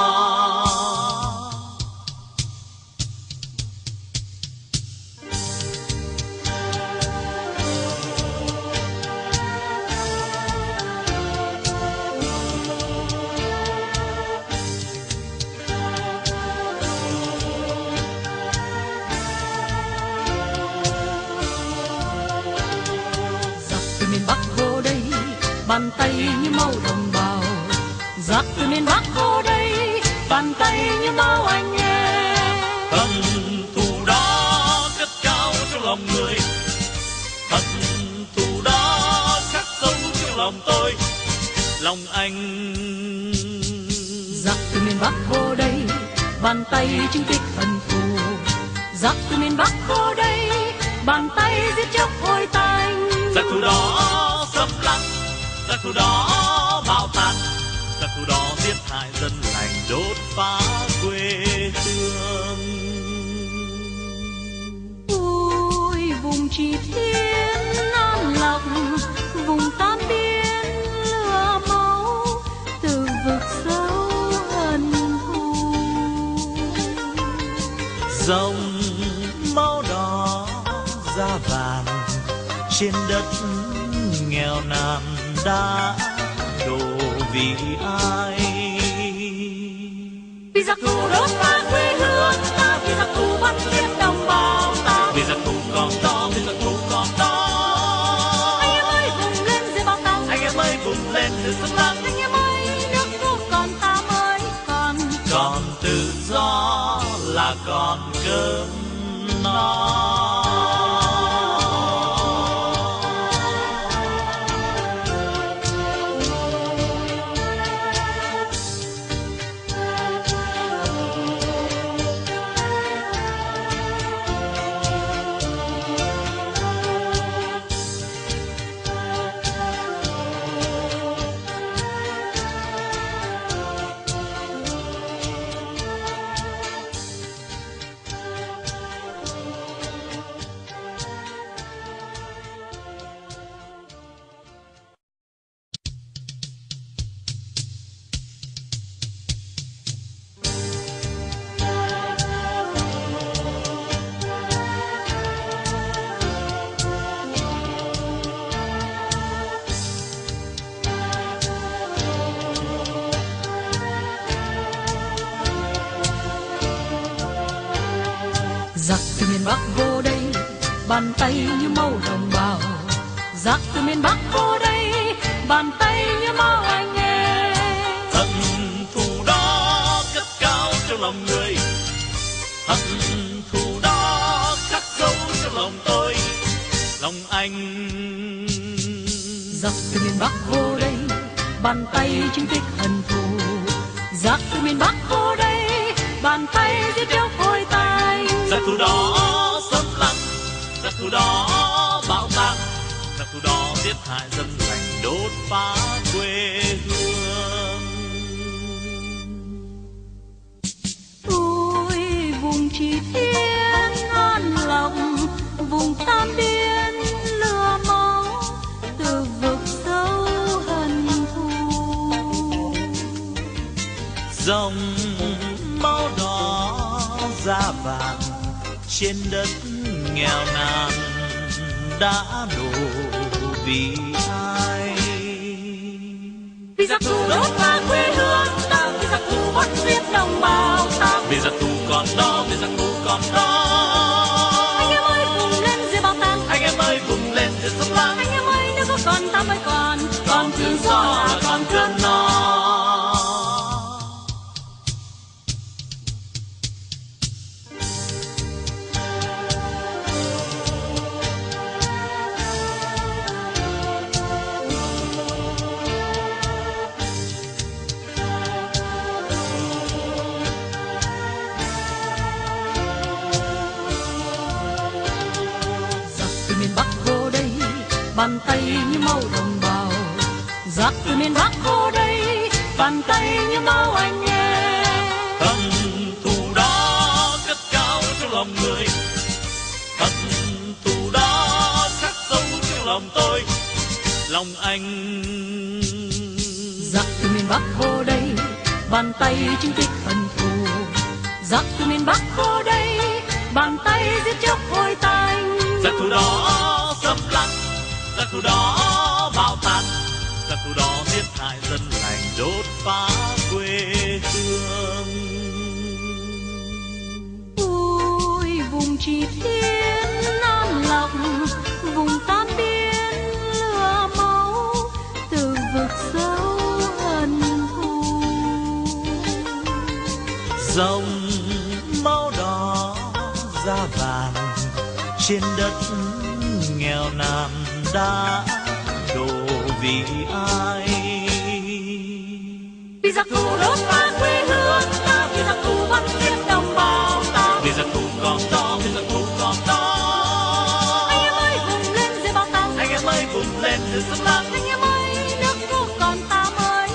Bàn tay như máu đồng bào. Giặc từ miền Bắc vô đây, bàn tay như máu anh nghe. Hận thù đó cất cao trong lòng người, hận thù đó khắc sâu trong lòng tôi, lòng anh. Giặc từ miền Bắc vô đây, bàn tay chứng tích hận thù. Giặc từ miền Bắc vô đây, bàn tay giết chóc hôi tanh. Giặc thù đó xâm lăng, giặc thù đó bạo tàn, giặc thù đó giết hại dân lành, đốt phá quê hương. Ôi vùng Chỉ Thiên an lòng, vùng Tam Biên lửa máu, từ vực sâu hận thù. Dòng máu đỏ da vàng trên đất nghèo nàn đã đổ vì ai? Vì giặc thù đốt phá quê hương ta, vì giặc thù bắt giết đồng bào ta, vì giặc thù còn đó, vì giặc thù còn đó. Anh em ơi vùng lên diệt bạo tàn, anh em ơi vùng lên diệt xâm lăng. Anh em ơi nước nước còn ta mới còn tự do là còn cơm no. Bắc vô đây, bàn tay như màu đồng bào. Giặc từ miền Bắc vô đây, bàn tay như máu anh nghe. Hận thù đó cất cao trong lòng người, hận thù đó khắc sâu trong lòng tôi, lòng anh. Giặc từ miền Bắc vô đây, bàn tay chứng tích hận thù. Giặc từ miền Bắc vô đây, bàn tay giết chóc hôi tanh. Giặc thù đó xâm lăng, giặc thù đó bạo tạc, giặc thù đó giết hại dân lành, đốt phá quê hương. Ôi vùng Chỉ Thiên an lòng, vùng Tam Biên lửa máu, từ vực sâu hận thù. Dòng máu đỏ da vàng trên đất nghèo nàn đã đổ vì ai? Vì giặc thù đốt phá quê hương ta, vì giặc thù bắt giết đồng bào ta, vì giặc thù còn đó, vì giặc thù còn đó. Anh em ơi vùng lên diệt bạo tàn, anh em ơi vùng lên diệt xâm lăng. Anh em ơi nếu có còn ta mới còn tự do là còn cơn no. Bàn tay như máu đồng bào. Giặc từ miền Bắc vô đây, bàn tay như máu anh nghe. Hận thù đó cất cao trong lòng người, hận thù đó khắc sâu trong lòng tôi, lòng anh. Giặc từ miền Bắc vô đây, bàn tay chứng tích hận thù. Giặc từ miền Bắc vô đây, bàn tay giết chóc hôi tanh. Giặc thù đó xâm lăng, giặc thù đó bạo tàn, giặc thù đó giết hại dân lành, đốt phá quê hương. Ôi vùng Chỉ Thiên an lòng, vùng Tam Biên lửa máu, từ vực sâu hận thù. Dòng máu đỏ da vàng trên đất nghèo nàn đã đổ vì ai? Vì giặc thù đốt phá quê hương ta, vì giặc thù bắt giết đồng bào ta, vì giặc thù còn đó, vì giặc thù còn đó. Anh em ơi vùng lên diệt bạo tàn, anh em ơi vùng lên diệt xâm lăng. Anh em ơi nước cứu còn ta mới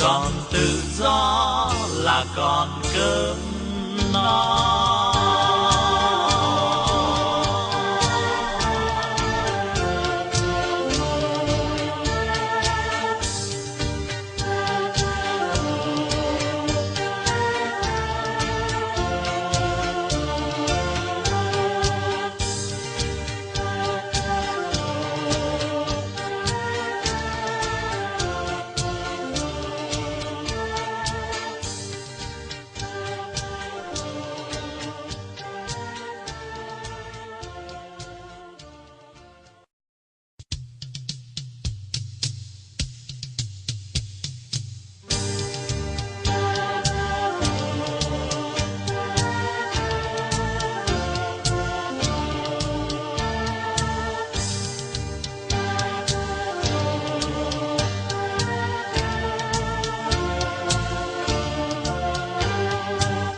còn tự do là còn cơm no.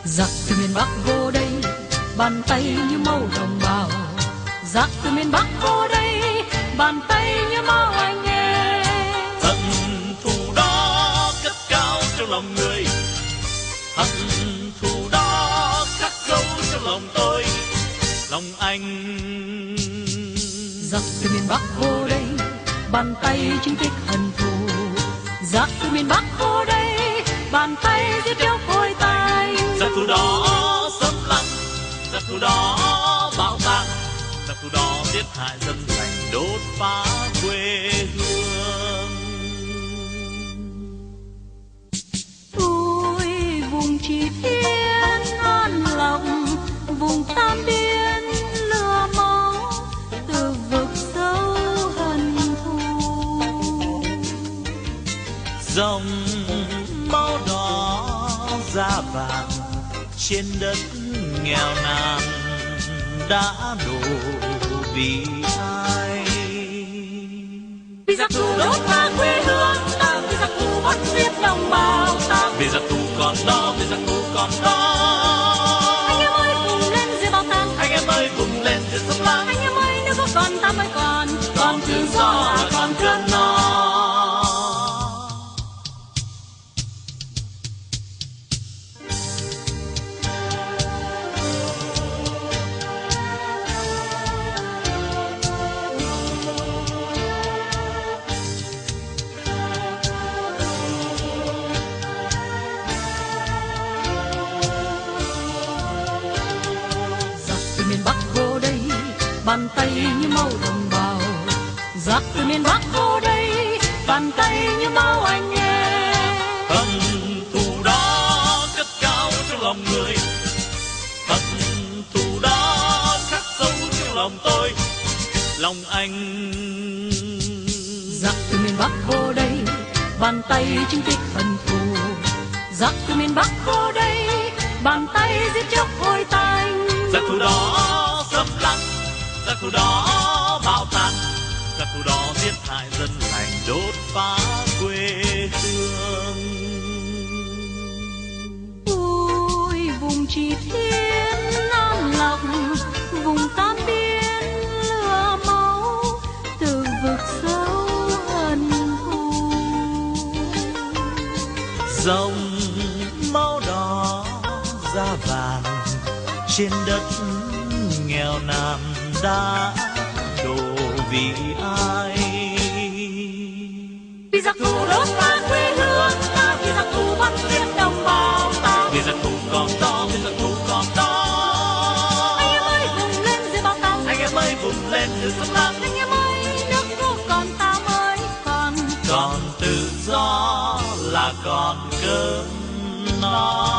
Giặc từ miền Bắc vô đây, bàn tay như máu đồng bào. Giặc từ miền Bắc vô đây, bàn tay như máu anh nghe. Hận thù đó cất cao trong lòng người, hận thù đó khắc sâu trong lòng tôi, lòng anh. Giặc từ miền Bắc vô đây, bàn tay chứng tích hận thù. Giặc từ miền Bắc vô đây, bàn tay giết chóc hôi tanh. Giặc thù đó xâm lăng, giặc thù đó bạo tạc, giặc thù đó giết hại dân lành, đốt phá quê hương. Ôi vùng Chỉ Thiên an lòng, vùng Tam Biên dòng máu đỏ da vàng trên đất nghèo nàn đã đổ vì ai. Vì giặc thù đốt phá quê hương ta, vì giặc thù bắt giết đồng bào ta, vì giặc thù còn đó, vì giặc thù còn đó. Anh em ơi vùng lên dưới bao tang, anh em ơi vùng lên dưới sông Lam. Anh em ơi nếu có còn ta mới còn tự do là còn cơn no. Bàn tay như máu đồng bào, giặc từ miền Bắc vô đây, bàn tay như máu anh em. Hận thù đó cất cao trong lòng người, hận thù đó khắc sâu trong lòng tôi, lòng anh. Giặc từ miền Bắc vô đây, bàn tay chứng tích hận thù. Giặc từ miền Bắc vô đây, bàn tay giết chóc hôi tanh. Giặc thù đó xâm lăng, giặc thù đó bạo tàn, giặc thù đó giết hại dân lành, đốt phá quê hương. Ôi vùng Chỉ Thiên An Lộc, vùng Tam Biên lửa máu, từ vực sâu hận thù. Dòng máu đỏ da vàng trên đất nghèo nàn đã đổ vì ai. Vì giặc thù đốt phá quê hương ta, vì giặc thù bắt giết đồng bào ta, vì giặc thù còn đó, vì giặc thù còn đó. Anh em ơi vùng lên dưới bao tang, anh em ơi vùng lên dưới sông Lam. Anh em ơi nước vô còn ta mới còn tự do là còn cơm no.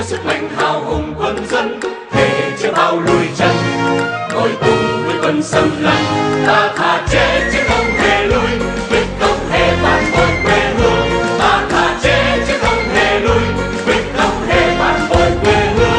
Sức mạnh hào hùng quân dân, thể chưa bao lùi chân, ngồi cùng với quân xâm lăng, ta thà chết chứ không hề lui, quyết không hề phản bội quê hương. Ta thà chết chứ không hề lui, quyết không hề phản bội quê hương.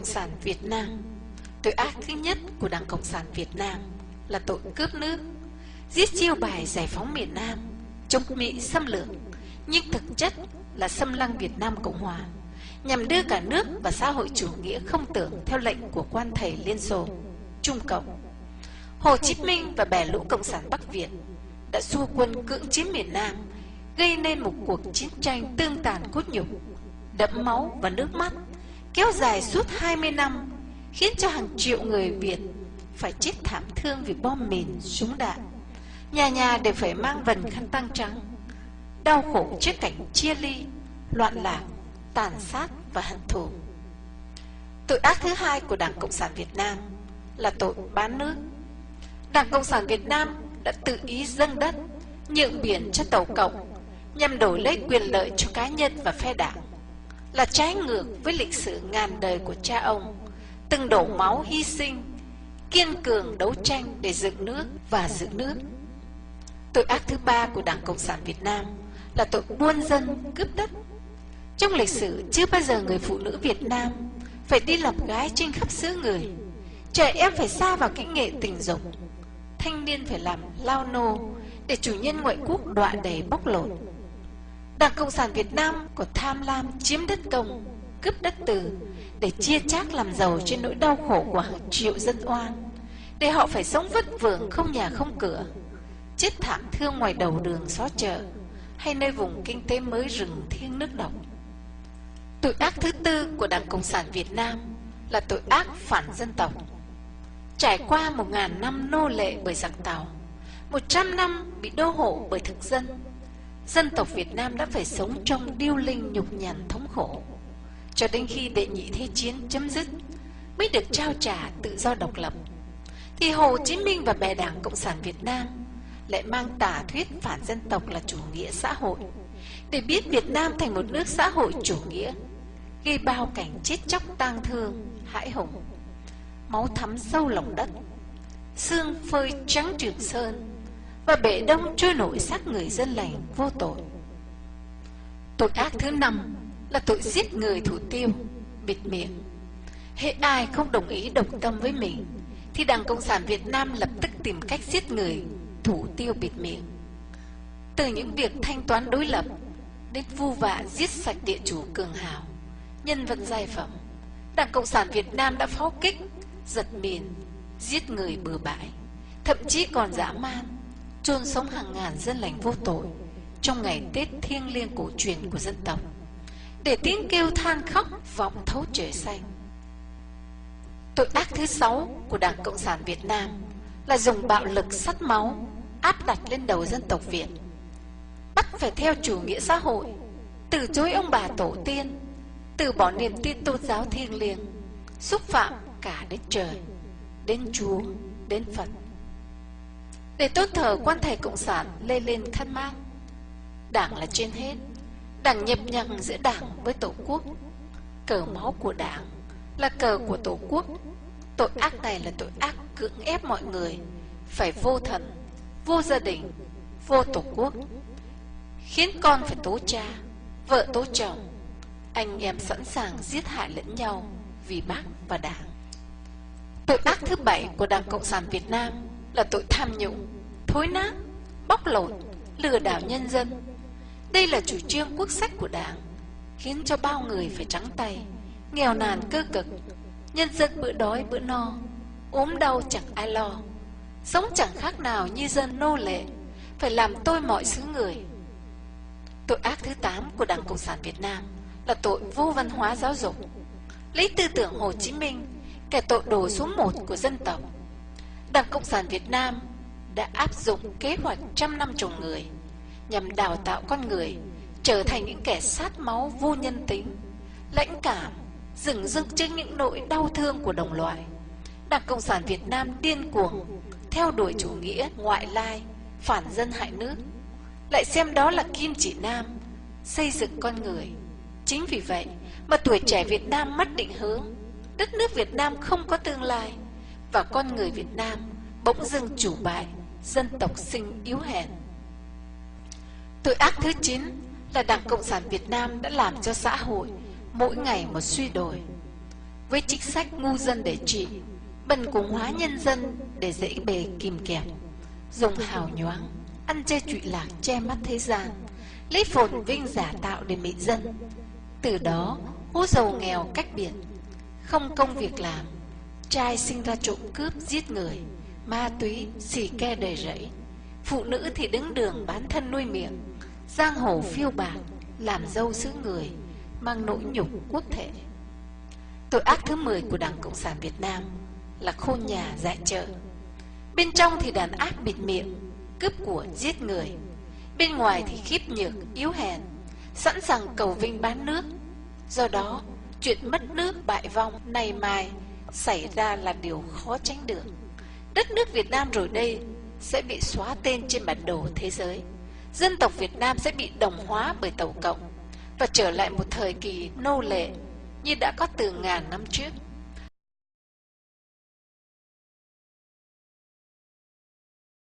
Cộng sản Việt Nam. Tội ác thứ nhất của Đảng Cộng sản Việt Nam là tội cướp nước, giết chiêu bài giải phóng miền Nam, chống Mỹ xâm lược, nhưng thực chất là xâm lăng Việt Nam Cộng Hòa, nhằm đưa cả nước và xã hội chủ nghĩa không tưởng theo lệnh của quan thầy Liên Xô, Trung Cộng. Hồ Chí Minh và bè lũ Cộng sản Bắc Việt đã xua quân cưỡng chiếm miền Nam, gây nên một cuộc chiến tranh tương tàn cốt nhục, đẫm máu và nước mắt, kéo dài suốt 20 năm, khiến cho hàng triệu người Việt phải chết thảm thương vì bom mìn, súng đạn. Nhà nhà đều phải mang vần khăn tang trắng, đau khổ trước cảnh chia ly, loạn lạc, tàn sát và hận thù. Tội ác thứ hai của Đảng Cộng sản Việt Nam là tội bán nước. Đảng Cộng sản Việt Nam đã tự ý dâng đất, nhượng biển cho tàu cộng nhằm đổi lấy quyền lợi cho cá nhân và phe đảng, là trái ngược với lịch sử ngàn đời của cha ông, từng đổ máu hy sinh, kiên cường đấu tranh để dựng nước và giữ nước. Tội ác thứ ba của Đảng Cộng sản Việt Nam là tội buôn dân, cướp đất. Trong lịch sử, chưa bao giờ người phụ nữ Việt Nam phải đi lập gái trên khắp xứ người, trẻ em phải sa vào kỹ nghệ tình dục, thanh niên phải làm lao nô để chủ nhân ngoại quốc đọa đầy bóc lột. Đảng Cộng sản Việt Nam còn tham lam chiếm đất công, cướp đất từ để chia chác làm giàu trên nỗi đau khổ của hàng triệu dân oan, để họ phải sống vất vưởng không nhà không cửa, chết thảm thương ngoài đầu đường xó chợ hay nơi vùng kinh tế mới rừng thiêng nước độc. Tội ác thứ tư của Đảng Cộng sản Việt Nam là tội ác phản dân tộc. Trải qua 1000 năm nô lệ bởi giặc Tàu, 100 năm bị đô hộ bởi thực dân, dân tộc Việt Nam đã phải sống trong điêu linh nhục nhằn thống khổ, cho đến khi Đệ Nhị Thế Chiến chấm dứt mới được trao trả tự do độc lập. Thì Hồ Chí Minh và bè Đảng Cộng sản Việt Nam lại mang tà thuyết phản dân tộc là chủ nghĩa xã hội, để biến Việt Nam thành một nước xã hội chủ nghĩa, gây bao cảnh chết chóc tang thương, hãi hùng, máu thấm sâu lòng đất, xương phơi trắng Trường Sơn và bể đông trôi nổi xác người dân lành vô tội. Tội ác thứ năm là tội giết người thủ tiêu, bịt miệng. Hễ ai không đồng ý đồng tâm với mình thì Đảng Cộng sản Việt Nam lập tức tìm cách giết người, thủ tiêu, bịt miệng. Từ những việc thanh toán đối lập đến vu vạ giết sạch địa chủ cường hào, nhân vật giai phẩm, Đảng Cộng sản Việt Nam đã pháo kích, giật miền, giết người bừa bãi, thậm chí còn dã man chôn sống hàng ngàn dân lành vô tội trong ngày Tết thiêng liêng cổ truyền của dân tộc, để tiếng kêu than khóc vọng thấu trời xanh. Tội ác thứ 6 của Đảng Cộng sản Việt Nam là dùng bạo lực sắt máu áp đặt lên đầu dân tộc Việt, bắt phải theo chủ nghĩa xã hội, từ chối ông bà tổ tiên, từ bỏ niềm tin tôn giáo thiêng liêng, xúc phạm cả đến trời, đến Chúa, đến Phật. Để tôn thờ quan thầy Cộng sản lê lên khăn mang, Đảng là trên hết, Đảng nhập nhằng giữa Đảng với Tổ quốc. Cờ máu của Đảng là cờ của Tổ quốc. Tội ác này là tội ác cưỡng ép mọi người phải vô thần, vô gia đình, vô Tổ quốc, khiến con phải tố cha, vợ tố chồng, anh em sẵn sàng giết hại lẫn nhau vì Bác và Đảng. Tội ác thứ 7 của Đảng Cộng sản Việt Nam là tội tham nhũng, thối nát, bóc lột, lừa đảo nhân dân. Đây là chủ trương quốc sách của Đảng, khiến cho bao người phải trắng tay, nghèo nàn cơ cực, nhân dân bữa đói bữa no, ốm đau chẳng ai lo, sống chẳng khác nào như dân nô lệ, phải làm tôi mọi xứ người. Tội ác thứ 8 của Đảng Cộng sản Việt Nam là tội vô văn hóa giáo dục, lấy tư tưởng Hồ Chí Minh, kẻ tội đồ số 1 của dân tộc. Đảng Cộng sản Việt Nam đã áp dụng kế hoạch 100 năm trồng người nhằm đào tạo con người trở thành những kẻ sát máu vô nhân tính, lãnh cảm, dửng dưng trước những nỗi đau thương của đồng loại. Đảng Cộng sản Việt Nam điên cuồng theo đuổi chủ nghĩa ngoại lai, phản dân hại nước, lại xem đó là kim chỉ nam xây dựng con người. Chính vì vậy mà tuổi trẻ Việt Nam mất định hướng, đất nước Việt Nam không có tương lai, và con người Việt Nam bỗng dưng chủ bại, dân tộc sinh yếu hèn. Tội ác thứ 9 là Đảng Cộng sản Việt Nam đã làm cho xã hội mỗi ngày một suy đồi, với chính sách ngu dân để trị, bần cùng hóa nhân dân để dễ bề kìm kẹp, dùng hào nhoáng, ăn chơi trụy lạc che mắt thế gian, lấy phồn vinh giả tạo để mị dân. Từ đó hú giàu nghèo cách biệt, không công việc làm, trai sinh ra trộm cướp giết người, ma túy xì ke đầy rẫy, phụ nữ thì đứng đường bán thân nuôi miệng, giang hồ phiêu bạt, làm dâu xứ người, mang nỗi nhục quốc thể. Tội ác thứ 10 của Đảng Cộng sản Việt Nam là khôn nhà dại chợ. Bên trong thì đàn áp bịt miệng, cướp của giết người, bên ngoài thì khiếp nhược yếu hèn, sẵn sàng cầu vinh bán nước. Do đó chuyện mất nước bại vong nay mai xảy ra là điều khó tránh được. Đất nước Việt Nam rồi đây sẽ bị xóa tên trên bản đồ thế giới. Dân tộc Việt Nam sẽ bị đồng hóa bởi Tàu Cộng và trở lại một thời kỳ nô lệ như đã có từ ngàn năm trước.